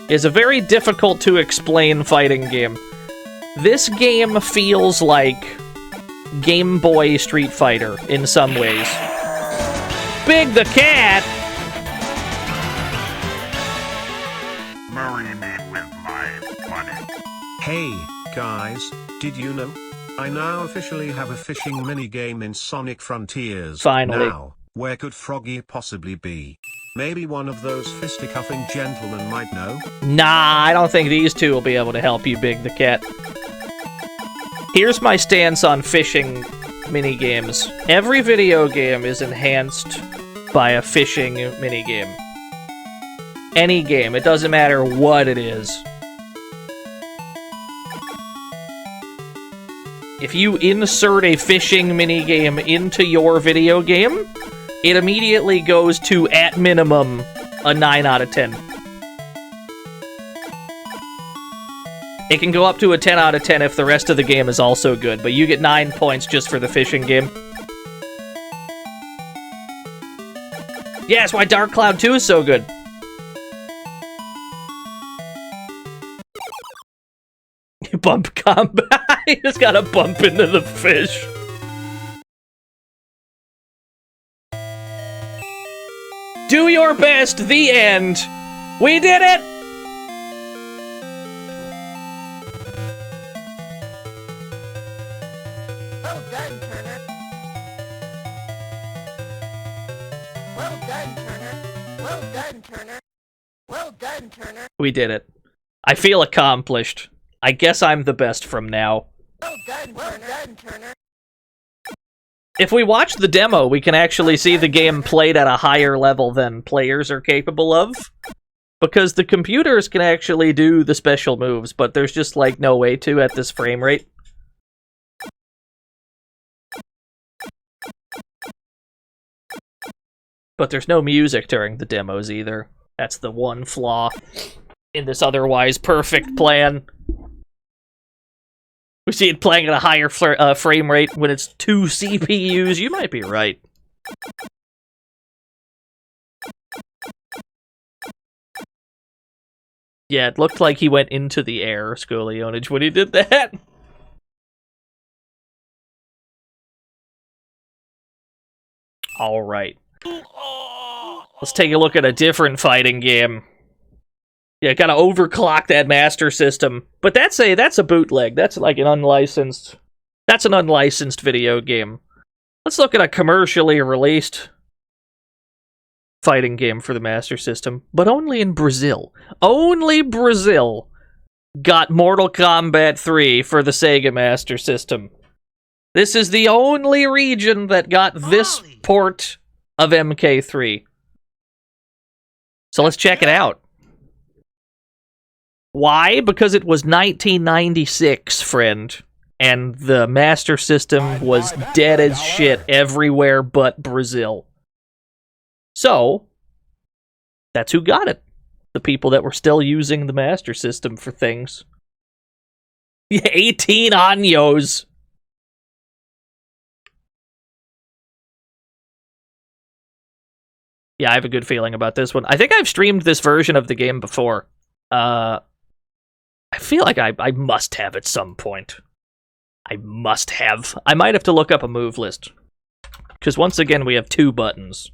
Is a very difficult to explain fighting game. This game feels like Game Boy Street Fighter in some ways. Big the Cat! Marry me with my money. Hey, guys, did you know? I now officially have a fishing minigame in Sonic Frontiers. Finally. Now, where could Froggy possibly be? Maybe one of those fisticuffing gentlemen might know? Nah, I don't think these two will be able to help you, Big the Cat. Here's my stance on fishing minigames. Every video game is enhanced by a fishing minigame. Any game, it doesn't matter what it is. If you insert a fishing minigame into your video game, it immediately goes to, at minimum, a 9 out of 10. It can go up to a 10 out of 10 if the rest of the game is also good, but you get 9 points just for the fishing game. Yeah, that's why Dark Cloud 2 is so good. Bump combat. He just got a bump into the fish. Do your best, the end. We did it! Well done, Turner. Well done, Turner. Well done, Turner. Well done, Turner. We did it. I feel accomplished. I guess I'm the best from now. Well done, Turner. If we watch the demo, we can actually see the game played at a higher level than players are capable of. Because the computers can actually do the special moves, but there's just, like, no way to at this frame rate. But there's no music during the demos either. That's the one flaw in this otherwise perfect plan. We see it playing at a higher frame rate when it's 2 CPUs. You might be right. Yeah, it looked like he went into the air, Skolionage, when he did that. Alright. Let's take a look at a different fighting game. Yeah, gotta overclock that Master System. But that's a bootleg. That's like an unlicensed... That's an unlicensed video game. Let's look at a commercially released fighting game for the Master System, but only in Brazil. Only Brazil got Mortal Kombat 3 for the Sega Master System. This is the only region that got this port of MK3. So let's check it out. Why? Because it was 1996, friend. And the Master System was dead as shit everywhere but Brazil. So, that's who got it. The people that were still using the Master System for things. 18 años. Yeah, I have a good feeling about this one. I think I've streamed this version of the game before. I feel like I must have at some point. I must have. I might have to look up a move list. Because once again, we have 2 buttons.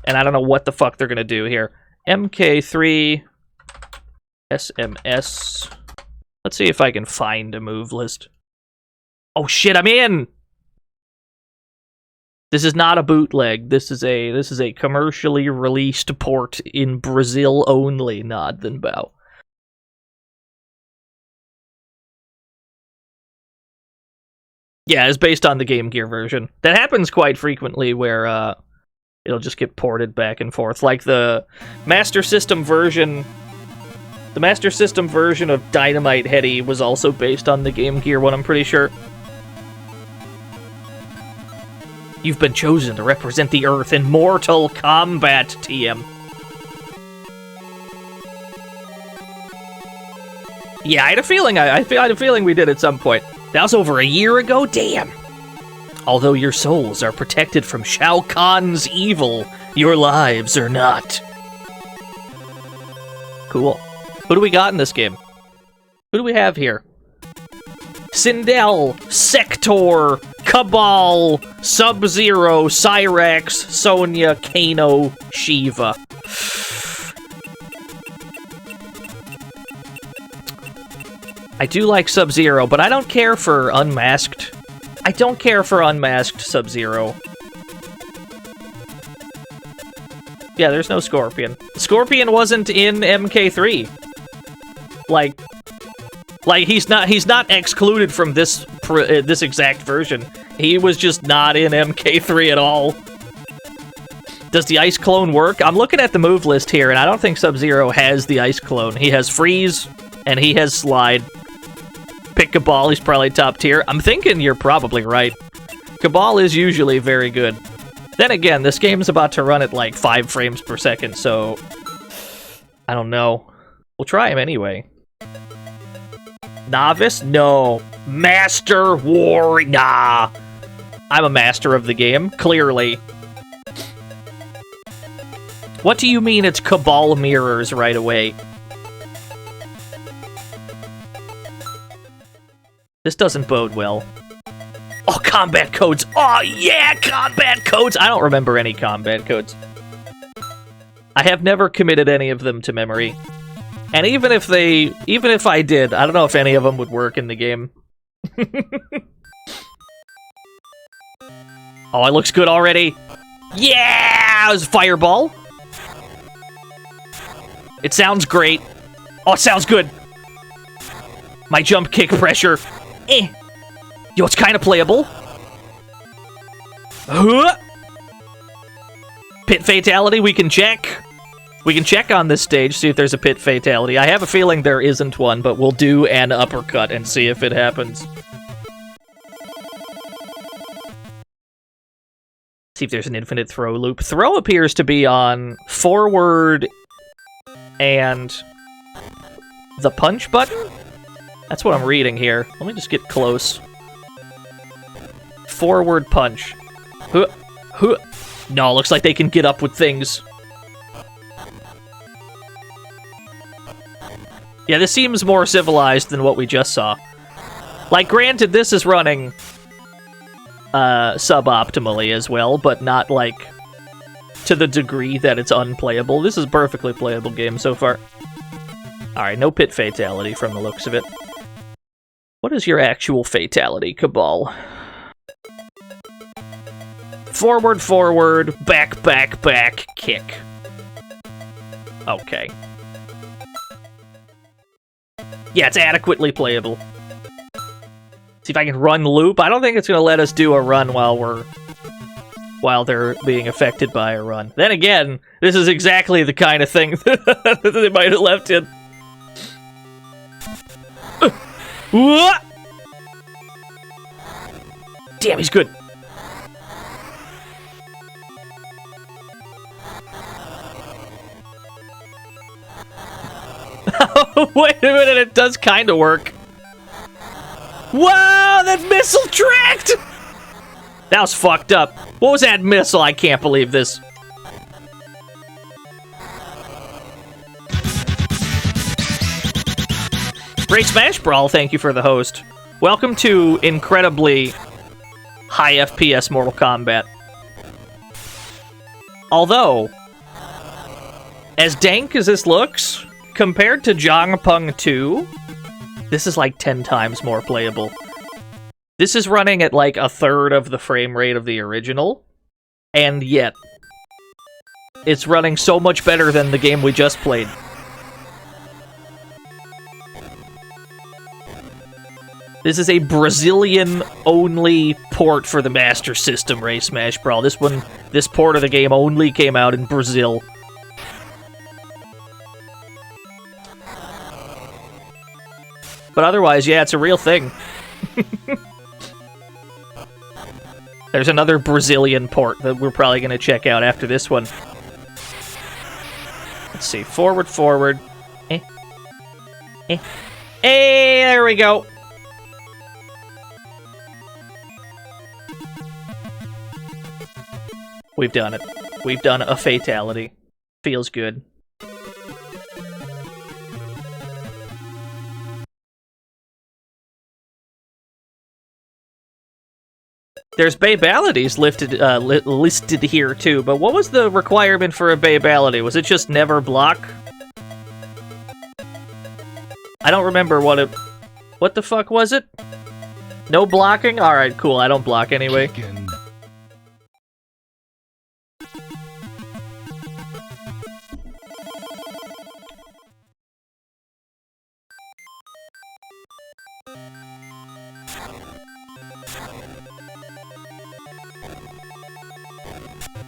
And I don't know what the fuck they're going to do here. MK3... SMS... Let's see if I can find a move list. Oh shit, I'm in! This is not a bootleg. This is a commercially released port in Brazil only, Nod than Bow. Yeah, it's based on the Game Gear version. That happens quite frequently where it'll just get ported back and forth. Like the Master System version... The Master System version of Dynamite Headdy was also based on the Game Gear one, I'm pretty sure. You've been chosen to represent the Earth in Mortal Kombat, TM. Yeah, I had a feeling I had a feeling we did at some point. That was over a year ago? Damn! Although your souls are protected from Shao Kahn's evil, your lives are not. Cool. Who do we got in this game? Who do we have here? Sindel, Sector, Cabal, Sub-Zero, Cyrax, Sonya, Kano, Shiva. I do like Sub-Zero, but I don't care for Unmasked. I don't care for Unmasked Sub-Zero. Yeah, there's no Scorpion. Scorpion wasn't in MK3. Like he's not excluded from this this exact version. He was just not in MK3 at all. Does the Ice Clone work? I'm looking at the move list here, and I don't think Sub-Zero has the Ice Clone. He has Freeze, and he has Slide. Pick Cabal, he's probably top tier. I'm thinking you're probably right. Cabal is usually very good. Then again, this game's about to run at like 5 frames per second, so... I don't know. We'll try him anyway. Novice? No. Master Warrior? Nah. I'm a master of the game, clearly. What do you mean it's Cabal mirrors right away? This doesn't bode well. Oh, combat codes! Oh, yeah, combat codes! I don't remember any combat codes. I have never committed any of them to memory. And even if I did, I don't know if any of them would work in the game. Oh, it looks good already. Yeah! It was Fireball. It sounds great. Oh, it sounds good. My jump kick pressure. Eh. Yo, it's kind of playable. Pit Fatality, we can check. We can check on this stage, see if there's a pit fatality. I have a feeling there isn't one, but we'll do an uppercut and see if it happens. See if there's an infinite throw loop. Throw appears to be on forward and the punch button? That's what I'm reading here. Let me just get close. Forward punch. No, looks like they can get up with things. Yeah, this seems more civilized than what we just saw. Like, granted, this is running suboptimally as well, but not, like, to the degree that it's unplayable. This is a perfectly playable game so far. Alright, no pit fatality from the looks of it. What is your actual fatality, Cabal? Forward, forward, back, back, back, kick. Okay. Yeah, it's adequately playable. See if I can run loop. I don't think it's going to let us do a run while they're being affected by a run. Then again, this is exactly the kind of thing that they might have left in. Damn, he's good. Wait a minute, it does kind of work. Wow, that missile tracked! That was fucked up. What was that missile? I can't believe this. Great Smash Brawl, thank you for the host. Welcome to incredibly high FPS Mortal Kombat. Although, as dank as this looks, compared to Jang Pung II, this is like 10 times more playable. This is running at like a third of the frame rate of the original, and yet it's running so much better than the game we just played. This is a Brazilian-only port for the Master System, Ray Smash Brawl. This port of the game only came out in Brazil. But otherwise, yeah, it's a real thing. There's another Brazilian port that we're probably going to check out after this one. Let's see. Forward, forward. Hey, there we go. We've done it. We've done a fatality. Feels good. There's babalities listed here too, but what was the requirement for a babality? Was it just never block? I don't remember what the fuck was it? No blocking? Alright, cool, I don't block anyway.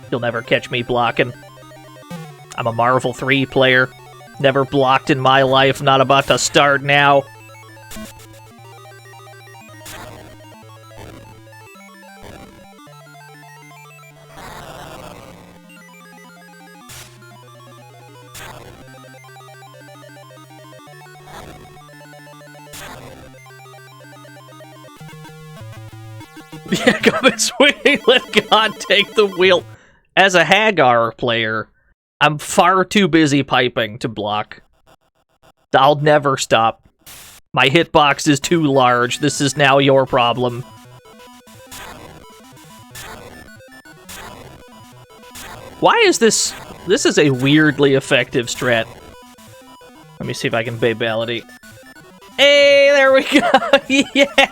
You'll never catch me blocking. I'm a Marvel 3 player. Never blocked in my life, not about to start now. Yeah, come and swing, let God take the wheel. As a Hagar player, I'm far too busy piping to block. I'll never stop. My hitbox is too large. This is now your problem. Why is this... This is a weirdly effective strat. Let me see if I can babality. Hey, there we go! Yeah!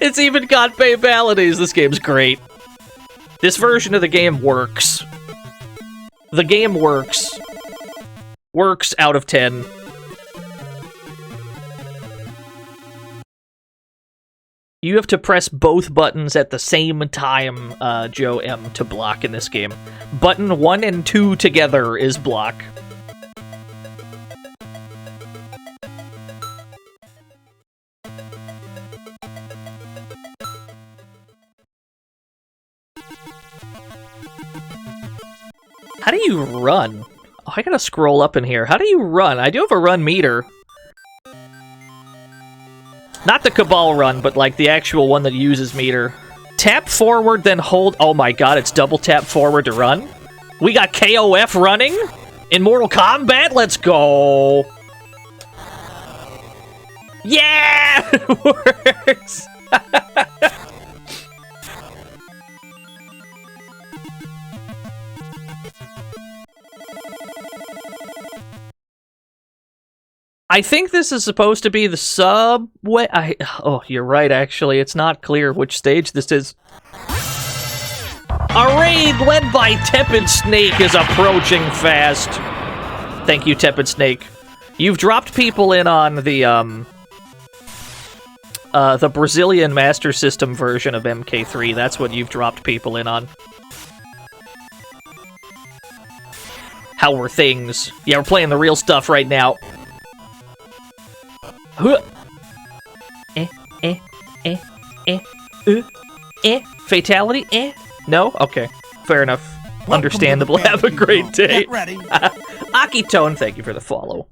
It's even got babalities. This game's great. This version of the game works. The game works. Works out of 10. You have to press both buttons at the same time, Joe M, to block in this game. Button 1 and 2 together is block. How do you run? Oh, I gotta scroll up in here. How do you run? I do have a run meter. Not the Cabal run, but like the actual one that uses meter. Tap forward, then hold. Oh my god, it's double tap forward to run. We got KOF running in Mortal Kombat. Let's go. Yeah, it works. I think this is supposed to be the subway. Oh, you're right, actually. It's not clear which stage this is. A raid led by Tepid Snake is approaching fast. Thank you, Tepid Snake. You've dropped people in on the Brazilian Master System version of MK3. That's what you've dropped people in on. How were things? Yeah, we're playing the real stuff right now. Fatality? No? Okay. Fair enough. Understandable. Have a great day. Get ready. Akitone, thank you for the follow.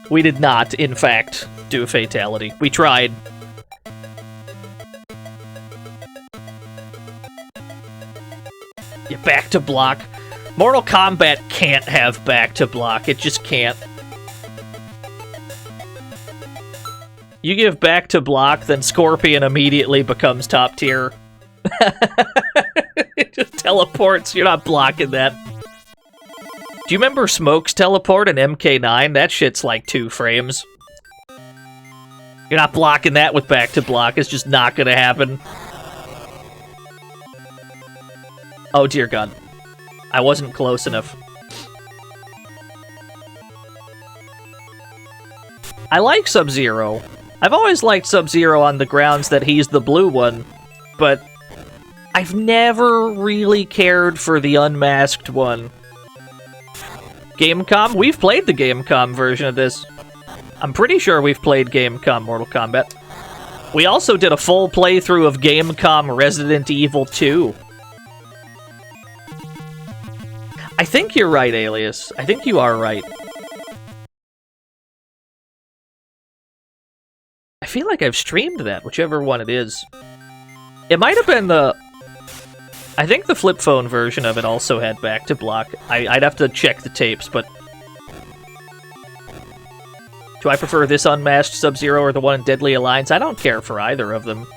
We did not, in fact, do a fatality. We tried. Yeah, back to block. Mortal Kombat can't have back to block. It just can't. You give back to block, then Scorpion immediately becomes top tier. It just teleports. You're not blocking that. Do you remember Smoke's teleport in MK9? That shit's like 2 frames. You're not blocking that with back to block. It's just not gonna happen. Oh dear god. I wasn't close enough. I like Sub-Zero. I've always liked Sub-Zero on the grounds that he's the blue one, but I've never really cared for the unmasked one. Gamecom? We've played the Gamecom version of this. I'm pretty sure we've played Gamecom Mortal Kombat. We also did a full playthrough of Gamecom Resident Evil 2. I think you're right, Alias. I think you are right. I feel like I've streamed that, whichever one it is. It might have been the... I think the flip phone version of it also had back to block. I'd have to check the tapes, but... Do I prefer this unmasked Sub-Zero or the one in Deadly Alliance? I don't care for either of them.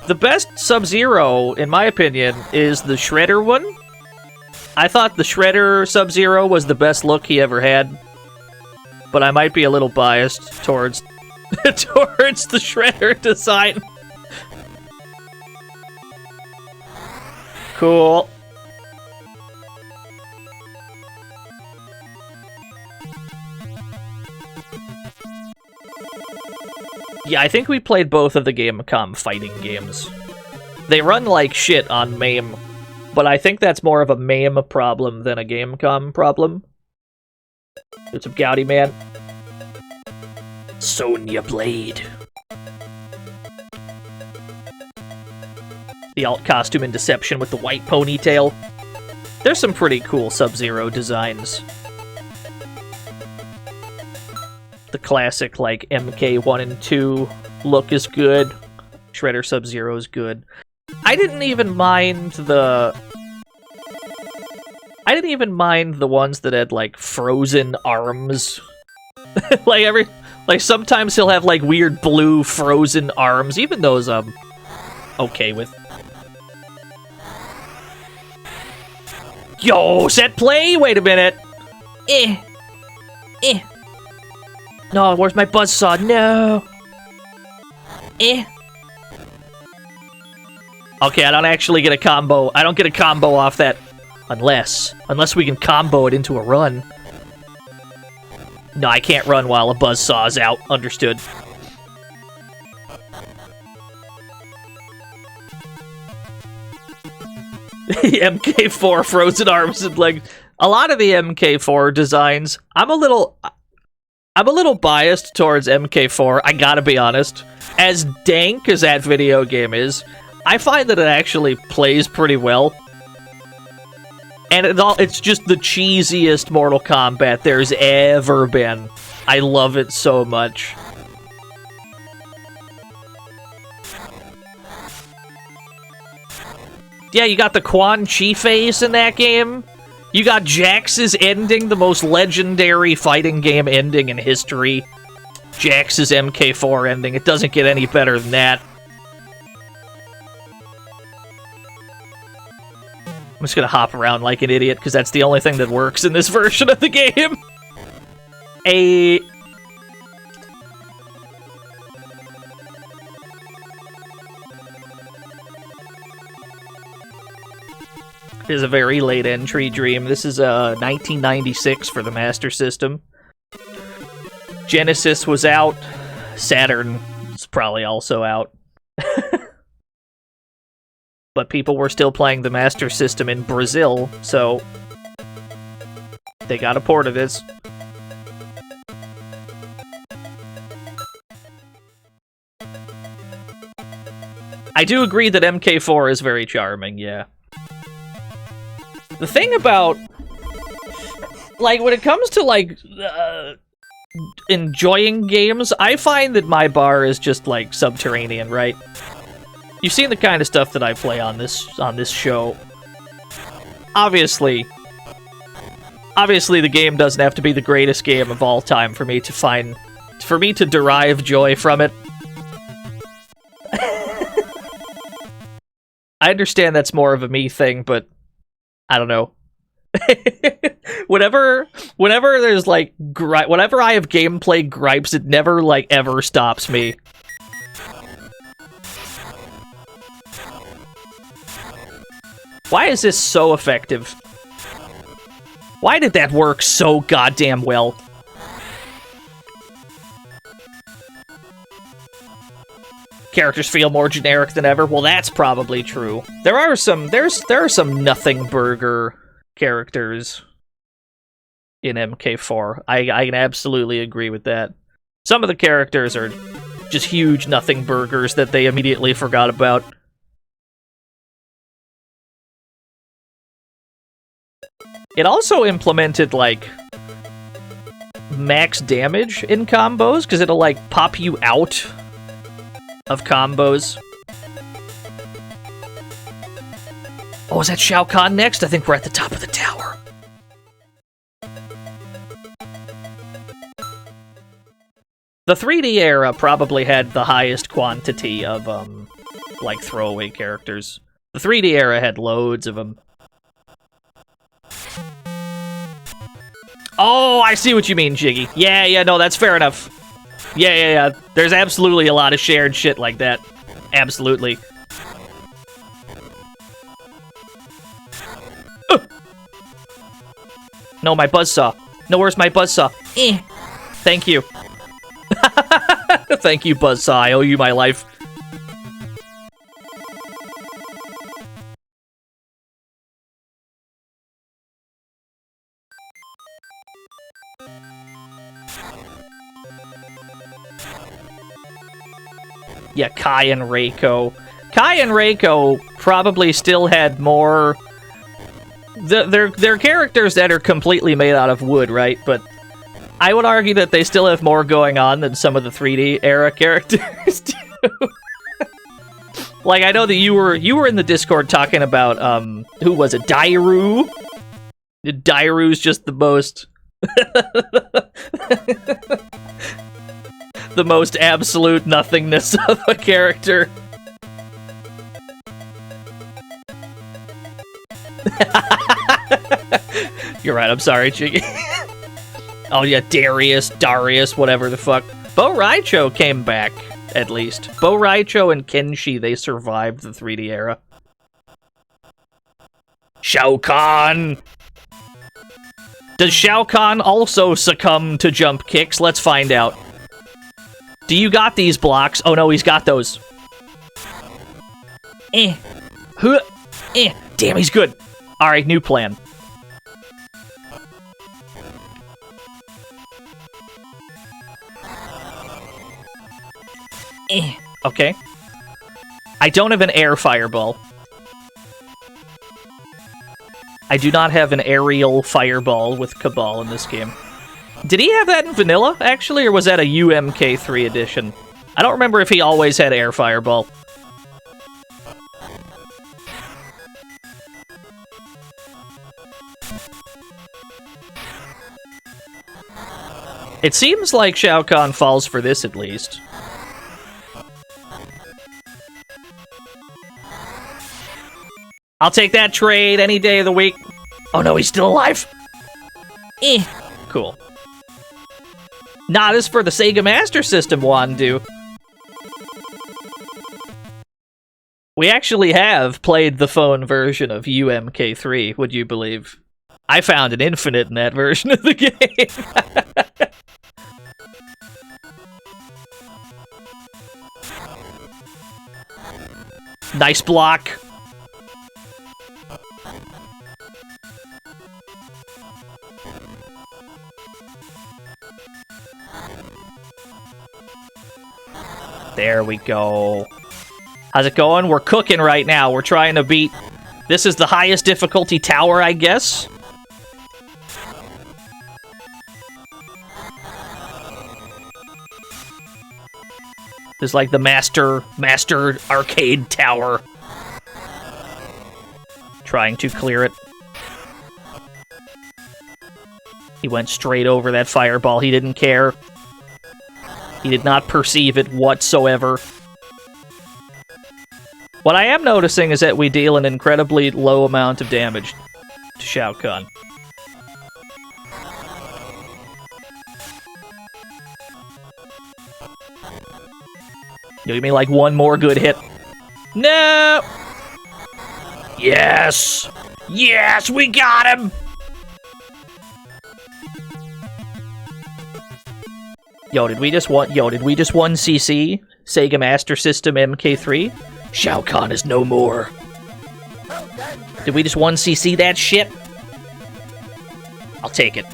The best Sub-Zero, in my opinion, is the Shredder one. I thought the Shredder Sub-Zero was the best look he ever had. But I might be a little biased towards... towards the Shredder design. Cool. Yeah, I think we played both of the Gamecom fighting games. They run like shit on MAME, but I think that's more of a MAME problem than a Gamecom problem. It's a Gouty man. Sonya Blade. The alt costume in Deception with the white ponytail. There's some pretty cool Sub-Zero designs. The classic, like, MK1 and 2 look is good. Shredder Sub-Zero is good. I didn't even mind the ones that had, like, frozen arms. Like, sometimes he'll have, like, weird blue frozen arms. Even those, I'm okay with. Yo, set play? Wait a minute. No, where's my buzzsaw? No. Okay, I don't actually get a combo. I don't get a combo off that. Unless we can combo it into a run. No, I can't run while a buzzsaw is out. Understood. The MK4 frozen arms and legs. A lot of the MK4 designs, I'm a little biased towards MK4, I gotta be honest. As dank as that video game is, I find that it actually plays pretty well. And it's just the cheesiest Mortal Kombat there's ever been. I love it so much. Yeah, you got the Quan Chi face in that game. You got Jax's ending, the most legendary fighting game ending in history. Jax's MK4 ending. It doesn't get any better than that. I'm just gonna hop around like an idiot, because that's the only thing that works in this version of the game. This is a very late entry dream. This is 1996 for the Master System. Genesis was out. Saturn is probably also out. But people were still playing the Master System in Brazil, so they got a port of this. I do agree that MK4 is very charming, yeah. The thing about, like, when it comes to, like, enjoying games, I find that my bar is just, like, subterranean, right? You've seen the kind of stuff that I play on this show. Obviously, the game doesn't have to be the greatest game of all time for me to derive joy from it. I understand that's more of a me thing, but I don't know. whenever there's like whenever I have gameplay gripes, it never like ever stops me. Why is this so effective? Why did that work so goddamn well? Characters feel more generic than ever. Well, that's probably true. There are some nothing burger characters in MK4. I can absolutely agree with that. Some of the characters are just huge nothing burgers that they immediately forgot about. It also implemented, like, max damage in combos, because it'll, like, pop you out of combos. Oh, is that Shao Kahn next? I think we're at the top of the tower. The 3D era probably had the highest quantity of, like, throwaway characters. The 3D era had loads of them. Oh, I see what you mean, Jiggy. Yeah, no, that's fair enough. Yeah. There's absolutely a lot of shared shit like that. Absolutely. No, my buzzsaw. No, where's my buzzsaw? Thank you. Thank you, buzzsaw. I owe you my life. Yeah, Kai and Reiko. Kai and Reiko probably still had more... They're characters that are completely made out of wood, right? But I would argue that they still have more going on than some of the 3D era characters do. Like, I know that you were in the Discord talking about, who was it? Dairu? Dairu's just the most... the most absolute nothingness of a character. You're right, I'm sorry, Jiggy. Oh yeah, Darius, whatever the fuck. Bo Raicho came back, at least. Bo Raicho and Kenshi, they survived the 3D era. Shao Kahn! Does Shao Kahn also succumb to jump kicks? Let's find out. Do you got these blocks? Oh no, he's got those. Damn, he's good. Alright, new plan. Okay. I don't have an air fireball. I do not have an aerial fireball with Kabal in this game. Did he have that in vanilla, actually, or was that a UMK3 edition? I don't remember if he always had air fireball. It seems like Shao Kahn falls for this, at least. I'll take that trade any day of the week. Oh no, he's still alive! Cool. Nah, this is for the Sega Master System, Wandu. We actually have played the phone version of UMK3, would you believe? I found an infinite in that version of the game. Nice block. There we go. How's it going? We're cooking right now. We're trying to beat... This is the highest difficulty tower, I guess? This is like the master arcade tower. Trying to clear it. He went straight over that fireball. He didn't care. He did not perceive it whatsoever. What I am noticing is that we deal an incredibly low amount of damage to Shao Kahn. Give me like one more good hit. No! Yes! Yes, we got him! Yo, did we just won CC? Sega Master System MK3? Shao Kahn is no more. Did we just 1cc that shit? I'll take it.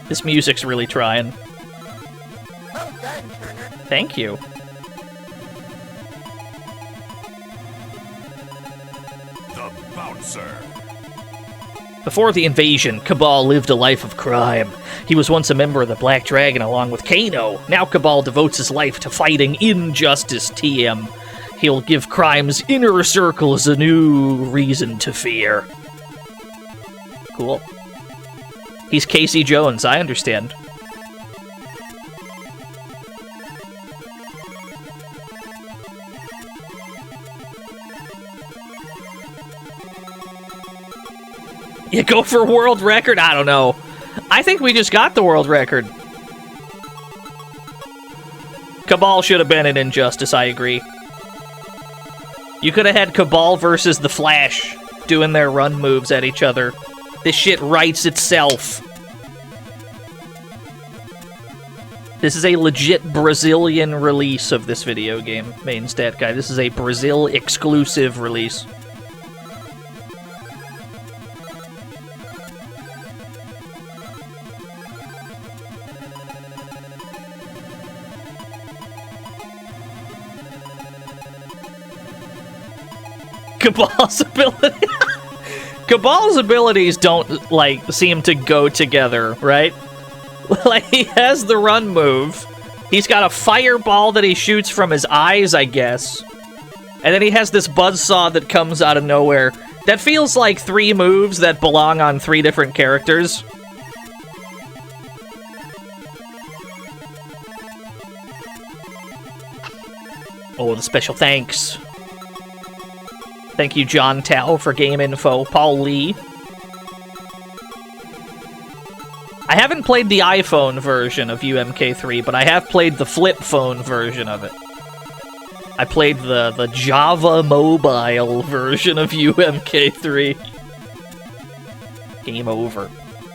This music's really trying. Thank you. The bouncer. Before the invasion, Kabal lived a life of crime. He was once a member of the Black Dragon along with Kano. Now Kabal devotes his life to fighting injustice, TM. He'll give crime's inner circles a new reason to fear. Cool. He's Casey Jones, I understand. You go for world record? I don't know. I think we just got the world record. Kabal should have been an Injustice, I agree. You could have had Kabal versus the Flash doing their run moves at each other. This shit writes itself. This is a legit Brazilian release of this video game, Main Stat Guy. This is a Brazil exclusive release. Kabal's ability. Kabal's abilities don't, like, seem to go together, right? Like, he has the run move. He's got a fireball that he shoots from his eyes, I guess. And then he has this buzzsaw that comes out of nowhere. That feels like 3 moves that belong on 3 different characters. Oh, the special thanks. Thank you, John Tao, for game info. Paul Lee. I haven't played the iPhone version of UMK3, but I have played the flip phone version of it. I played the Java mobile version of UMK3. Game over.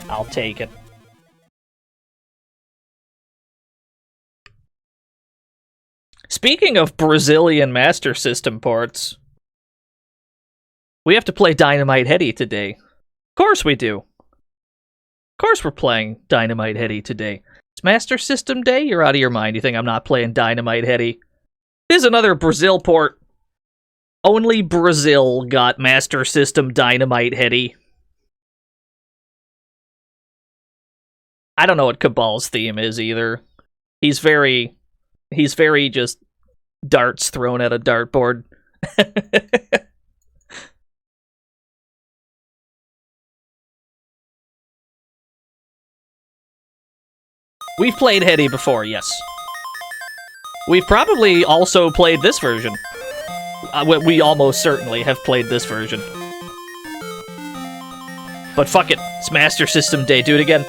I'll take it. Speaking of Brazilian Master System ports, we have to play Dynamite Headdy today. Of course we do. Of course we're playing Dynamite Headdy today. It's Master System Day? You're out of your mind. You think I'm not playing Dynamite Headdy? Here's another Brazil port. Only Brazil got Master System Dynamite Headdy. I don't know what Cabal's theme is either. He's very just darts thrown at a dartboard. We've played Headdy before, yes. We've probably also played this version. We almost certainly have played this version. But fuck it, it's Master System Day, do it again.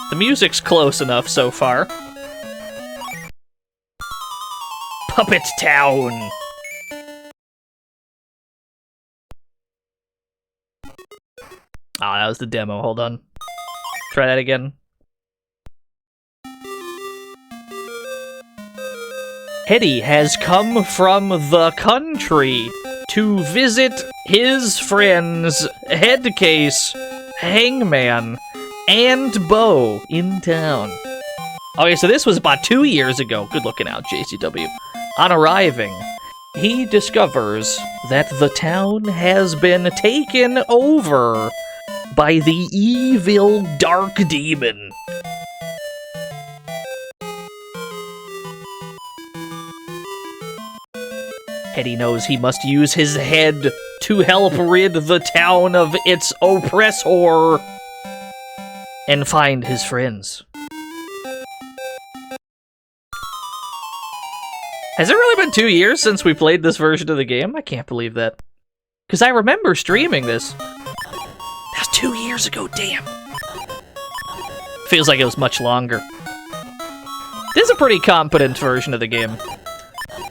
The music's close enough so far. Puppet Town! Ah, that was the demo, hold on. Try that again. Headdy has come from the country to visit his friends Headcase, Hangman, and Bo in town. Okay, so this was about 2 years ago. Good looking out, JCW. On arriving, he discovers that the town has been taken over by the evil Dark Demon. Headdy knows he must use his head to help rid the town of its oppressor and find his friends. Has it really been 2 years since we played this version of the game? I can't believe that. Because I remember streaming this. That was 2 years ago, damn. Feels like it was much longer. This is a pretty competent version of the game.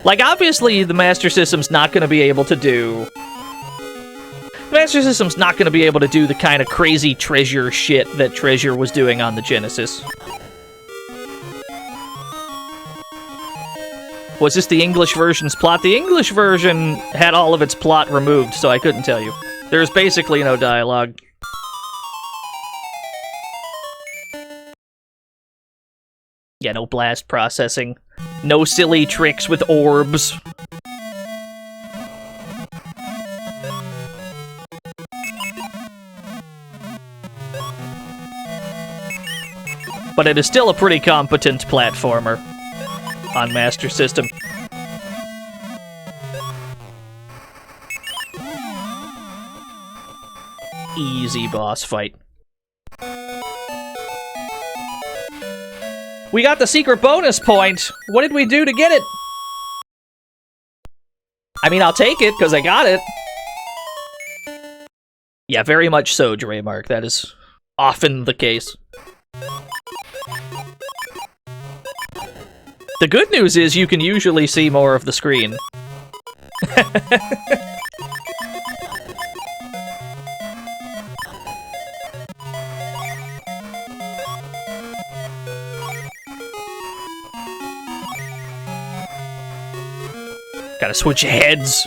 Like, obviously, the Master System's not going to be able to do... The Master System's not going to be able to do the kind of crazy Treasure shit that Treasure was doing on the Genesis. Was this the English version's plot? The English version had all of its plot removed, so I couldn't tell you. There's basically no dialogue. Yeah, no blast processing. No silly tricks with orbs. But it is still a pretty competent platformer on Master System. Easy boss fight. We got the secret bonus point! What did we do to get it? I mean, I'll take it, because I got it. Yeah, very much so, Dremark. That is often the case. The good news is you can usually see more of the screen. Gotta switch heads.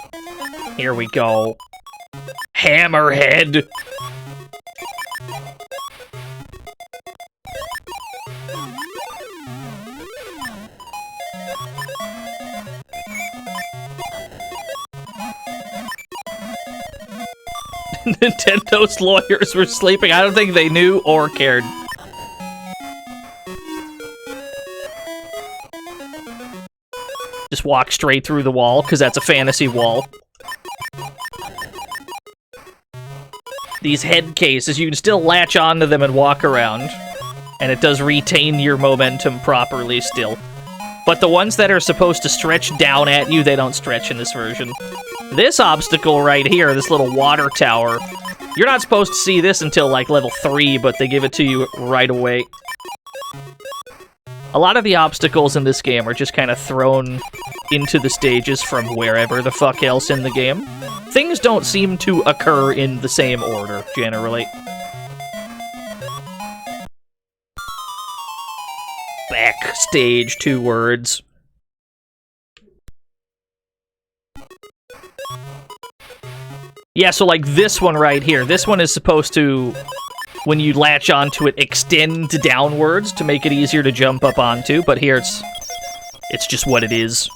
Here we go. Hammerhead. Nintendo's lawyers were sleeping. I don't think they knew or cared. Just walk straight through the wall, because that's a fantasy wall. These head cases, you can still latch onto them and walk around. And it does retain your momentum properly still. But the ones that are supposed to stretch down at you, they don't stretch in this version. This obstacle right here, this little water tower, you're not supposed to see this until, like, level 3, but they give it to you right away. A lot of the obstacles in this game are just kind of thrown into the stages from wherever the fuck else in the game. Things don't seem to occur in the same order, generally. Backstage, 2 words. Yeah, so like this one right here. This one is supposed to, when you latch onto it, extend downwards to make it easier to jump up onto, but here it's just what it is.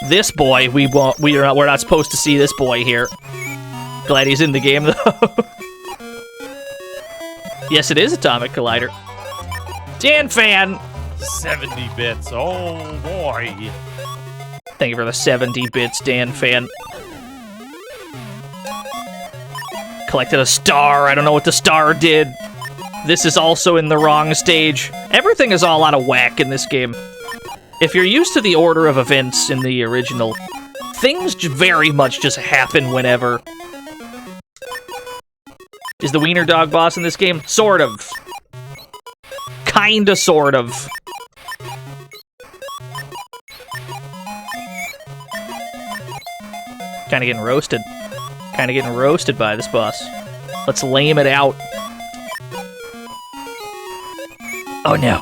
This boy, we're not supposed to see this boy here. Glad he's in the game though. Yes, it is Atomic Collider. Dan Fan! 70 bits. Oh boy. Thank you for the 70 bits, Dan Fan. Collected a star. I don't know what the star did. This is also in the wrong stage. Everything is all out of whack in this game. If you're used to the order of events in the original, things very much just happen whenever. Is the Wiener Dog boss in this game? Sort of. Kinda, sort of. Kinda getting roasted. Kinda getting roasted by this boss. Let's lame it out. Oh no.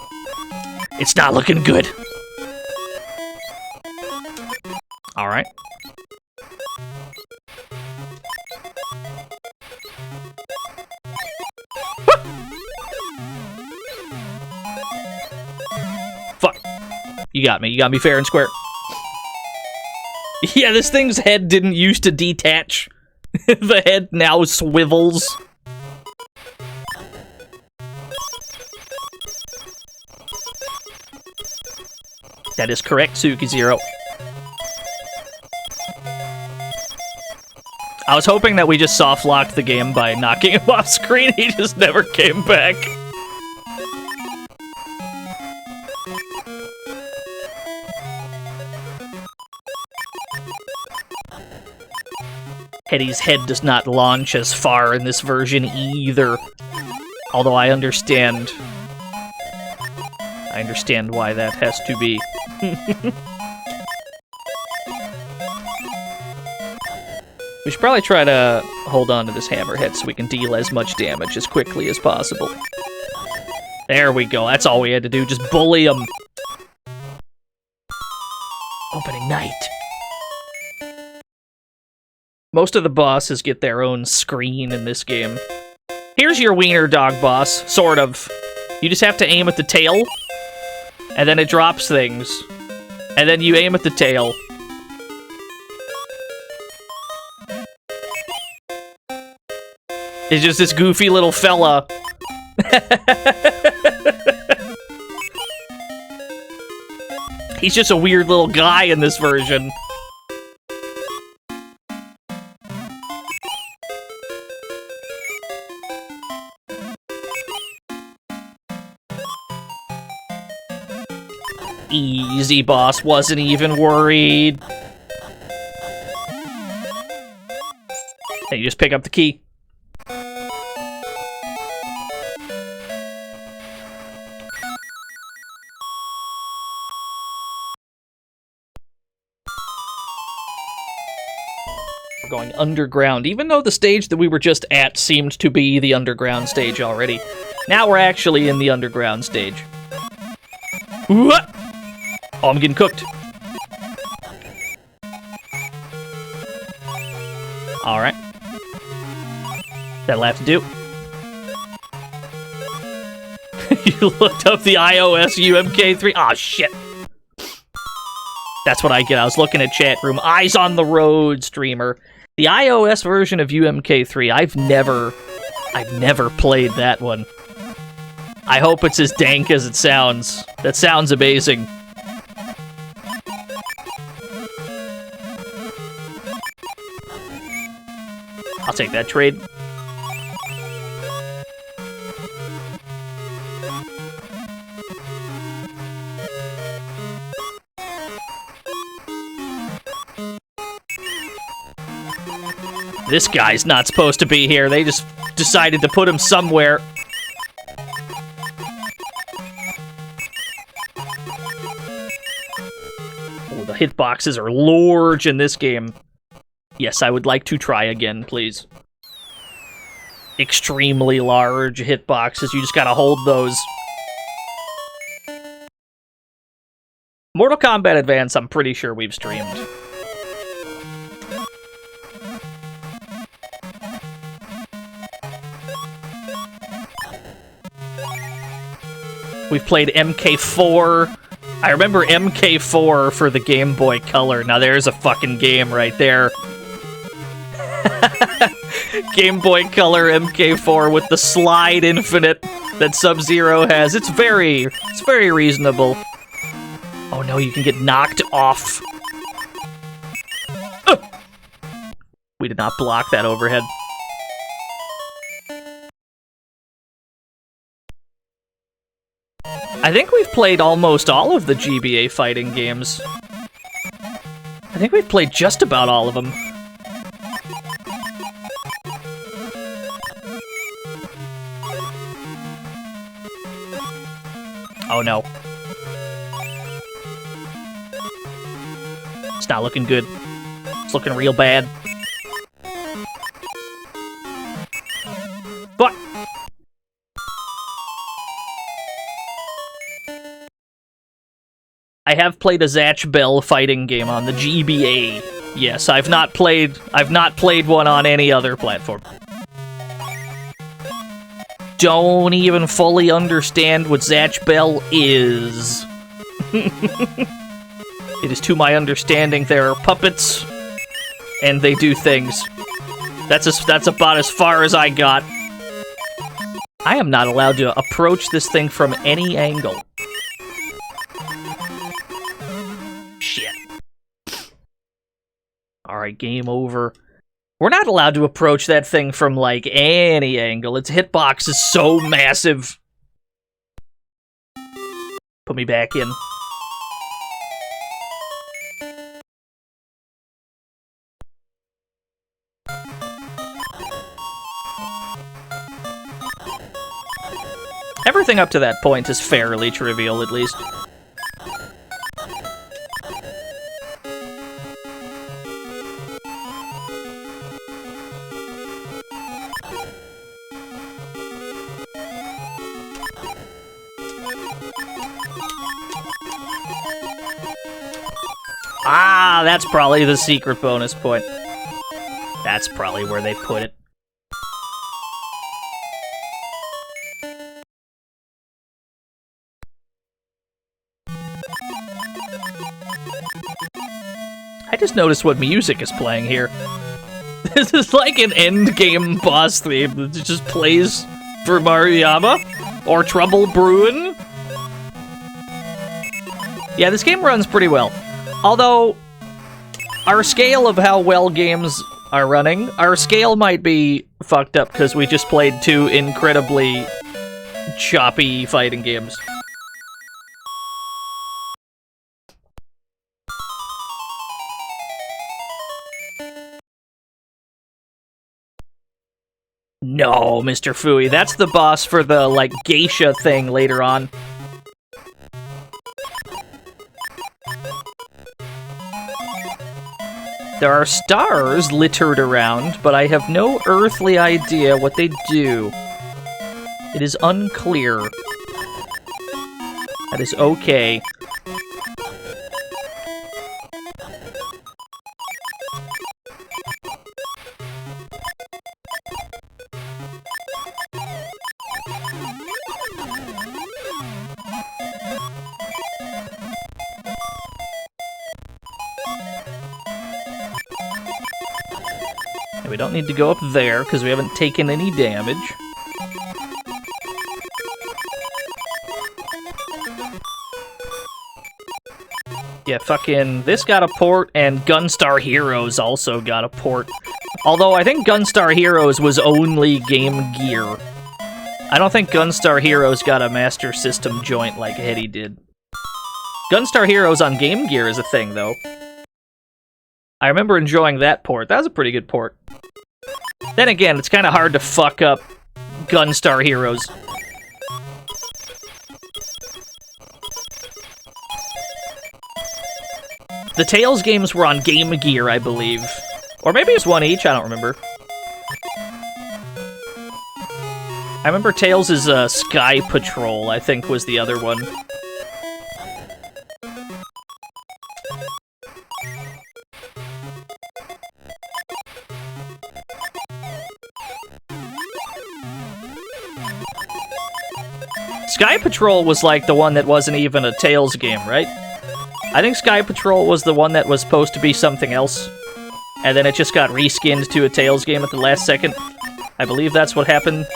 It's not looking good. Alright. Fuck. You got me. You got me fair and square. Yeah, this thing's head didn't used to detach. The head now swivels. That is correct, Suki0. I was hoping that we just soft-locked the game by knocking him off screen. He just never came back. Headdy's head does not launch as far in this version either. Although I understand why that has to be. We should probably try to hold on to this hammerhead so we can deal as much damage as quickly as possible. There we go. That's all we had to do. Just bully him. Opening night. Most of the bosses get their own screen in this game. Here's your Wiener Dog boss, sort of. You just have to aim at the tail, and then it drops things. And then you aim at the tail. It's just this goofy little fella. He's just a weird little guy in this version. Easy, boss. Wasn't even worried. Hey, you just pick up the key. We're going underground, even though the stage that we were just at seemed to be the underground stage already. Now we're actually in the underground stage. What? Oh, I'm getting cooked. Alright. That'll have to do. You looked up the iOS UMK3. Aw, shit. That's what I get. I was looking at chat room. Eyes on the road, streamer. The iOS version of UMK3, I've never played that one. I hope it's as dank as it sounds. That sounds amazing. I'll take that trade. This guy's not supposed to be here. They just decided to put him somewhere. Oh, the hitboxes are large in this game. Yes, I would like to try again, please. Extremely large hitboxes. You just gotta hold those. Mortal Kombat Advance, I'm pretty sure we've streamed. We've played MK4. I remember MK4 for the Game Boy Color. Now there's a fucking game right there. Game Boy Color MK4 with the slide infinite that Sub-Zero has. It's very reasonable. Oh no, you can get knocked off. We did not block that overhead. I think we've played almost all of the GBA fighting games. I think we've played just about all of them. Oh no. It's not looking good. It's looking real bad. But I have played a Zatch Bell fighting game on the GBA. Yes, I've not played one on any other platform. Don't even fully understand what Zatch Bell is. It is to my understanding there are puppets and they do things. That's about as far as I got. I am not allowed to approach this thing from any angle. Shit. Alright, game over. We're not allowed to approach that thing from, like, any angle. Its hitbox is so massive. Put me back in. Everything up to that point is fairly trivial, at least. Ah, that's probably the secret bonus point. That's probably where they put it. I just noticed what music is playing here. This is like an endgame boss theme that just plays for Maruyama or Trouble Brewin. Yeah, this game runs pretty well. Although, our scale of how well games are running, our scale might be fucked up because we just played two incredibly choppy fighting games. No, Mr. Fooey, that's the boss for the, like, geisha thing later on. There are stars littered around, but I have no earthly idea what they do. It is unclear. That is okay. We don't need to go up there, because we haven't taken any damage. Yeah, fucking, this got a port, and Gunstar Heroes also got a port. Although, I think Gunstar Heroes was only Game Gear. I don't think Gunstar Heroes got a Master System joint like Headdy did. Gunstar Heroes on Game Gear is a thing, though. I remember enjoying that port. That was a pretty good port. Then again, it's kind of hard to fuck up Gunstar Heroes. The Tails games were on Game Gear, I believe. Or maybe it's one each, I don't remember. I remember Tails' Sky Patrol, I think, was the other one. Sky Patrol was like the one that wasn't even a Tails game, right? I think Sky Patrol was the one that was supposed to be something else, and then it just got reskinned to a Tails game at the last second. I believe that's what happened.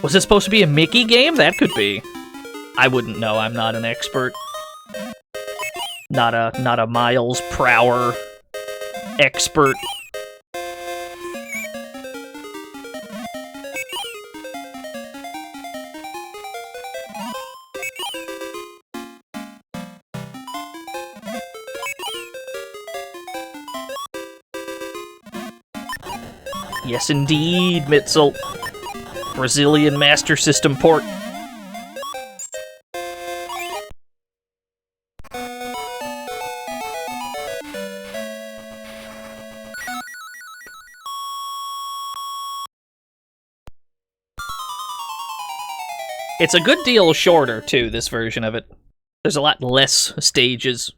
Was it supposed to be a Mickey game? That could be. I wouldn't know. I'm not an expert. Not a Miles Prower expert. Yes, indeed, Mitzel. Brazilian Master System port. It's a good deal shorter, too, this version of it. There's a lot less stages.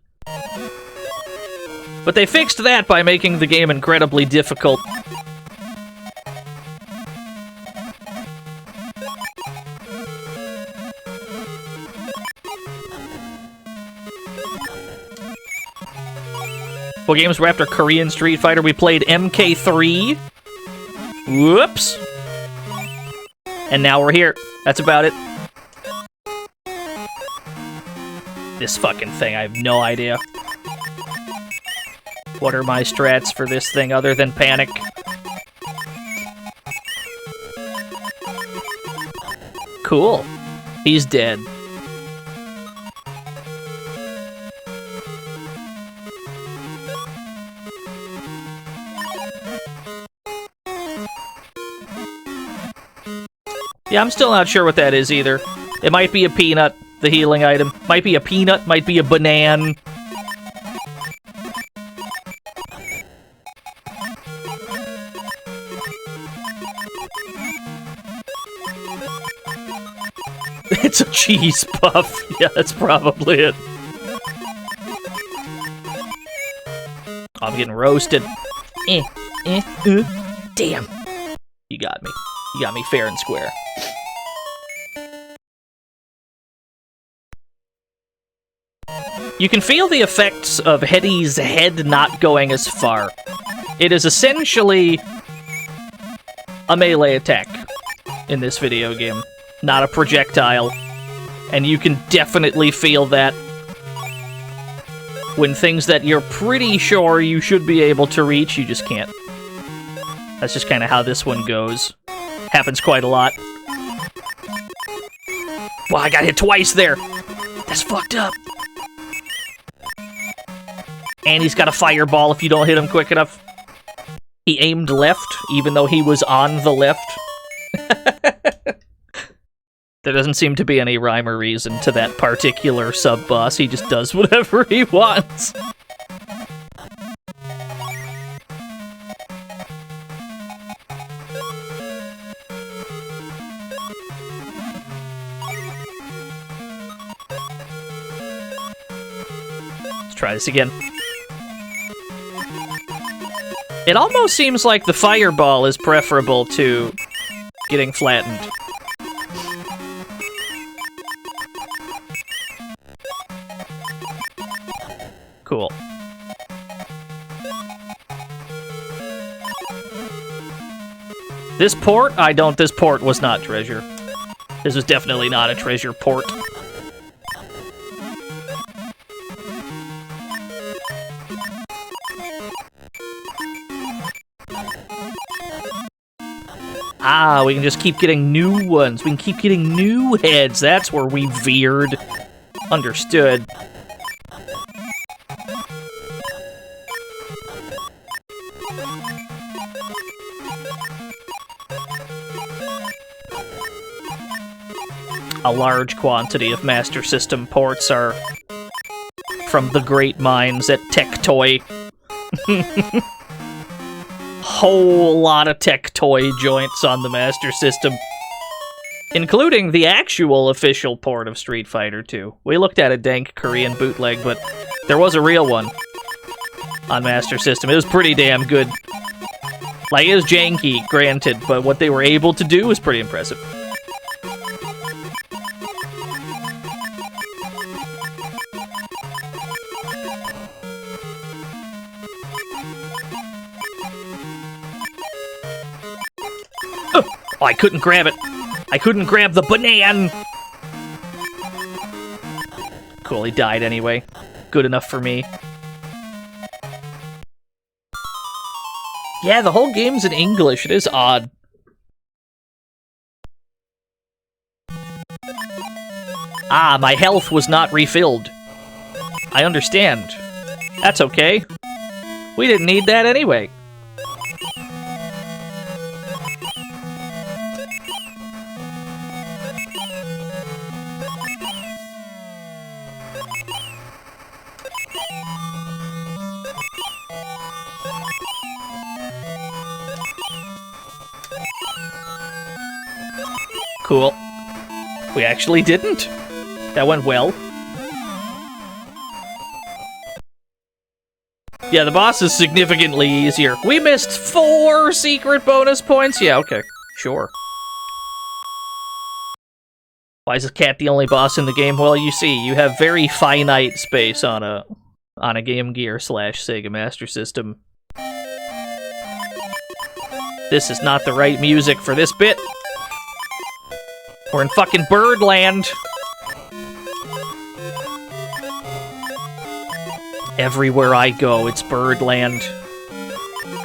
But they fixed that by making the game incredibly difficult. What games were after Korean Street Fighter? We played MK3. Whoops. And now we're here. That's about it. This fucking thing, I have no idea. What are my strats for this thing other than panic? Cool. He's dead. Yeah, I'm still not sure what that is either. It might be a peanut, the healing item. Might be a peanut, might be a banana. It's a cheese puff. Yeah, that's probably it. I'm getting roasted. Damn. You got me. You got me fair and square. You can feel the effects of Headdy's head not going as far. It is essentially a melee attack in this video game, not a projectile. And you can definitely feel that when things that you're pretty sure you should be able to reach, you just can't. That's just kind of how this one goes. Happens quite a lot. Well, I got hit twice there. That's fucked up. And he's got a fireball if you don't hit him quick enough. He aimed left, even though he was on the left. There doesn't seem to be any rhyme or reason to that particular sub-boss. He just does whatever he wants. Let's try this again. It almost seems like the fireball is preferable to getting flattened. Cool. This port? This port was not treasure. This was definitely not a treasure port. Ah, we can just keep getting new ones. We can keep getting new heads. That's where we veered. Understood. A large quantity of Master System ports are from the great minds at Tectoy. whole lot of tech toy joints on the Master System, including the actual official port of Street Fighter 2. We looked at a dank Korean bootleg, but there was a real one on Master System. It was pretty damn good. Like, it was janky, granted, but what they were able to do was pretty impressive. Oh, I couldn't grab it. I couldn't grab the banana. Cool, he died anyway. Good enough for me. Yeah, the whole game's in English. It is odd. Ah, my health was not refilled. I understand. That's okay. We didn't need that anyway. Cool. We actually didn't. That went well. Yeah, the boss is significantly easier. We missed 4 secret bonus points? Yeah, okay. Sure. Why is the cat the only boss in the game? Well, you see, you have very finite space on a Game Gear / Sega Master System. This is not the right music for this bit. We're in fucking Birdland. Everywhere I go, it's Birdland.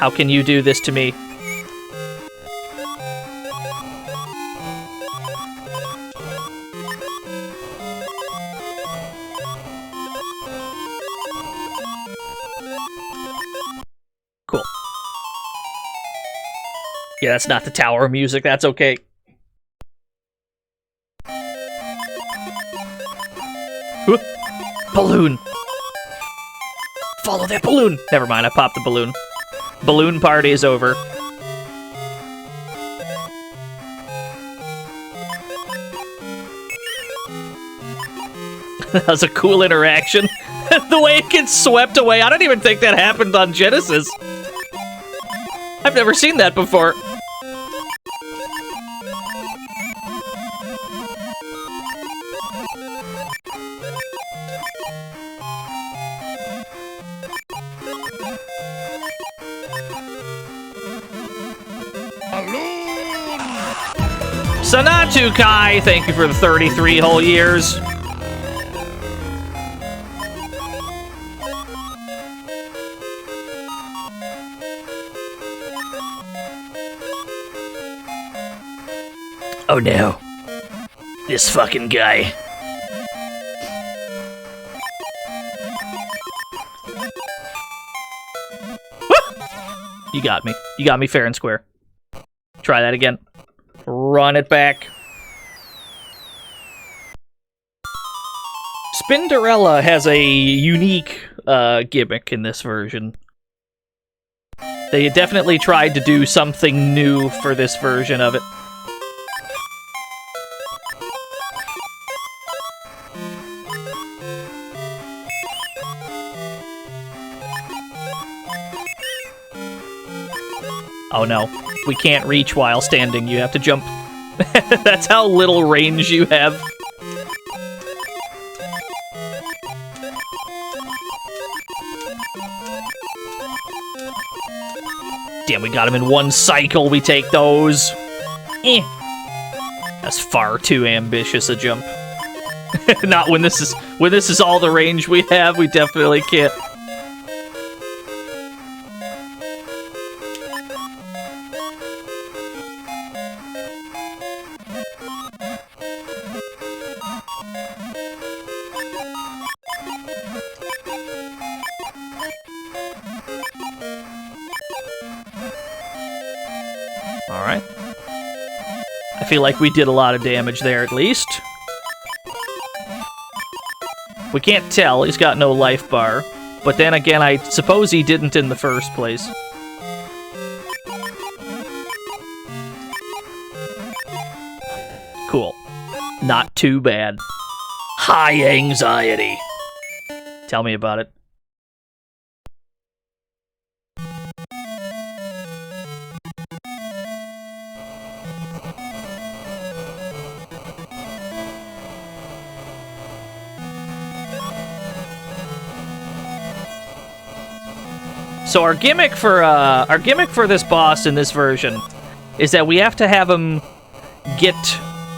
How can you do this to me? Cool. Yeah, that's not the tower music. That's okay. Balloon! Follow that balloon! Never mind, I popped the balloon. Balloon party is over. That was a cool interaction. The way it gets swept away. I don't even think that happened on Genesis. I've never seen that before. Sanatu Kai, thank you for the 33 whole years. Oh no. This fucking guy. You got me. You got me fair and square. Try that again. Run it back. Spinderella has a unique gimmick in this version. They definitely tried to do something new for this version of it. Oh no, we can't reach while standing, you have to jump. That's how little range you have. Damn, we got him in one cycle, we take those. That's far too ambitious a jump. Not when this is all the range we have, we definitely can't. Alright. I feel like we did a lot of damage there, at least. We can't tell, he's got no life bar. But then again, I suppose he didn't in the first place. Cool. Not too bad. High anxiety. Tell me about it. So our gimmick for this boss in this version is that we have to have him get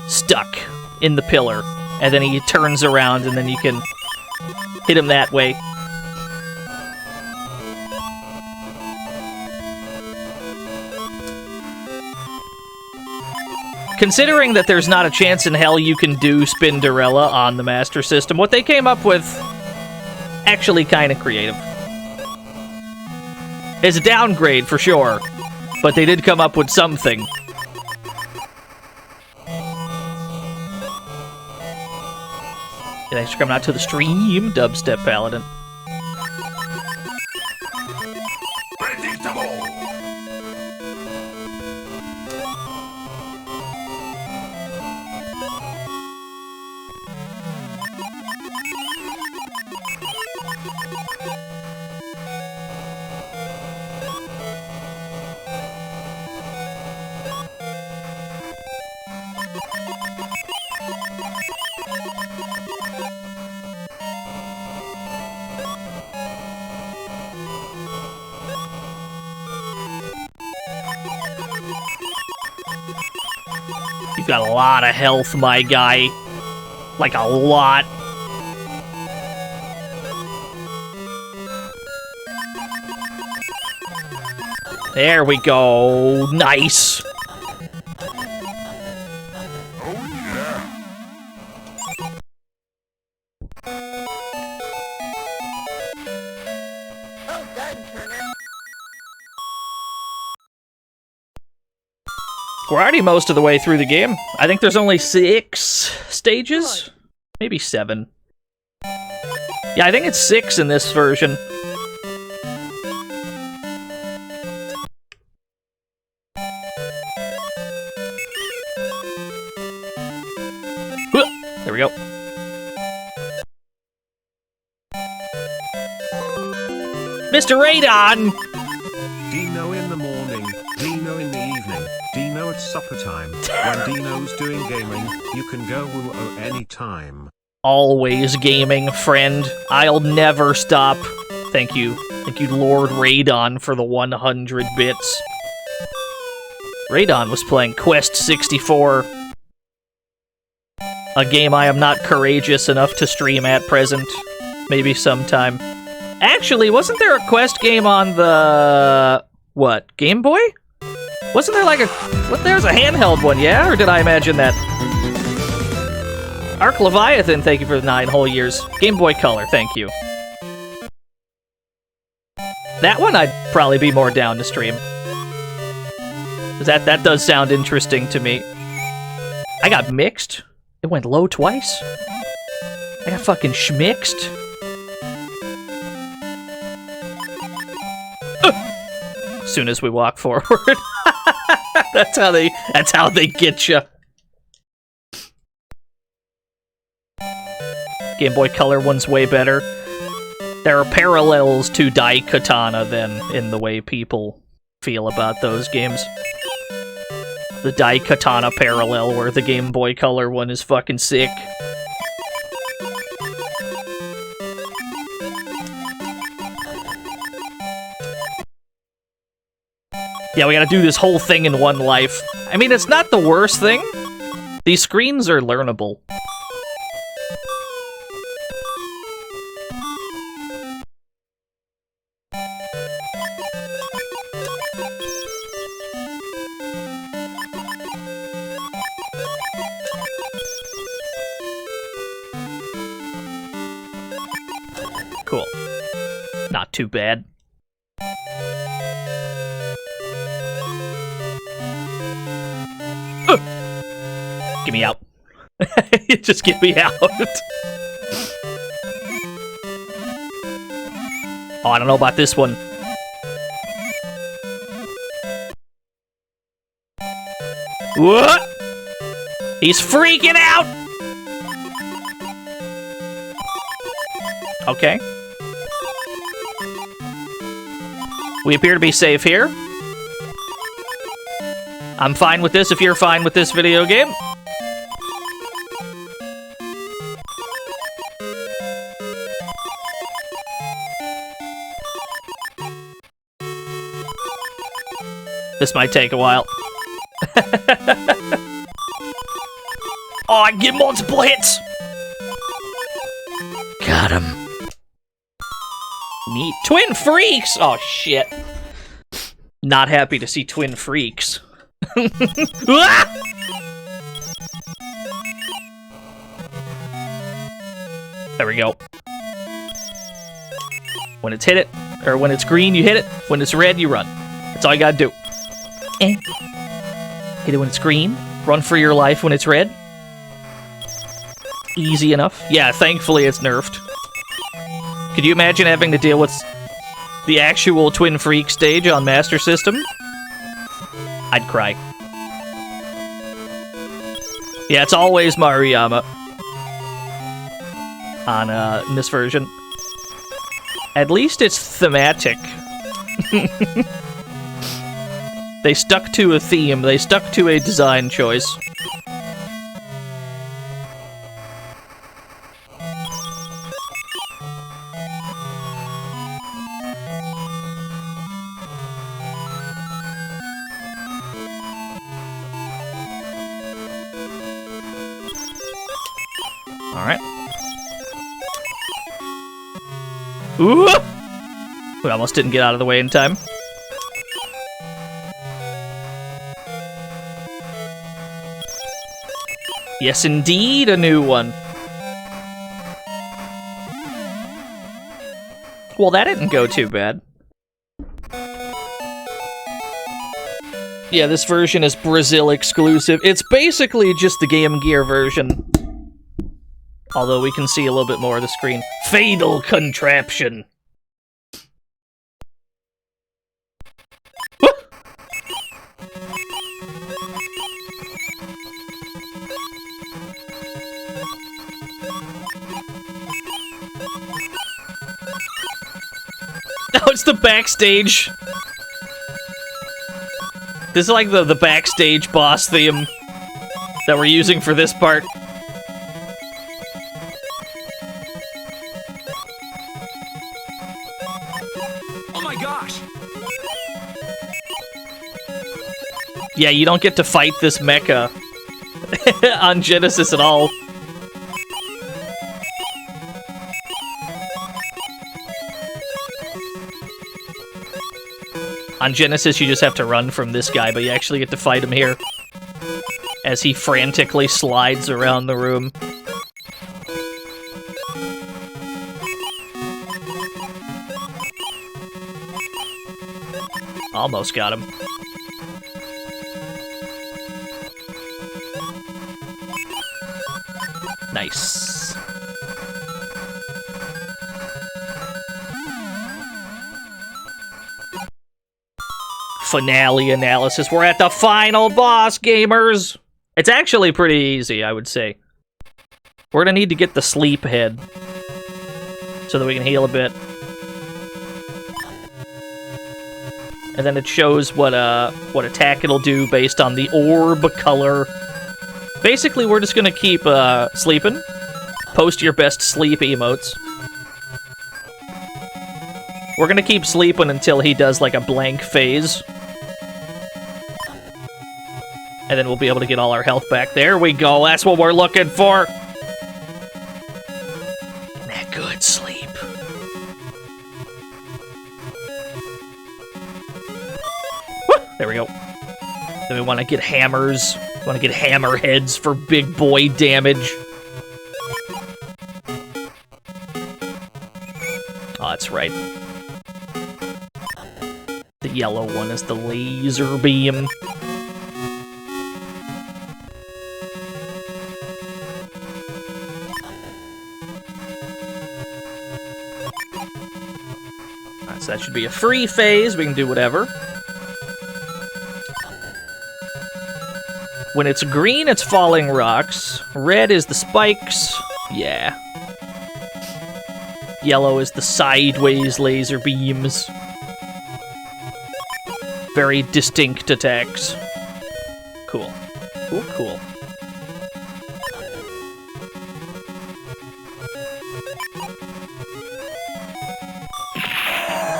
stuck in the pillar, and then he turns around, and then you can hit him that way. Considering that there's not a chance in hell you can do Spinderella on the Master System, what they came up with actually kind of creative. It's a downgrade for sure, but they did come up with something. Thanks for coming out to the stream, Dubstep Paladin. You've got a lot of health, my guy. Like, a lot. There we go. Nice. Well done, Turner. We're already most of the way through the game. I think there's only 6 stages? Maybe 7. Yeah, I think it's 6 in this version. There we go. Mr. Radon! Dino in the morning, Dino in the evening, Dino at supper time. When Dino's doing gaming, you can go woo-oh anytime. Always gaming, friend. I'll never stop. Thank you. Thank you, Lord Radon, for the 100 bits. Radon was playing Quest 64. A game I am not courageous enough to stream at present. Maybe sometime. Actually, wasn't there a Quest game on the... what? Game Boy? Wasn't there like a... what? There's a handheld one, yeah? Or did I imagine that? Arc Leviathan, thank you for the 9 whole years. Game Boy Color, thank you. That one I'd probably be more down to stream. That does sound interesting to me. I got mixed. It went low twice. I got fucking schmixed. As soon as we walk forward. that's how they get you. Game Boy Color one's way better. There are parallels to Daikatana then in the way people feel about those games. The Daikatana parallel where the Game Boy Color one is fucking sick. Yeah, we gotta do this whole thing in one life. I mean, it's not the worst thing. These screens are learnable. Cool. Not too bad. Get me out. Just get me out. Oh, I don't know about this one. What? He's freaking out! Okay. We appear to be safe here. I'm fine with this if you're fine with this video game. This might take a while. Oh, I can get multiple hits! Got him. Neat. Twin freaks! Oh, shit. Not happy to see twin freaks. Ah! There we go. When it's hit it, or when it's green, you hit it. When it's red, you run. That's all you gotta do. Hit it when it's green. Run for your life when it's red. Easy enough. Yeah, thankfully it's nerfed. Could you imagine having to deal with the actual Twin Freak stage on Master System? I'd cry. Yeah, it's always Maruyama on in this version. At least it's thematic. They stuck to a theme. They stuck to a design choice. Alright. Ooh! We almost didn't get out of the way in time. Yes, indeed, a new one. Well, that didn't go too bad. Yeah, this version is Brazil exclusive. It's basically just the Game Gear version. Although we can see a little bit more of the screen. Fatal contraption. No, it's the backstage. This is like the backstage boss theme that we're using for this part. Oh my gosh! Yeah, you don't get to fight this mecha on Genesis at all. On Genesis, you just have to run from this guy, but you actually get to fight him here as he frantically slides around the room. Almost got him. Nice. Finale analysis. We're at the final boss, gamers! It's actually pretty easy, I would say. We're gonna need to get the sleep head so that we can heal a bit. And then it shows what attack it'll do based on the orb color. Basically, we're just gonna keep sleeping. Post your best sleep emotes. We're gonna keep sleeping until he does like a blank phase. And then we'll be able to get all our health back. There we go. That's what we're looking for. That good sleep. Woo! There we go. Then we want to get hammers. We want to get hammer heads for big boy damage. Oh, that's right. The yellow one is the laser beam. So that should be a free phase. We can do whatever. When it's green, it's falling rocks. Red is the spikes. Yeah. Yellow is the sideways laser beams. Very distinct attacks. Cool. Cool, cool.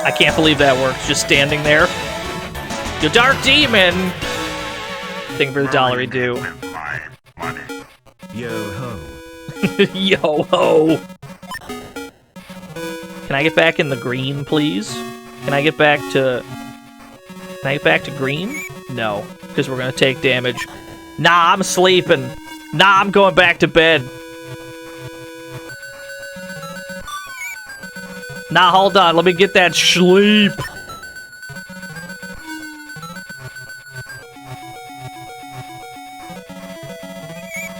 I can't believe that works, just standing there. The Dark Demon! Thing for the dollar do. With my money. Yo ho. Yo ho! Can I get back in the green, please? Can I get back to... Can I get back to green? No, because we're gonna take damage. Nah, I'm sleeping. Nah, I'm going back to bed. Nah, hold on, let me get that sleep.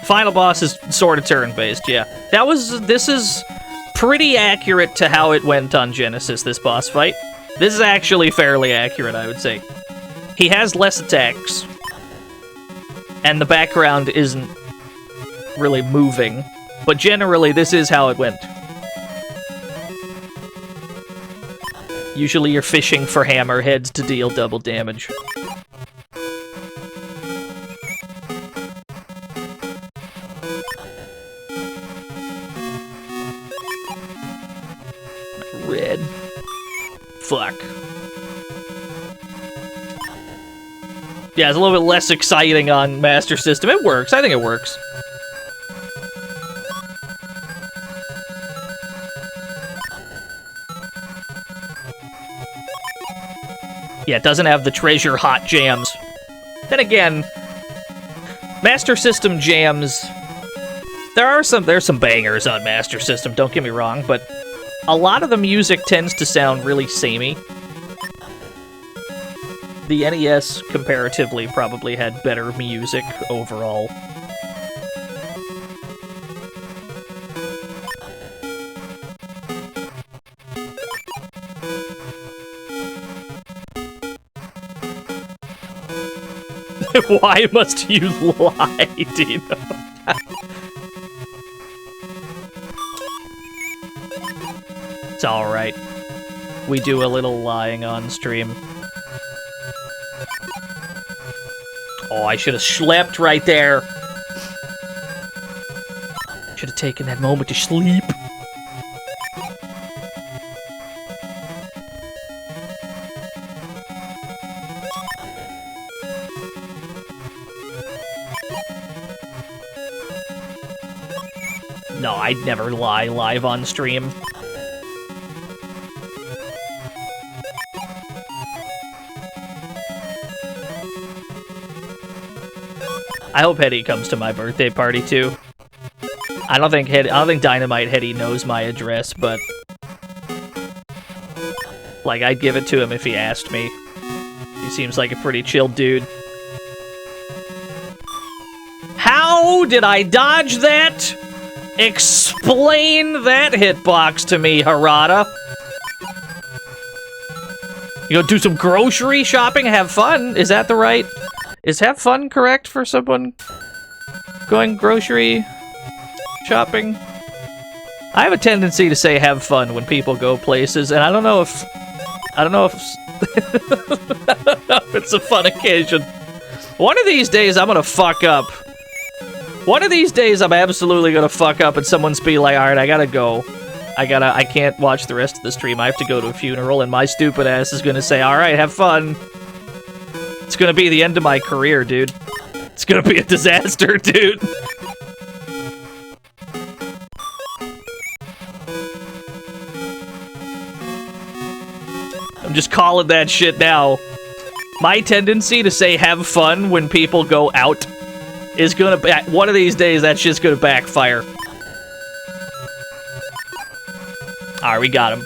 Final boss is sort of turn-based, yeah. This is pretty accurate to how it went on Genesis, this boss fight. This is actually fairly accurate, I would say. He has less attacks, and the background isn't really moving, but generally this is how it went. Usually you're fishing for hammerheads to deal double damage. Red. Fuck. Yeah, it's a little bit less exciting on Master System. It works. I think it works. Yeah, it doesn't have the treasure hot jams. Then again, Master System jams... There's some bangers on Master System, don't get me wrong, but a lot of the music tends to sound really samey. The NES, comparatively, probably had better music overall. Why must you lie, Dino? It's alright. We do a little lying on stream. Oh, I should have slept right there. Should have taken that moment to sleep. No, I'd never lie live on stream. I hope Headdy comes to my birthday party too. I don't think Dynamite Headdy knows my address, but like I'd give it to him if he asked me. He seems like a pretty chill dude. How did I dodge that? Explain that hitbox to me, Harada. You go do some grocery shopping, have fun. Is that the right? Is have fun correct for someone going grocery shopping? I have a tendency to say have fun when people go places, and I don't know if it's a fun occasion. One of these days I'm gonna fuck up. One of these days I'm absolutely gonna fuck up and someone's be like, alright, I gotta go. I can't watch the rest of the stream. I have to go to a funeral, and my stupid ass is gonna say, alright, have fun. It's gonna be the end of my career, dude. It's gonna be a disaster, dude. I'm just calling that shit now. My tendency to say have fun when people go out is gonna one of these days that shit's gonna backfire. Alright, we got him.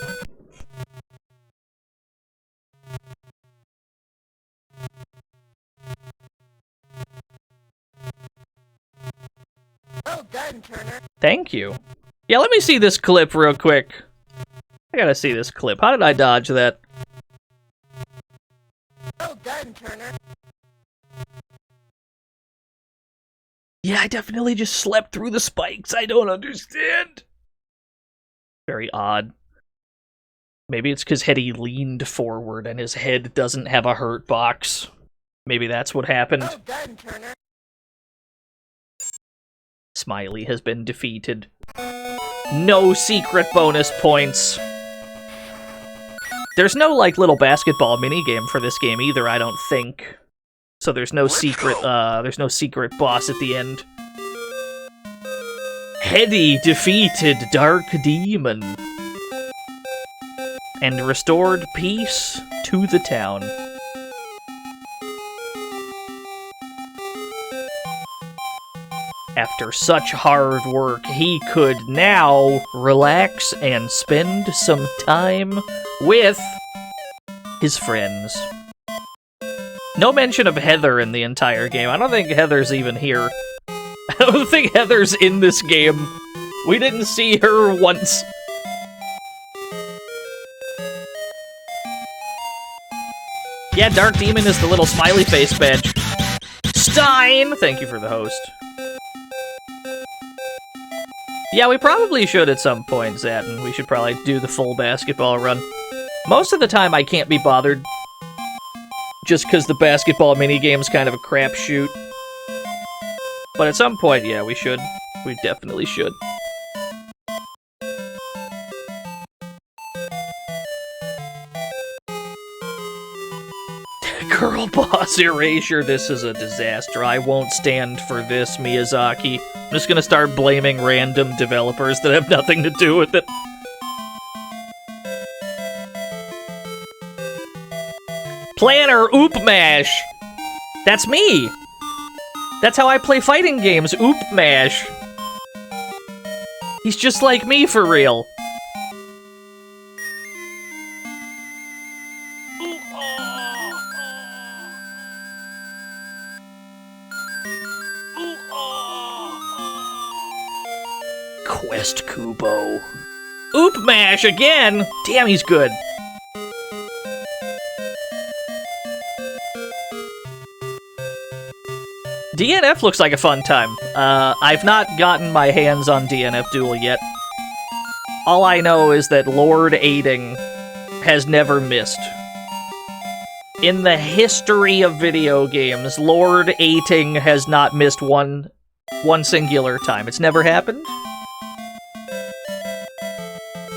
Well done, Turner. Thank you. Yeah, let me see this clip real quick. I gotta see this clip. How did I dodge that? Well done, Turner. Yeah, I definitely just slept through the spikes. I don't understand. Very odd. Maybe it's because Headdy leaned forward and his head doesn't have a hurt box. Maybe that's what happened. Well done, Turner. Smiley has been defeated. No secret bonus points. There's no, like, little basketball minigame for this game either, I don't think. So there's no secret boss at the end. Headdy defeated Dark Demon and restored peace to the town. After such hard work, he could now relax and spend some time with his friends. No mention of Heather in the entire game. I don't think Heather's even here. I don't think Heather's in this game. We didn't see her once. Yeah, Dark Demon is the little smiley face badge. Stein! Thank you for the host. Yeah, we probably should at some point, Zatin. We should probably do the full basketball run. Most of the time, I can't be bothered. Just because the basketball minigame's kind of a crapshoot. But at some point, yeah, we should. We definitely should. Girl boss erasure, this is a disaster. I won't stand for this, Miyazaki. I'm just gonna start blaming random developers that have nothing to do with it. Planner Oop Mash! That's me! That's how I play fighting games, Oop Mash. He's just like me for real. Quest Kubo. Oop Mash again! Damn, he's good. DNF looks like a fun time. I've not gotten my hands on DNF Duel yet. All I know is that Lord Aiding has never missed. In the history of video games, Lord Aiding has not missed one singular time. It's never happened.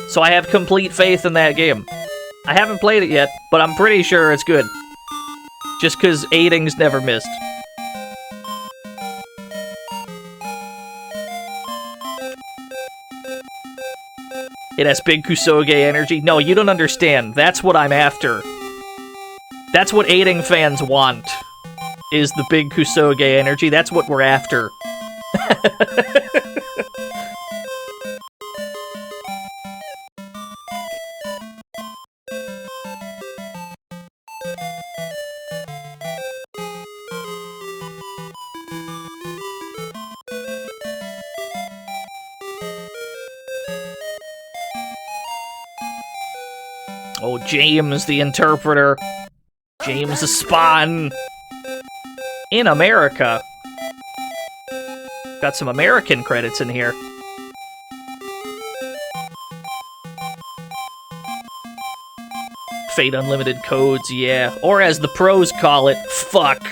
So I have complete faith in that game. I haven't played it yet, but I'm pretty sure it's good. Just because Aiding's never missed. It has big Kusoge energy. No, you don't understand. That's what I'm after. That's what Aiding fans want. Is the big Kusoge energy. That's what we're after. Oh, James the Interpreter. James the Spawn. In America. Got some American credits in here. Fate Unlimited codes, yeah. Or as the pros call it, fuck.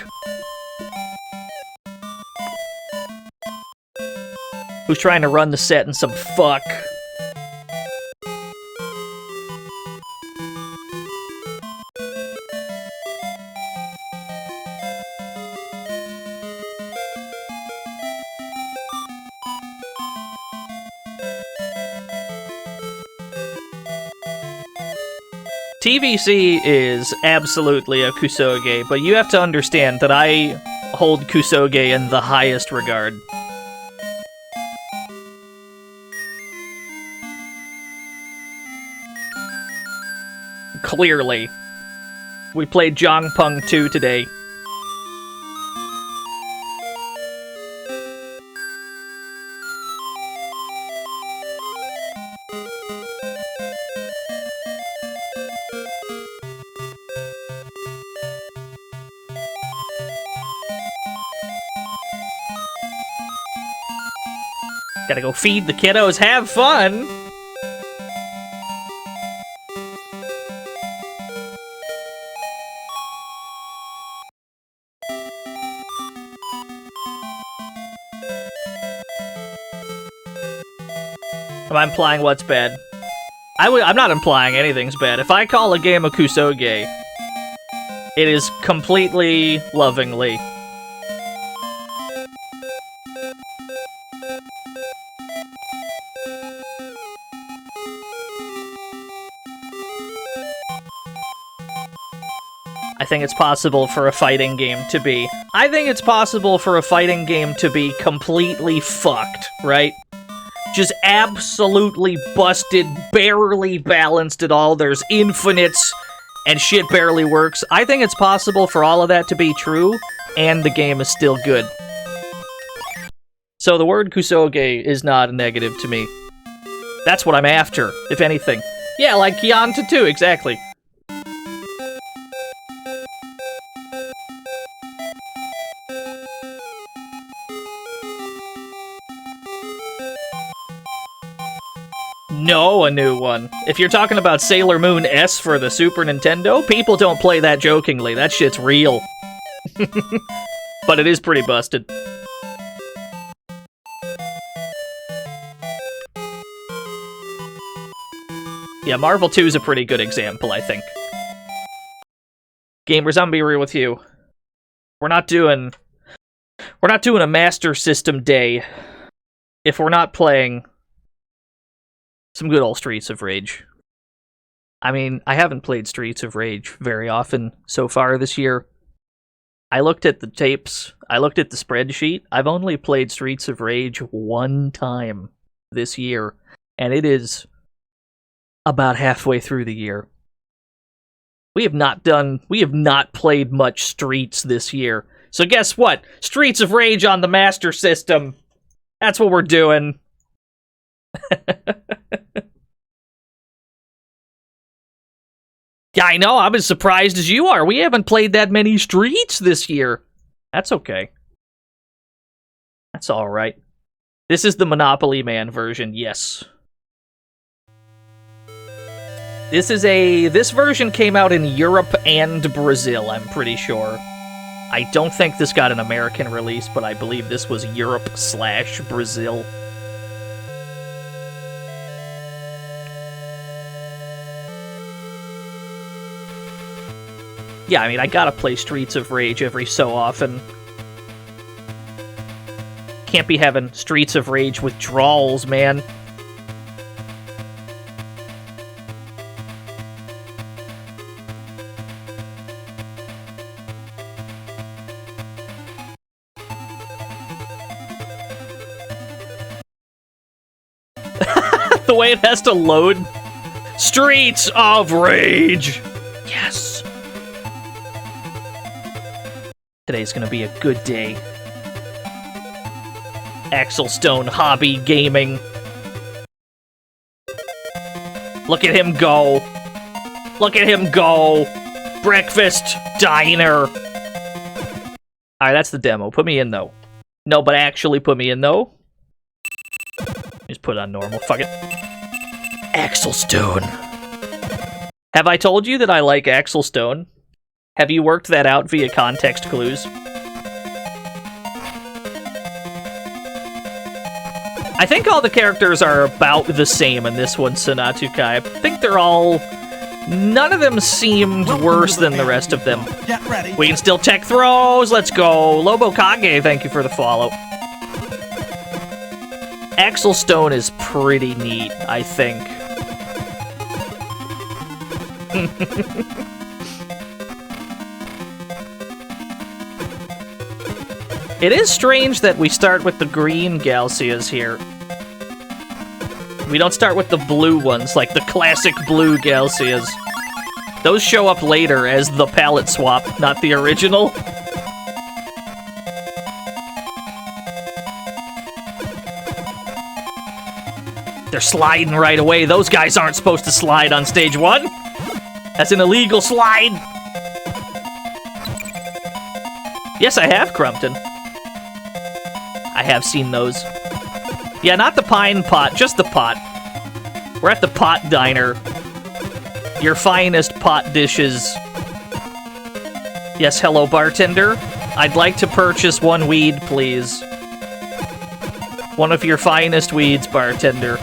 Who's trying to run the set in some fuck? TVC is absolutely a Kusoge, but you have to understand that I hold Kusoge in the highest regard. Clearly. We played Jang Pung II today. Gotta go feed the kiddos, have fun! Am I implying what's bad? I'm not implying anything's bad. If I call a game a kusoge, it is completely lovingly. I think it's possible for a fighting game to be... I think it's possible for a fighting game to be completely fucked, right? Just absolutely busted, barely balanced at all. There's infinites, and shit barely works. I think it's possible for all of that to be true, and the game is still good. So the word kusoge is not a negative to me. That's what I'm after, if anything. Yeah, like Kianta 2, exactly. No, a new one. If you're talking about Sailor Moon S for the Super Nintendo, people don't play that jokingly. That shit's real. But it is pretty busted. Yeah, Marvel 2 is a pretty good example, I think. Gamers, I'm be real with you. We're not doing a Master System day if we're not playing some good old Streets of Rage. I mean, I haven't played Streets of Rage very often so far this year. I looked at the tapes, I looked at the spreadsheet. I've only played Streets of Rage one time this year, and it is about halfway through the year. We have not played much Streets this year. So guess what? Streets of Rage on the Master System. That's what we're doing. Yeah, I know. I'm as surprised as you are. We haven't played that many Streets this year. That's okay. That's all right. This is the Monopoly Man version, yes. This version came out in Europe and Brazil, I'm pretty sure. I don't think this got an American release, but I believe this was Europe/Brazil. Yeah, I mean, I gotta play Streets of Rage every so often. Can't be having Streets of Rage withdrawals, man. The way it has to load. Streets of Rage! Yes! Today's gonna be a good day. Axel Stone Hobby Gaming. Look at him go. Look at him go. Breakfast Diner. Alright, that's the demo. Put me in, though. No, but actually put me in, though. Just put it on normal. Fuck it. Axel Stone. Have I told you that I like Axel Stone? Have you worked that out via context clues? I think all the characters are about the same in this one, Sanatukai. I think they're all... None of them seemed worse than the rest of them. Get ready. We can still tech throws, let's go! Lobo Kage, thank you for the follow. Axel Stone is pretty neat, I think. It is strange that we start with the green Galcias here. We don't start with the blue ones, like the classic blue Galcias. Those show up later as the palette swap, not the original. They're sliding right away. Those guys aren't supposed to slide on stage 1. That's an illegal slide. Yes, I have, Crumpton. I have seen those. Yeah, not the pine pot, just the pot. We're at the pot diner. Your finest pot dishes. Yes, hello, bartender. I'd like to purchase one weed, please. One of your finest weeds, bartender.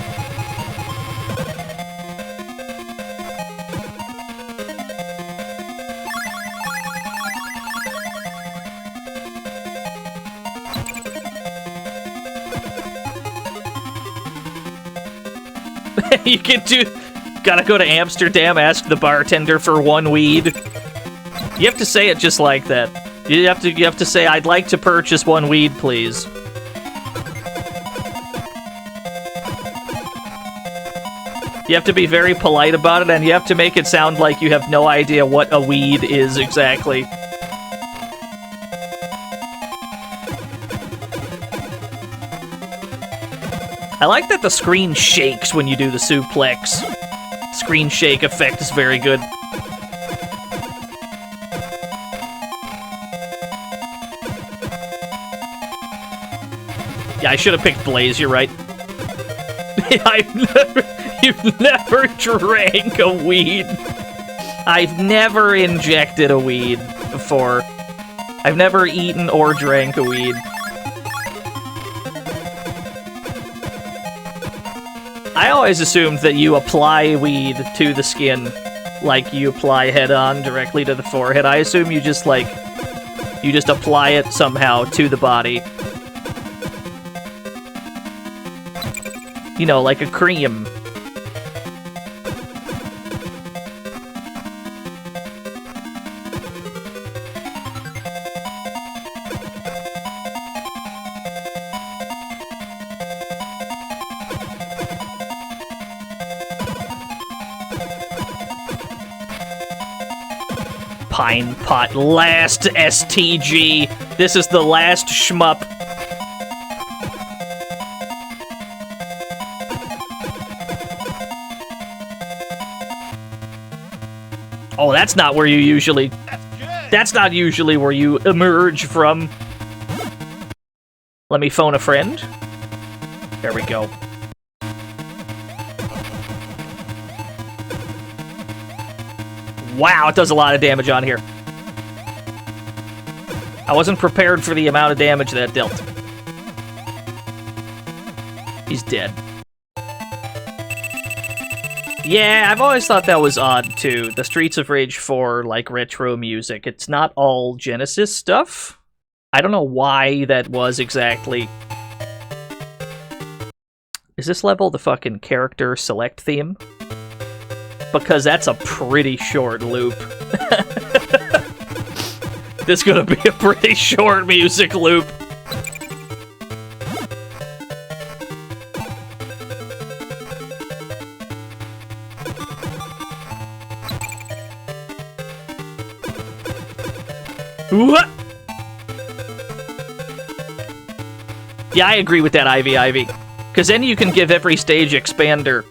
You can do... Gotta go to Amsterdam, ask the bartender for one weed. You have to say it just like that. You have to say, I'd like to purchase one weed, please. You have to be very polite about it, and you have to make it sound like you have no idea what a weed is exactly. I like that the screen shakes when you do the suplex. Screen shake effect is very good. Yeah, I should have picked Blaze, you're right. You've never drank a weed. I've never injected a weed before. I've never eaten or drank a weed. I always assumed that you apply weed to the skin like you apply head-on directly to the forehead. I assume you just, like, you just apply it somehow to the body. You know, like a cream. Pine pot, last STG. This is the last shmup. Oh, that's not where you usually... That's not usually where you emerge from. Let me phone a friend. There we go. Wow, it does a lot of damage on here. I wasn't prepared for the amount of damage that dealt. He's dead. Yeah, I've always thought that was odd, too. The Streets of Rage 4, like, retro music. It's not all Genesis stuff. I don't know why that was exactly. Is this level the fucking character select theme? Because that's a pretty short loop. This is gonna be a pretty short music loop. What? Yeah, I agree with that, Ivy. Because then you can give every stage expander.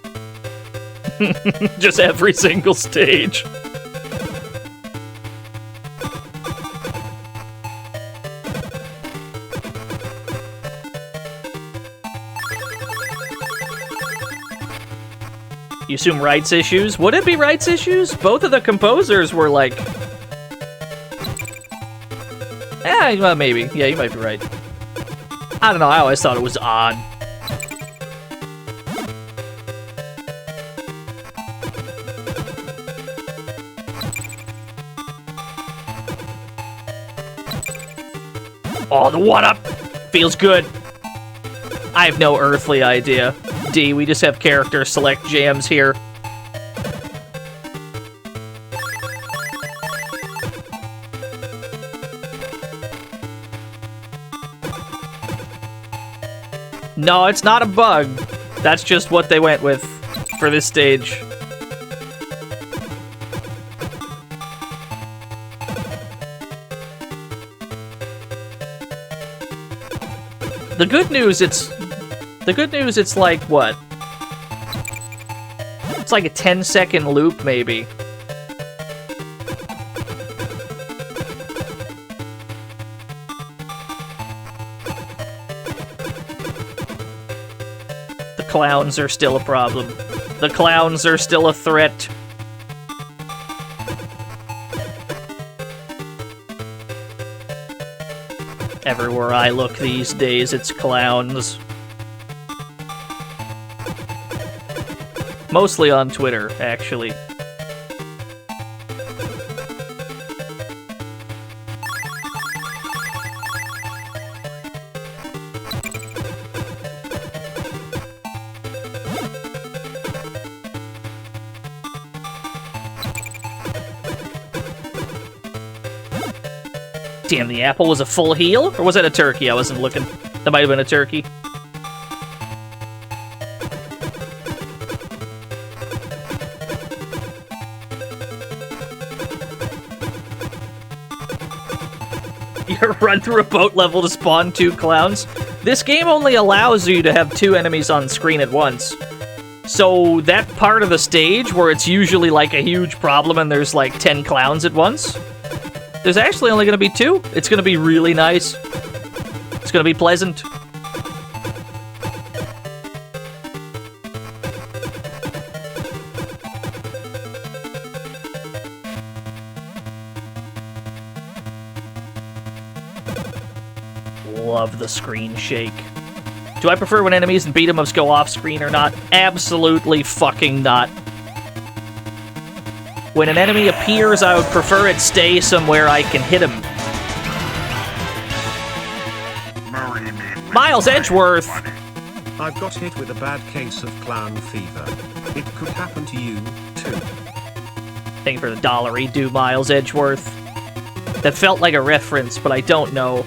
Just every single stage. You assume rights issues? Would it be rights issues? Both of the composers were like... Yeah, well, maybe. Yeah, you might be right. I don't know, I always thought it was odd. Oh, the one-up! Feels good. I have no earthly idea. D, we just have character select jams here. No, it's not a bug. That's just what they went with for this stage. The good news, it's like, what? It's like a 10-second loop, maybe. clowns are still a problem. The clowns are still a threat. Everywhere I look these days, it's clowns. Mostly on Twitter, actually. Damn, the apple was a full heal? Or was it a turkey? I wasn't looking. That might have been a turkey. You run through a boat level to spawn 2 clowns? This game only allows you to have 2 enemies on screen at once. So that part of the stage where it's usually like a huge problem and there's like 10 clowns at once, there's actually only going to be 2. It's going to be really nice. It's going to be pleasant. Love the screen shake. Do I prefer when enemies and beat-em-ups go off-screen or not? Absolutely fucking not. When an enemy appears, I would prefer it stay somewhere I can hit him. Miles Edgeworth! I've got hit with a bad case of clown fever. It could happen to you, too. Thank you for the $1 do Miles Edgeworth. That felt like a reference, but I don't know.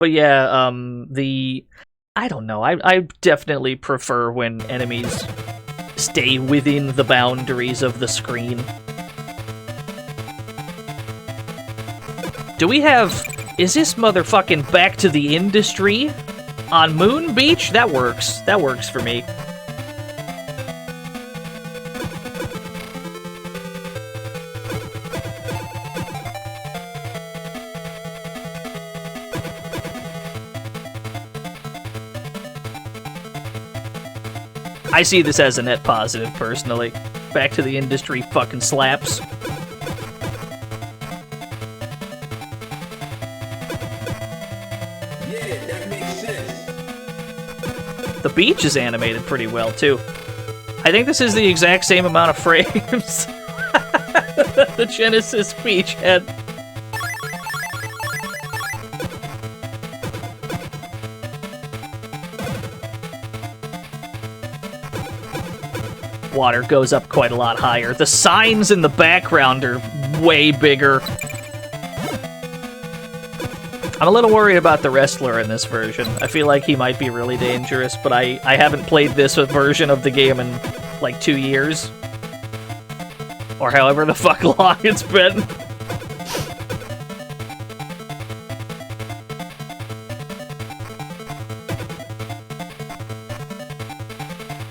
But yeah, I don't know. I definitely prefer when enemies stay within the boundaries of the screen. Do we have... Is this motherfucking Back to the Industry on Moon Beach? That works. That works for me. I see this as a net positive, personally. Back to the Industry fucking slaps. Yeah, that makes sense. The beach is animated pretty well, too. I think this is the exact same amount of frames that the Genesis beach had. Water goes up quite a lot higher. The signs in the background are way bigger. I'm a little worried about the wrestler in this version. I feel like he might be really dangerous, but I haven't played this version of the game in like 2 years. Or however the fuck long it's been.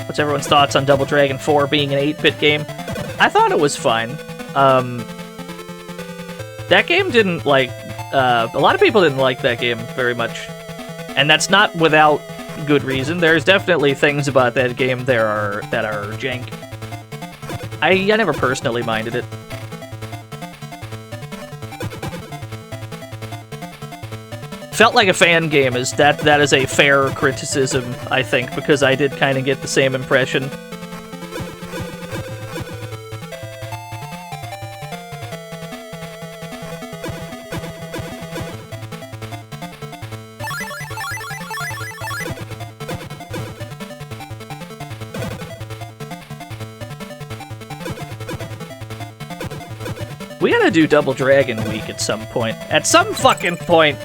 What's everyone's thoughts on Double Dragon 4 being an 8-bit game? I thought it was fine. That game didn't like... a lot of people didn't like that game very much. And that's not without good reason. There's definitely things about that game that are jank. I never personally minded it. Felt like a fan game. That is a fair criticism, I think, because I did kind of get the same impression. We gotta do Double Dragon Week at some point. At some fucking point!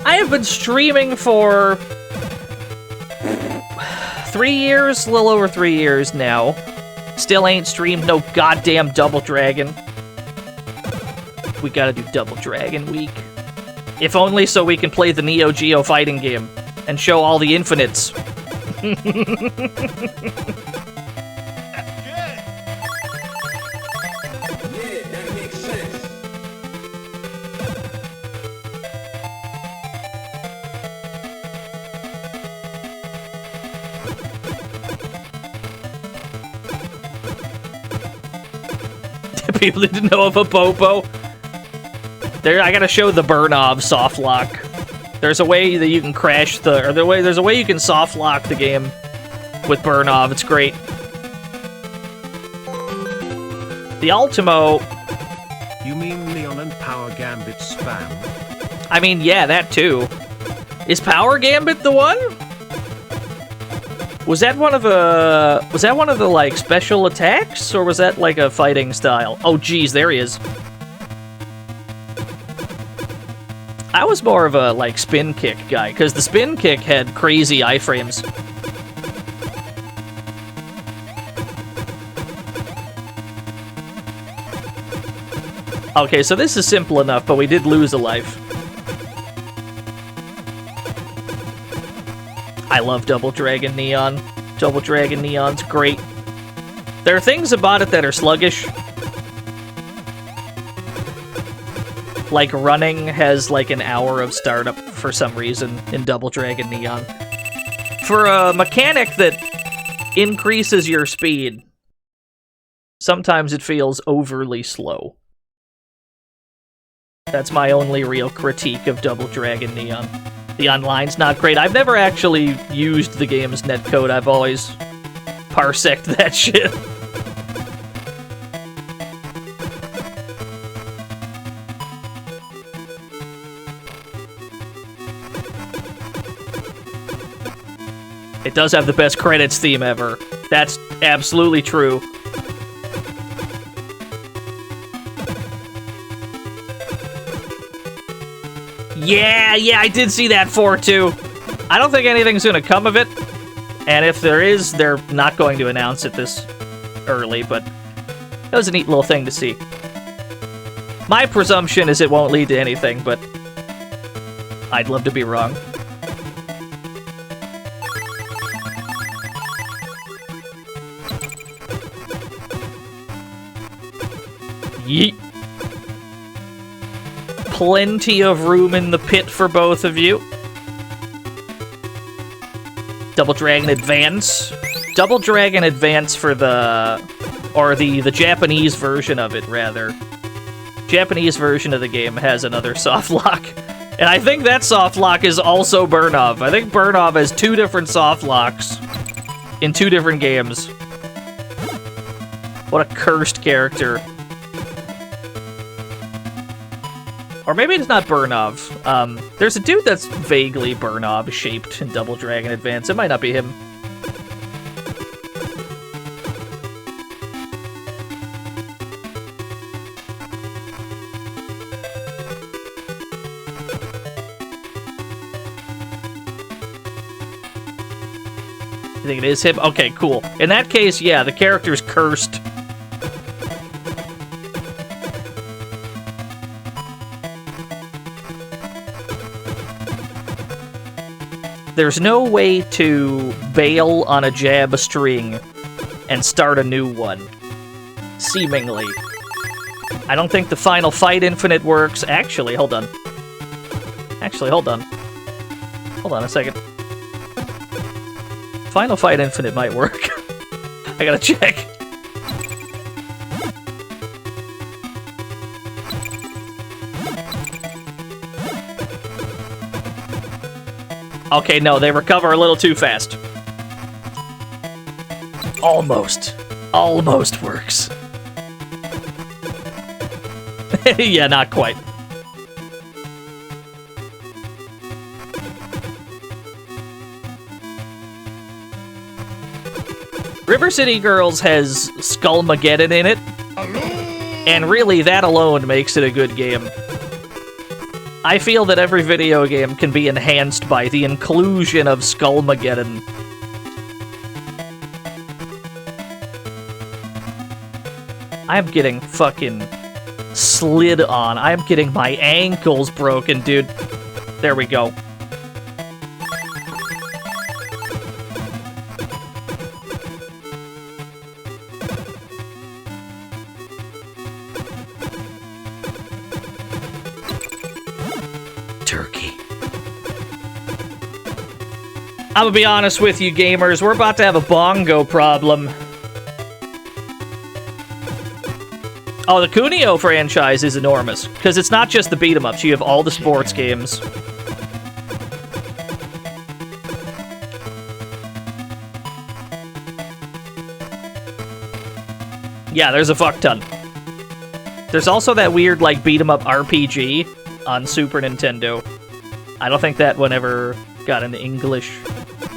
I have been streaming for 3 years, a little over 3 years now. Still ain't streamed no goddamn Double Dragon. We gotta do Double Dragon Week. If only so we can play the Neo Geo fighting game and show all the infinites. People didn't know of a Popo. There, I gotta show the Burnov soft lock. There's a way that you can crash there's a way you can soft lock the game with Burnov. It's great. The Ultimo. You mean Leon and Power Gambit spam? I mean, yeah, that too. Is Power Gambit the one? Was that one of the like special attacks, or was that like a fighting style? Oh, geez, there he is. I was more of a like spin kick guy, because the spin kick had crazy iframes. Okay, so this is simple enough, but we did lose a life. I love Double Dragon Neon. Double Dragon Neon's great. There are things about it that are sluggish. Like running has like an hour of startup for some reason in Double Dragon Neon. For a mechanic that increases your speed, sometimes it feels overly slow. That's my only real critique of Double Dragon Neon. The online's not great. I've never actually used the game's netcode. I've always parseced that shit. It does have the best credits theme ever. That's absolutely true. Yeah, I did see that 4-2. I don't think anything's gonna come of it. And if there is, they're not going to announce it this early, but it was a neat little thing to see. My presumption is it won't lead to anything, but I'd love to be wrong. Yeet. Plenty of room in the pit for both of you. Double Dragon Advance. Double Dragon Advance for the Japanese version of it, rather. Japanese version of the game has another soft lock. And I think that soft lock is also Burnov. I think Burnov has 2 different soft locks in 2 different games. What a cursed character. Or maybe it's not Burnov. There's a dude that's vaguely Burnov-shaped in Double Dragon Advance. It might not be him. You think it is him? Okay, cool. In that case, yeah, the character's cursed. There's no way to bail on a jab string and start a new one. Seemingly. I don't think the Final Fight Infinite works. Actually, hold on. Hold on a second. Final Fight Infinite might work. I gotta check. Okay, no, they recover a little too fast. Almost. Almost works. Yeah, not quite. River City Girls has Skullmageddon in it. And really, that alone makes it a good game. I feel that every video game can be enhanced by the inclusion of Skullmageddon. I'm getting fucking slid on. I'm getting my ankles broken, dude. There we go. I'm gonna be honest with you, gamers. We're about to have a bongo problem. Oh, the Kunio franchise is enormous, because it's not just the beat-em-ups, you have all the sports games. Yeah, there's a fuck ton. There's also that weird, like, beat-em-up RPG on Super Nintendo. I don't think that one ever got an English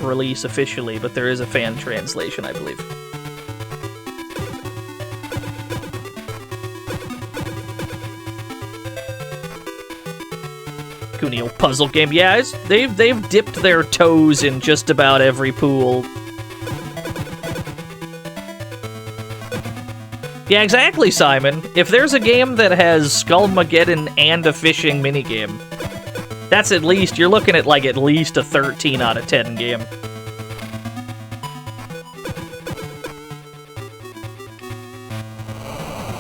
release officially, but there is a fan translation, I believe. Kunio puzzle game. Yeah, they've dipped their toes in just about every pool. Yeah, exactly, Simon. If there's a game that has Skullmageddon and a fishing minigame, that's at least, you're looking at like at least a 13 out of 10 game.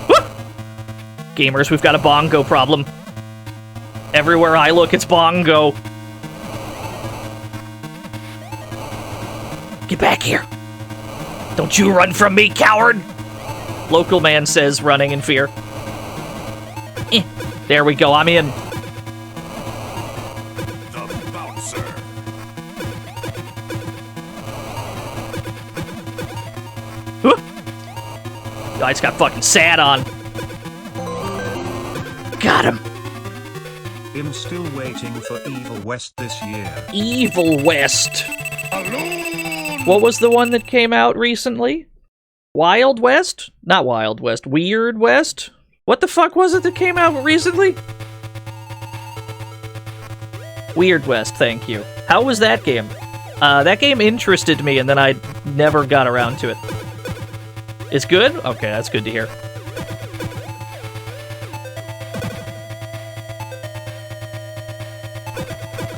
Woo! Gamers, we've got a bongo problem. Everywhere I look, it's bongo. Get back here. Don't you run from me, coward! Local man says, running in fear. There we go, I'm in. The bouncer. Oh, it's got fucking sad on. Got him. I'm still waiting for Evil West this year. Evil West. What was the one that came out recently? Wild West? Not Wild West. Weird West? What the fuck was it that came out recently? Weird West, thank you. How was that game? That game interested me, and then I never got around to it. It's good? Okay, that's good to hear.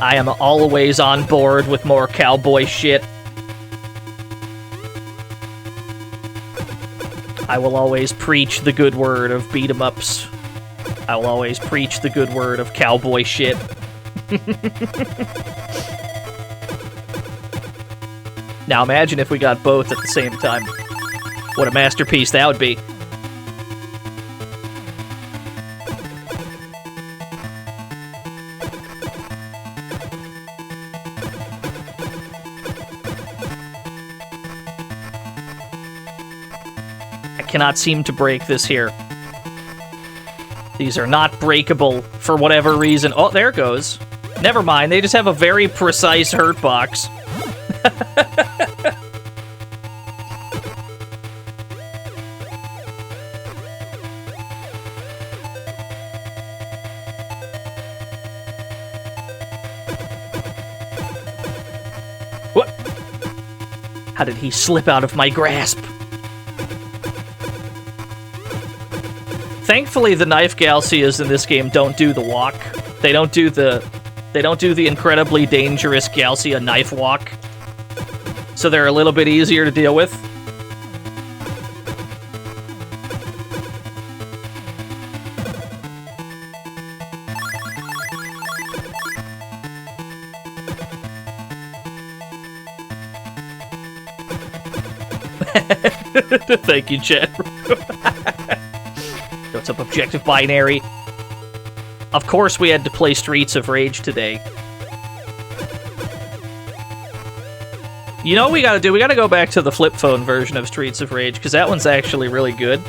I am always on board with more cowboy shit. I will always preach the good word of beat-em-ups. I will always preach the good word of cowboy shit. Now imagine if we got both at the same time. What a masterpiece that would be. Cannot seem to break this here. These are not breakable for whatever reason. Oh, there it goes. Never mind, they just have a very precise hurt box. What? How did he slip out of my grasp? Thankfully, the knife Galcias in this game don't do the walk. They don't do the incredibly dangerous Galcia knife walk. So they're a little bit easier to deal with. Thank you, Chet. What's up, Objective Binary? Of course we had to play Streets of Rage today. You know what we gotta do? We gotta go back to the flip phone version of Streets of Rage, because that one's actually really good.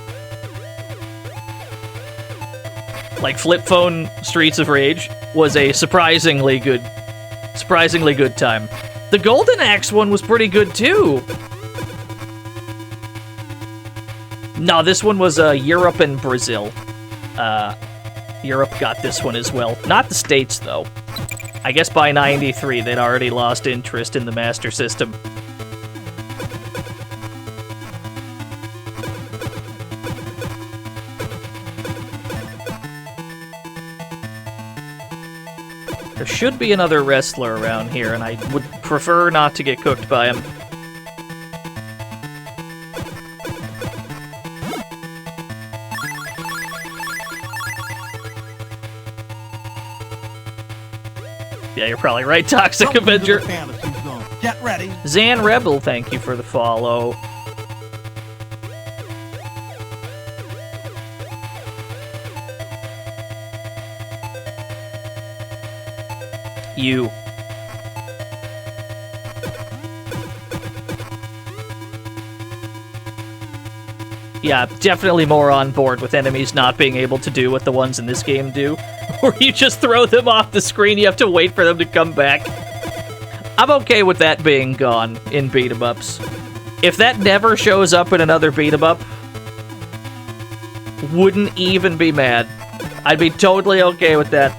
Like, flip phone Streets of Rage was a surprisingly good time. The Golden Axe one was pretty good, too. No, this one was Europe and Brazil. Europe got this one as well. Not the States, though. I guess by 93, they'd already lost interest in the Master System. There should be another wrestler around here, and I would prefer not to get cooked by him. Yeah, you're probably right, Toxic Avenger. Get ready. Zan Rebel, thank you for the follow. You. Yeah, definitely more on board with enemies not being able to do what the ones in this game do. Where you just throw them off the screen, you have to wait for them to come back. I'm okay with that being gone in beat-em-ups. If that never shows up in another beat-em-up, wouldn't even be mad. I'd be totally okay with that.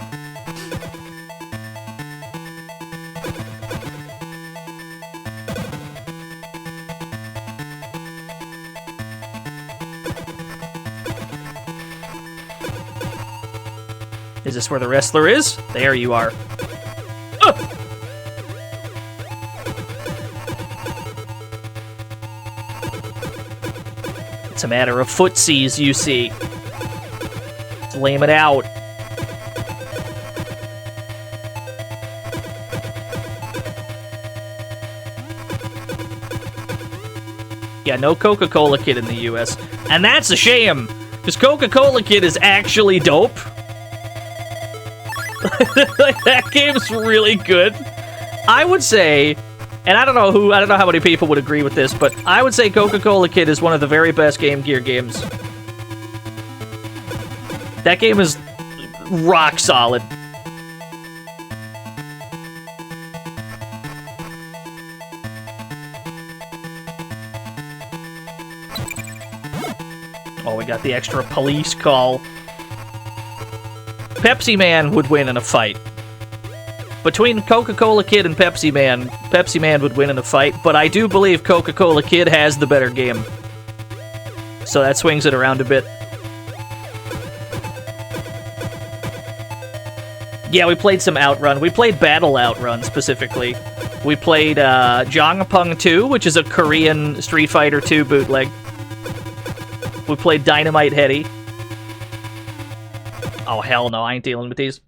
Is this where the wrestler is? There you are. It's a matter of footsies, you see. Let's lame it out. Yeah, no Coca-Cola Kid in the US. And that's a shame, because Coca-Cola Kid is actually dope. That game's really good. I would say, and I don't know how many people would agree with this, but I would say Coca-Cola Kid is one of the very best Game Gear games. That game is rock solid. Oh, we got the extra police call. Pepsi Man would win in a fight. Between Coca-Cola Kid and Pepsi Man would win in a fight, but I do believe Coca-Cola Kid has the better game. So that swings it around a bit. Yeah, we played some OutRun. We played Battle OutRun, specifically. We played Jang Pung II, which is a Korean Street Fighter II bootleg. We played Dynamite Headdy. Oh, hell no, I ain't dealing with these.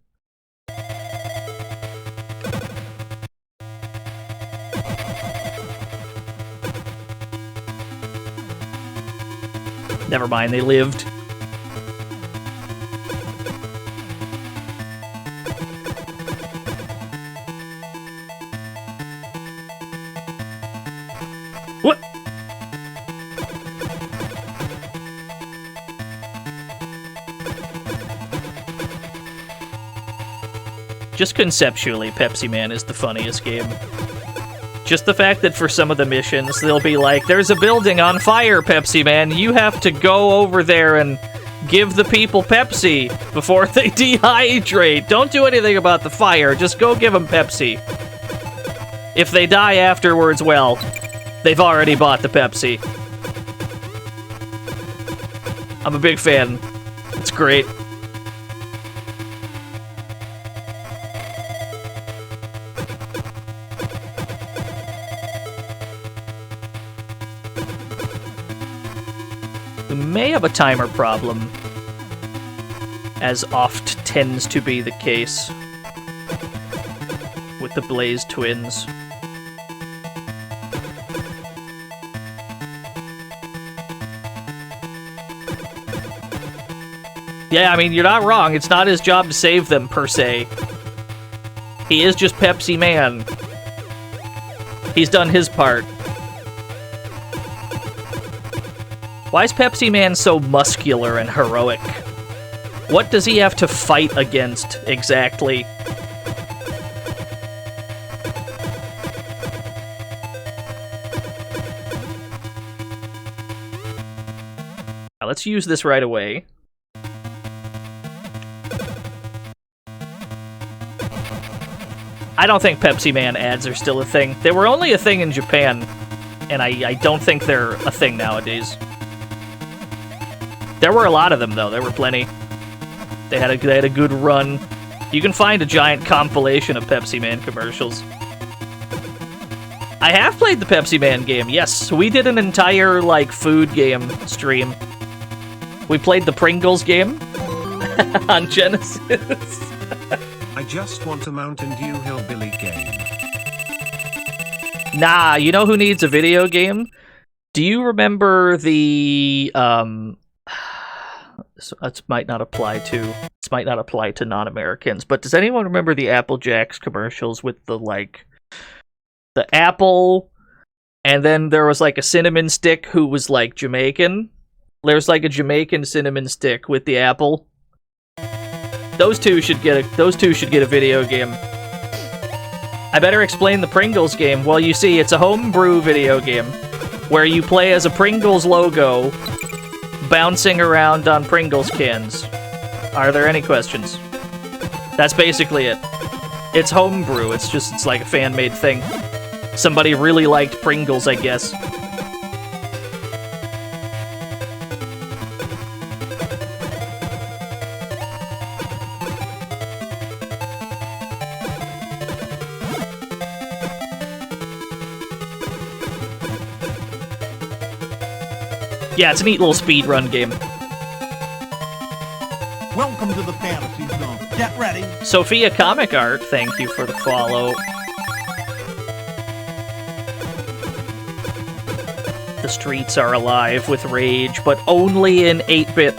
Never mind, they lived. What? Just conceptually, Pepsi Man is the funniest game. Just the fact that for some of the missions, they'll be like, there's a building on fire, Pepsi Man. You have to go over there and give the people Pepsi before they dehydrate. Don't do anything about the fire. Just go give them Pepsi. If they die afterwards, well, they've already bought the Pepsi. I'm a big fan. It's great. We may have a timer problem, as oft tends to be the case with the Blaze twins. Yeah, I mean, you're not wrong. It's not his job to save them, per se. He is just Pepsi Man. He's done his part. Why is Pepsi Man so muscular and heroic? What does he have to fight against, exactly? Now, let's use this right away. I don't think Pepsi Man ads are still a thing. They were only a thing in Japan, and I don't think they're a thing nowadays. There were a lot of them, though. There were plenty. They had a good run. You can find a giant compilation of Pepsi Man commercials. I have played the Pepsi Man game, yes. We did an entire, like, food game stream. We played the Pringles game on Genesis. I just want a Mountain Dew Hillbilly game. Nah, you know who needs a video game? Do you remember the, So this might not apply to non-Americans. But does anyone remember the Apple Jacks commercials with the apple, and then there was like a cinnamon stick who was like Jamaican? There's like a Jamaican cinnamon stick with the apple. Those two should get a video game. I better explain the Pringles game. Well, you see, it's a homebrew video game where you play as a Pringles logo bouncing around on Pringles cans. Are there any questions? That's basically it. It's homebrew. It's like a fan-made thing. Somebody really liked Pringles, I guess. Yeah, it's a neat little speedrun game. Welcome to the fantasy zone. Get ready. Sophia Comic Art, thank you for the follow. The streets are alive with rage, but only in 8-bit.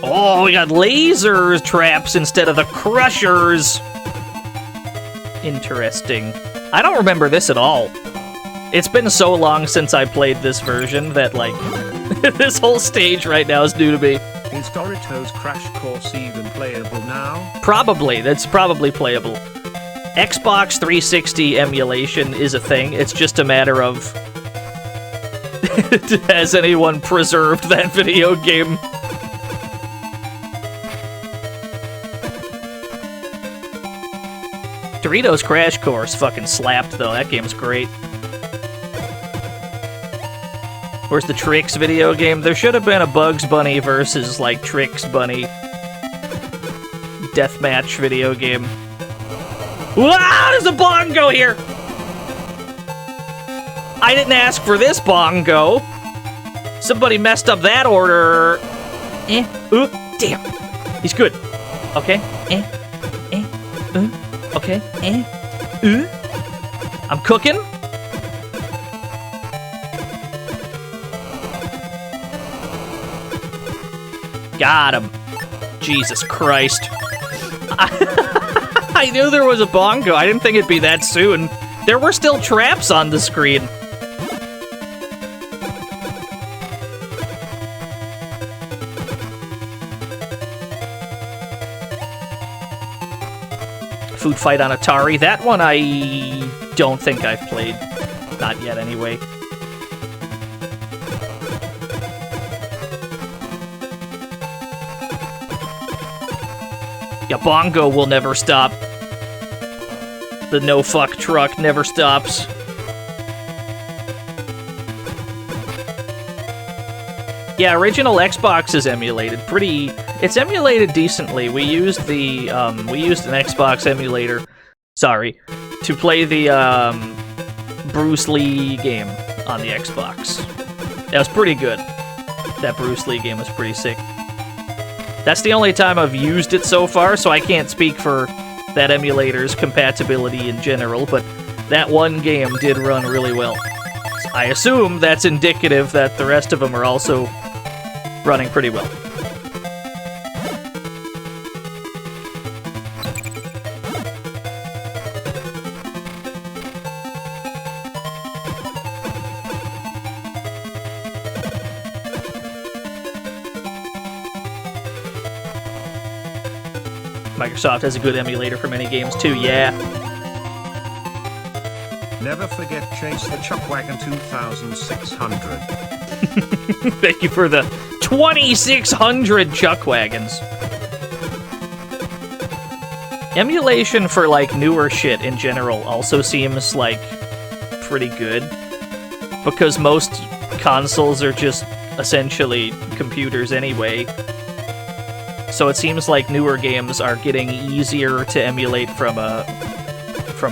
Oh, we got laser traps instead of the crushers. Interesting. I don't remember this at all. It's been so long since I played this version that, like, this whole stage right now is new to me. Is Dorito's Crash Course even playable now? Probably. That's probably playable. Xbox 360 emulation is a thing. It's just a matter of... has anyone preserved that video game? Doritos Crash Course fucking slapped, though. That game's great. Where's the Trix video game? There should have been a Bugs Bunny versus, like, Trix Bunny deathmatch video game. Wow, there's a bongo here! I didn't ask for this bongo. Somebody messed up that order. Damn. He's good. Okay. Okay. I'm cooking. Got him. Jesus Christ. I knew there was a bongo. I didn't think it'd be that soon. There were still traps on the screen. Food Fight on Atari. That one I don't think I've played. Not yet, anyway. Yeah, bongo will never stop. The no-fuck truck never stops. Yeah, original Xbox is emulated. It's emulated decently. We used an Xbox emulator, to play the Bruce Lee game on the Xbox. That was pretty good. That Bruce Lee game was pretty sick. That's the only time I've used it so far, so I can't speak for that emulator's compatibility in general, but that one game did run really well. So I assume that's indicative that the rest of them are also running pretty well. Microsoft has a good emulator for many games too, yeah. Never forget Chase the Chuckwagon 2600. Thank you for the 2600 Chuckwagons. Emulation for, like, newer shit in general also seems, like, pretty good. Because most consoles are just essentially computers anyway. So it seems like newer games are getting easier to emulate from a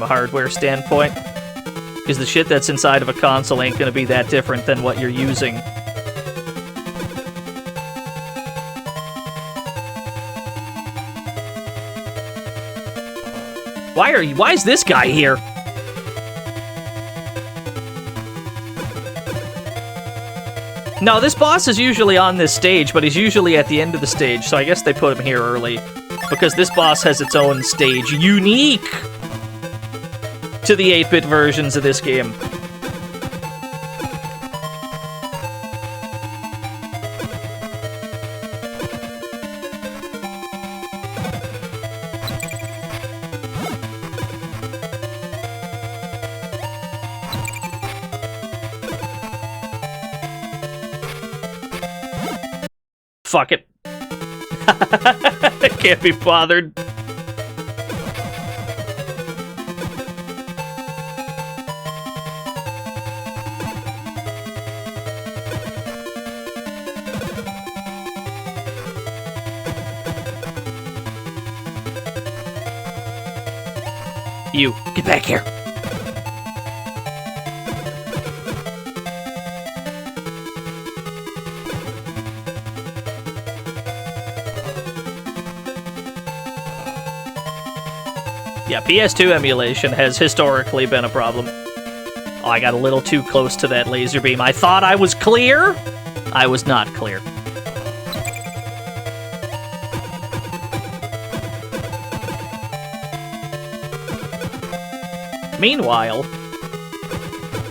hardware standpoint. Because the shit that's inside of a console ain't gonna be that different than what you're using. Why is this guy here? No, this boss is usually on this stage, but he's usually at the end of the stage, so I guess they put him here early. Because this boss has its own stage, unique to the 8-bit versions of this game. Fuck it. I can't be bothered. You, get back here. Yeah, PS2 emulation has historically been a problem. Oh, I got a little too close to that laser beam. I thought I was clear. I was not clear. Meanwhile,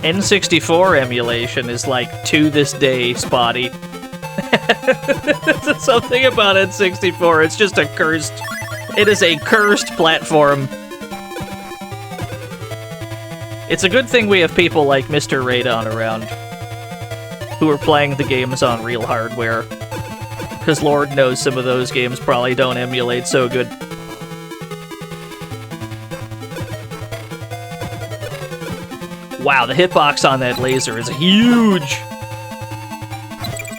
N64 emulation is like, to this day, spotty. There's something about N64, it's just a cursed... It is a cursed platform. It's a good thing we have people like Mr. Radon around, who are playing the games on real hardware. Because Lord knows some of those games probably don't emulate so good. Wow, the hitbox on that laser is huge!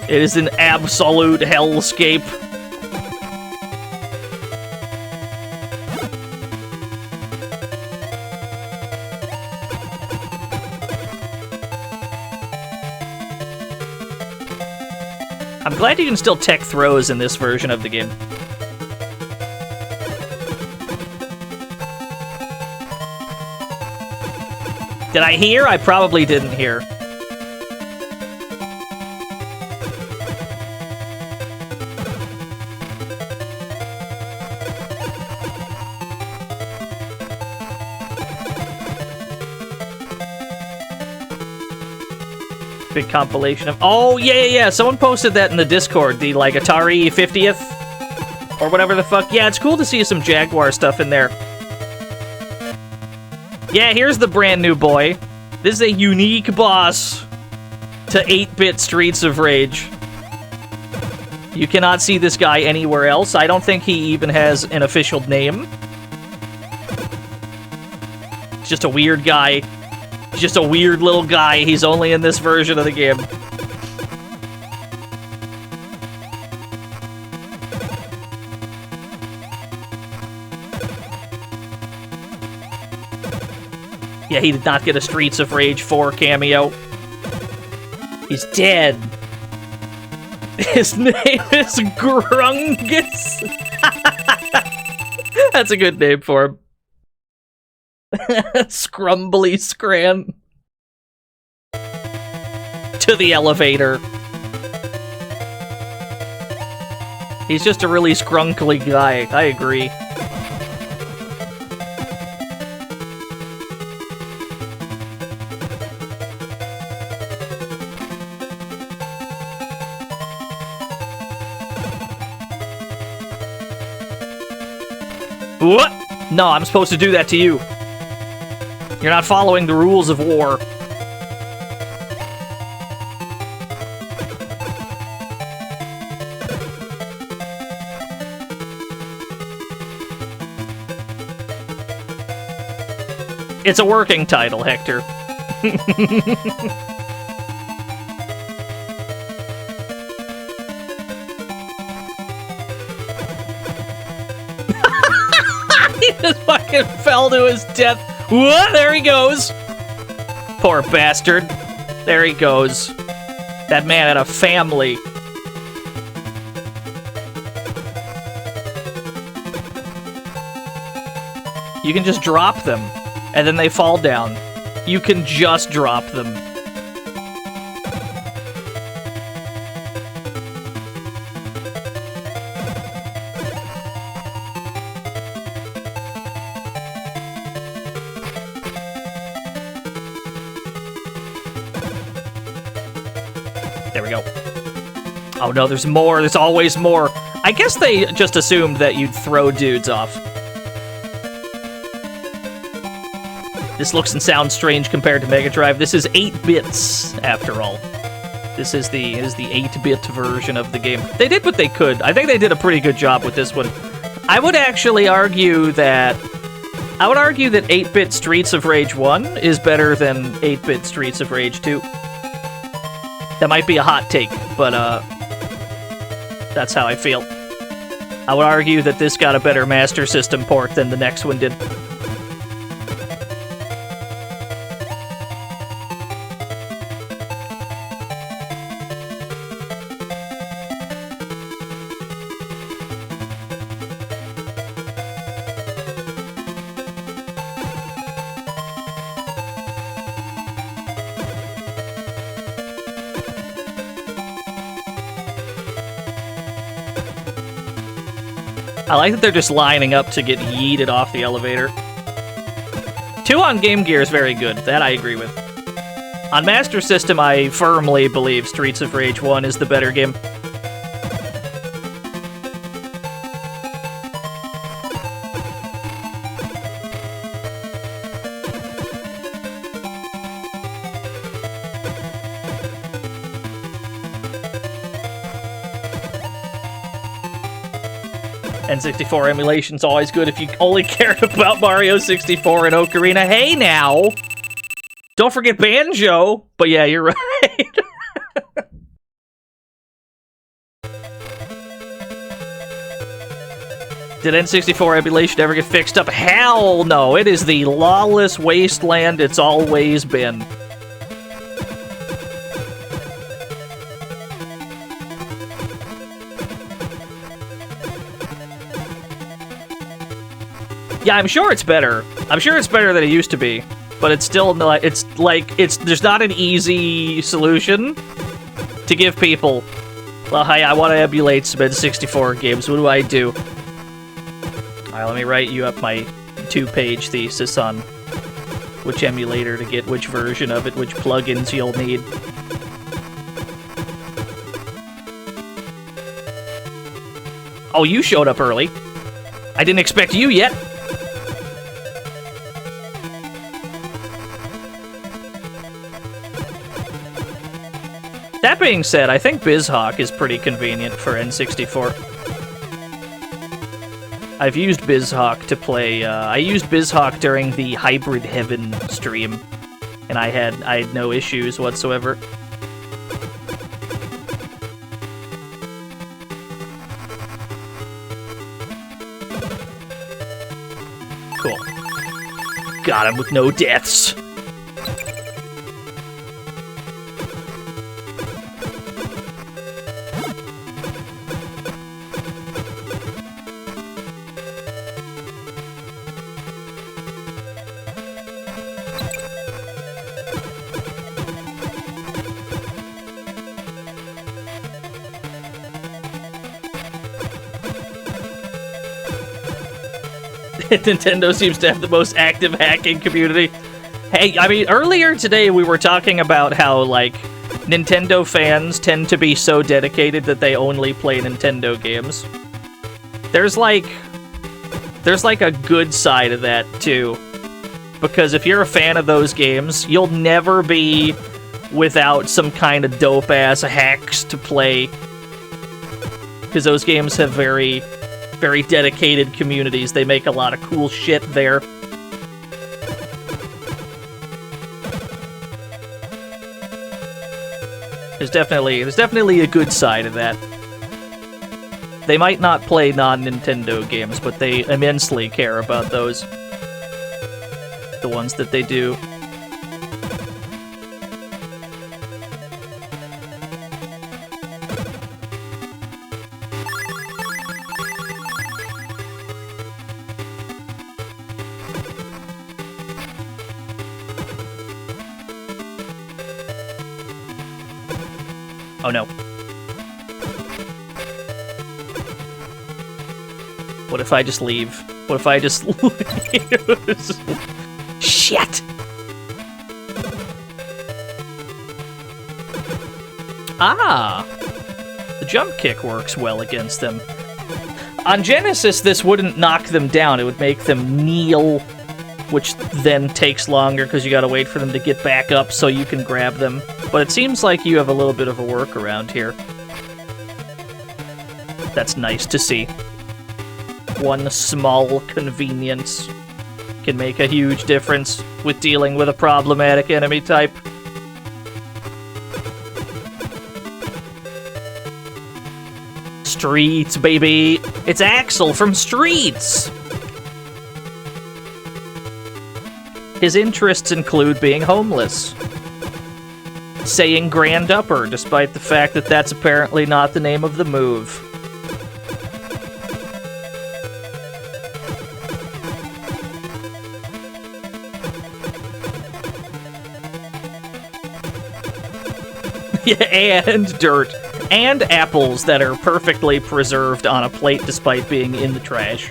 It is an absolute hellscape. I'm glad you can still tech throws in this version of the game. Did I hear? I probably didn't hear. Big compilation of... Oh, yeah. Someone posted that in the Discord. The, like, Atari 50th? Or whatever the fuck. Yeah, it's cool to see some Jaguar stuff in there. Yeah, here's the brand new boy. This is a unique boss to 8-bit Streets of Rage. You cannot see this guy anywhere else. I don't think he even has an official name. He's just a weird guy. He's just a weird little guy. He's only in this version of the game. Yeah, he did not get a Streets of Rage 4 cameo. He's dead. His name is Grungus. That's a good name for him. Scrumbly Scran. To the elevator. He's just a really scrunkly guy. I agree. What? No, I'm supposed to do that to you. You're not following the rules of war. It's a working title, Hector. He just fucking fell to his death. What? There he goes. Poor bastard. There he goes. That man had a family. You can just drop them, and then they fall down. You can just drop them. There we go. Oh no, there's more. There's always more. I guess they just assumed that you'd throw dudes off. This looks and sounds strange compared to Mega Drive. This is 8 bits, after all. This is the 8-bit version of the game. They did what they could. I think they did a pretty good job with this one. I would actually argue that 8-bit Streets of Rage 1 is better than 8-bit Streets of Rage 2. That might be a hot take, but that's how I feel. I would argue that this got a better Master System port than the next one did. I like that they're just lining up to get yeeted off the elevator. 2 on Game Gear is very good. That I agree with. On Master System, I firmly believe Streets of Rage 1 is the better game. N64 emulation's always good if you only cared about Mario 64 and Ocarina. Hey now! Don't forget Banjo! But yeah, you're right. Did N64 emulation ever get fixed up? Hell no! It is the lawless wasteland it's always been. Yeah, I'm sure it's better. I'm sure it's better than it used to be, but it's still not. There's not an easy solution to give people. Well, hey, I want to emulate some N64 games. What do I do? All right, let me write you up my 2-page thesis on which emulator to get, which version of it, which plugins you'll need. Oh, you showed up early. I didn't expect you yet. That being said, I think BizHawk is pretty convenient for N64. I've used BizHawk to play, I used BizHawk during the Hybrid Heaven stream, and I had no issues whatsoever. Cool. Got him with no deaths. Nintendo seems to have the most active hacking community. Hey, I mean, earlier today we were talking about how, like, Nintendo fans tend to be so dedicated that they only play Nintendo games. There's like a good side of that, too. Because if you're a fan of those games, you'll never be without some kind of dope-ass hacks to play. Because those games have very dedicated communities. They make a lot of cool shit there. There's definitely a good side of that. They might not play non-Nintendo games, but they immensely care about those. The ones that they do. Oh no. What if I just leave? What if I just leave? Shit! Ah! The jump kick works well against them. On Genesis, this wouldn't knock them down. It would make them kneel, which then takes longer because you gotta wait for them to get back up so you can grab them. But it seems like you have a little bit of a workaround here. That's nice to see. One small convenience can make a huge difference with dealing with a problematic enemy type. Streets, baby! It's Axel from Streets! His interests include being homeless, saying Grand Upper, despite the fact that that's apparently not the name of the move. Yeah, and dirt. And apples that are perfectly preserved on a plate despite being in the trash.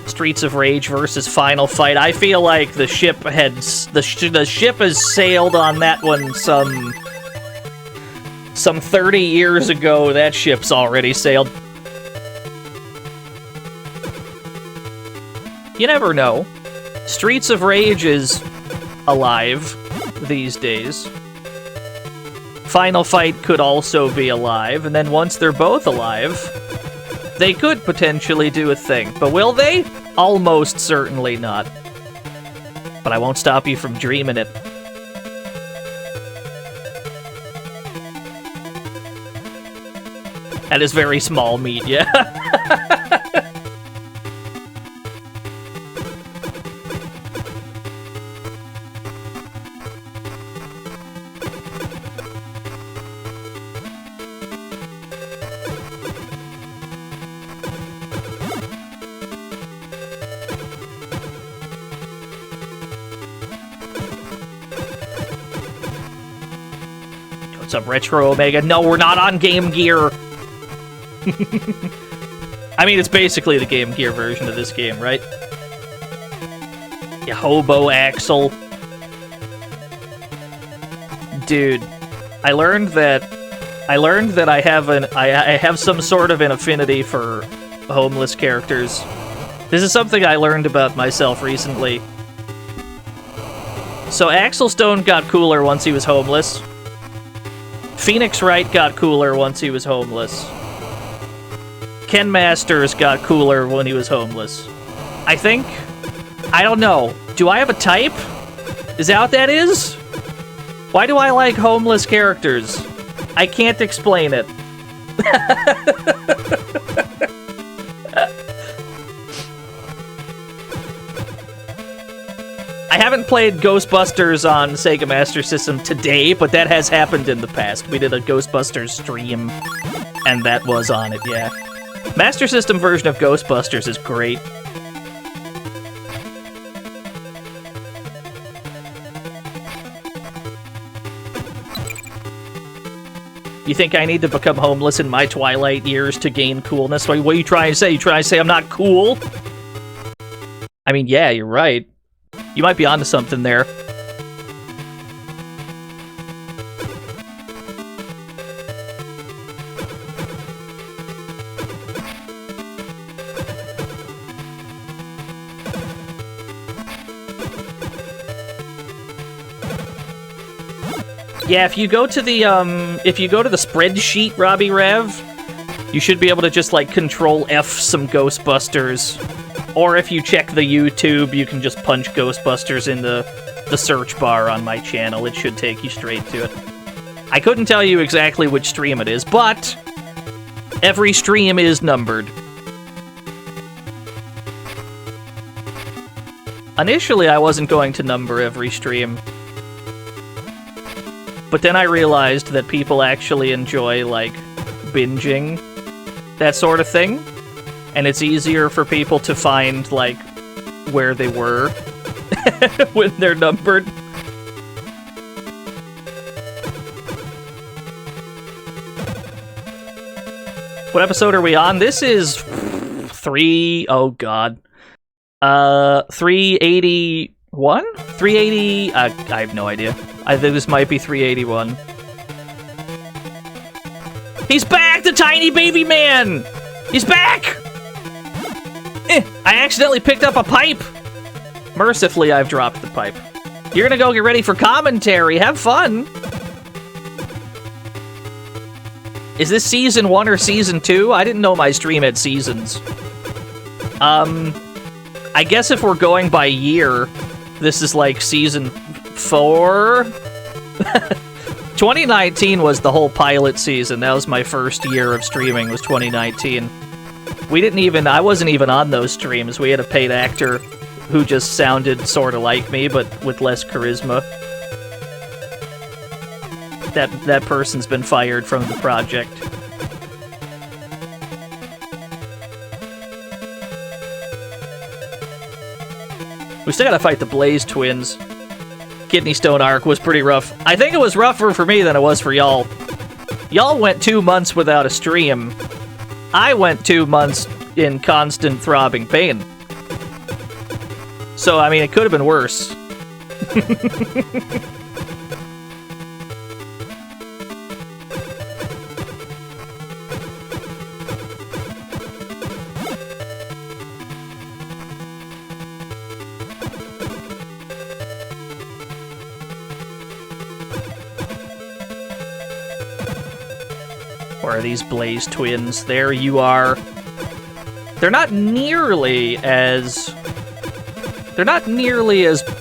Streets of Rage versus Final Fight. I feel like the ship has sailed on that one some 30 years ago. That ship's already sailed. You never know. Streets of Rage is alive these days. Final Fight could also be alive, and then once they're both alive, they could potentially do a thing. But will they? Almost certainly not. But I won't stop you from dreaming it. That is very small meat, yeah. What's up, Retro Omega? No, we're not on Game Gear. I mean, it's basically the Game Gear version of this game, right? You hobo Axel. Dude, I learned that I have some sort of an affinity for homeless characters. This is something I learned about myself recently. So Axel Stone got cooler once he was homeless. Phoenix Wright got cooler once he was homeless. Ken Masters got cooler when he was homeless. I think? I don't know. Do I have a type? Is that what that is? Why do I like homeless characters? I can't explain it. I haven't played Ghostbusters on Sega Master System today, but that has happened in the past. We did a Ghostbusters stream, and that was on it, yeah. Master System version of Ghostbusters is great. You think I need to become homeless in my twilight years to gain coolness? What are you trying to say? You trying to say I'm not cool? I mean, yeah, you're right. You might be onto something there. Yeah, if you go to the spreadsheet, Robbie Rev, you should be able to just like Control F some Ghostbusters. Or if you check the YouTube, you can just punch Ghostbusters in the search bar on my channel. It should take you straight to it. I couldn't tell you exactly which stream it is, but every stream is numbered. Initially, I wasn't going to number every stream. But then I realized that people actually enjoy, like, binging that sort of thing. And it's easier for people to find, like, where they were when they're numbered. What episode are we on? This is 380 1? 380? I have no idea. I think this might be 381. He's back! The tiny baby man! He's back! I accidentally picked up a pipe! Mercifully, I've dropped the pipe. You're gonna go get ready for commentary. Have fun! Is this season 1 or season 2? I didn't know my stream had seasons. I guess if we're going by year, this is like season 4? 2019 was the whole pilot season. That was my first year of streaming, was 2019. I wasn't even on those streams. We had a paid actor who just sounded sort of like me, but with less charisma. That person's been fired from the project. We still gotta fight the Blaze twins. Kidney Stone arc was pretty rough. I think it was rougher for me than it was for y'all. Y'all went 2 months without a stream. I went 2 months in constant throbbing pain. So, I mean, it could have been worse. Where are these Blaze twins? There you are. They're not nearly as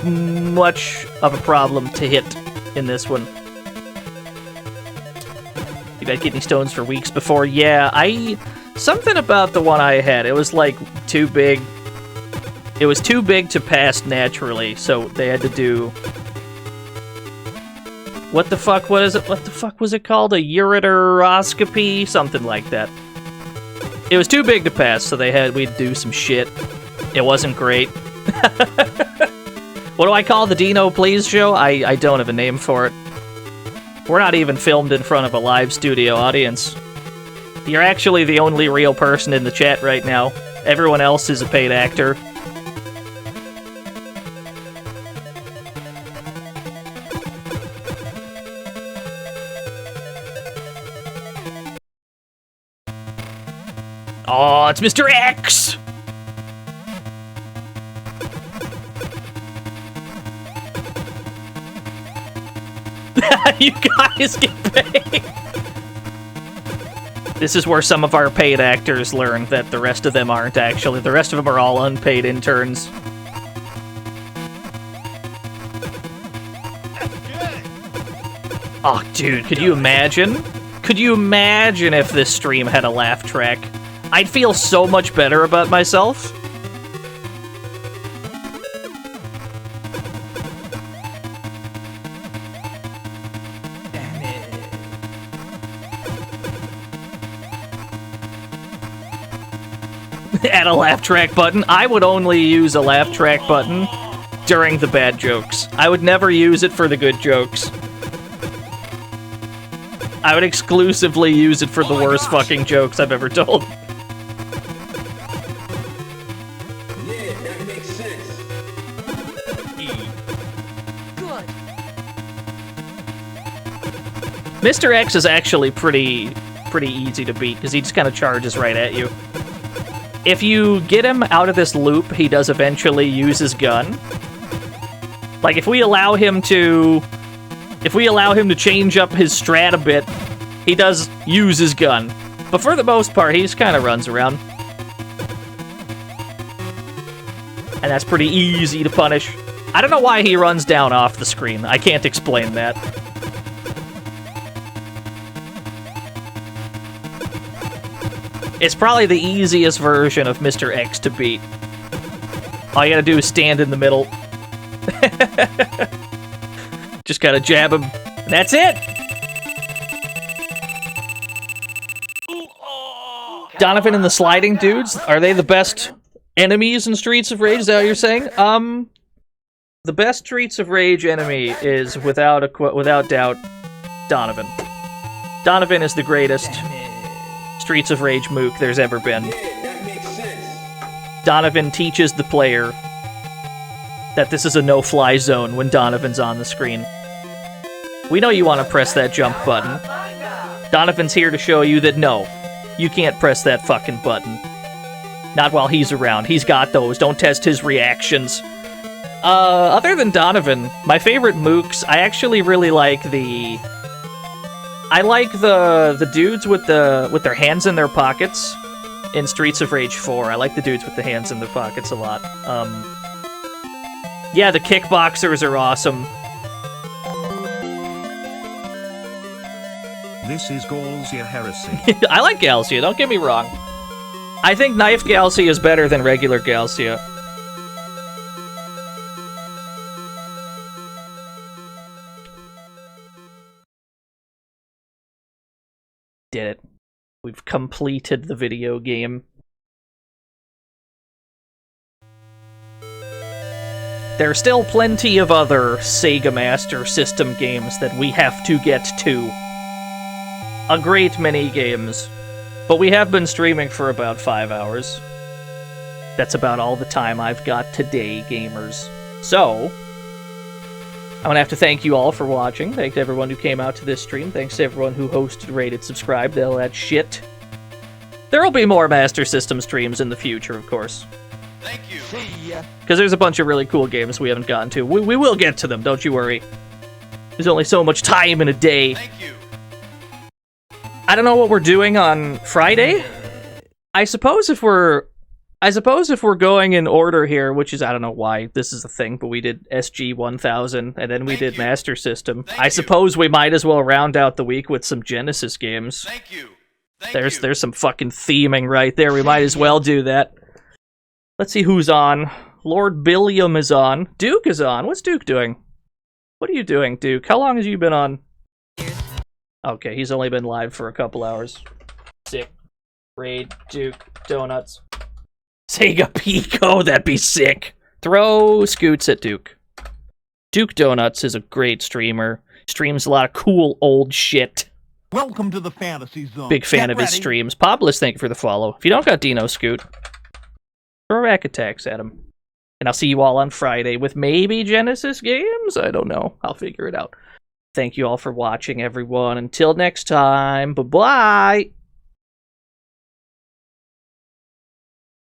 much of a problem to hit in this one. You've had kidney stones for weeks before. Yeah, something about the one I had, it was like too big. It was too big to pass naturally, so they had to do... What the fuck was it called? A ureteroscopy? Something like that. It was too big to pass, so we'd do some shit. It wasn't great. What do I call the Dino Please show? I don't have a name for it. We're not even filmed in front of a live studio audience. You're actually the only real person in the chat right now. Everyone else is a paid actor. Oh, it's Mr. X! You guys get paid! This is where some of our paid actors learn that the rest of them aren't actually. The rest of them are all unpaid interns. Oh, dude, could you imagine? Could you imagine if this stream had a laugh track? I'd feel so much better about myself. Damn it. Add a laugh track button. I would only use a laugh track button during the bad jokes. I would never use it for the good jokes. I would exclusively use it for the worst fucking jokes I've ever told. Mr. X is actually pretty easy to beat, because he just kind of charges right at you. If you get him out of this loop, he does eventually use his gun. Like, if we allow him to change up his strat a bit, he does use his gun. But for the most part, he just kind of runs around. And that's pretty easy to punish. I don't know why he runs down off the screen. I can't explain that. It's probably the easiest version of Mr. X to beat. All you gotta do is stand in the middle. Just gotta jab him. That's it! Donovan and the Sliding Dudes, are they the best enemies in Streets of Rage? Is that what you're saying? The best Streets of Rage enemy is, without doubt, Donovan. Donovan is the greatest Streets of Rage mook there's ever been. Donovan teaches the player that this is a no-fly zone when Donovan's on the screen. We know you want to press that jump button. Donovan's here to show you that no, you can't press that fucking button. Not while he's around. He's got those. Don't test his reactions. Other than Donovan, my favorite mooks, I actually really like the... I like the dudes with their hands in their pockets in Streets of Rage 4. I like the dudes with the hands in their pockets a lot. Yeah, the kickboxers are awesome. This is Galsia Heresy. I like Galsia, don't get me wrong. I think Knife Galsia is better than regular Galsia. Did it. We've completed the video game. There are still plenty of other Sega Master System games that we have to get to. A great many games. But we have been streaming for about 5 hours. That's about all the time I've got today, gamers. So, I'm gonna have to thank you all for watching. Thanks to everyone who came out to this stream. Thanks to everyone who hosted, rated, subscribed, all that shit. There'll be more Master System streams in the future, of course. Thank you. See ya. Because there's a bunch of really cool games we haven't gotten to. We will get to them, don't you worry. There's only so much time in a day. Thank you. I don't know what we're doing on Friday. I suppose if we're going in order here, which is, I don't know why this is a thing, but we did SG-1000, and then we did Master System. I suppose we might as well round out the week with some Genesis games. Thank you. There's some fucking theming right there. We might as well do that. Let's see who's on. Lord Billiam is on. Duke is on. What's Duke doing? What are you doing, Duke? How long have you been on? Okay, he's only been live for a couple hours. Sick. Raid, Duke, Donuts. Sega Pico, that'd be sick. Throw scoots at Duke. Duke Donuts is a great streamer. Streams a lot of cool old shit. Welcome to the fantasy zone. Big fan of his streams. Poblis, thank you for the follow. If you don't got Dino Scoot, throw rack attacks at him. And I'll see you all on Friday with maybe Genesis games? I don't know. I'll figure it out. Thank you all for watching, everyone. Until next time, bye-bye!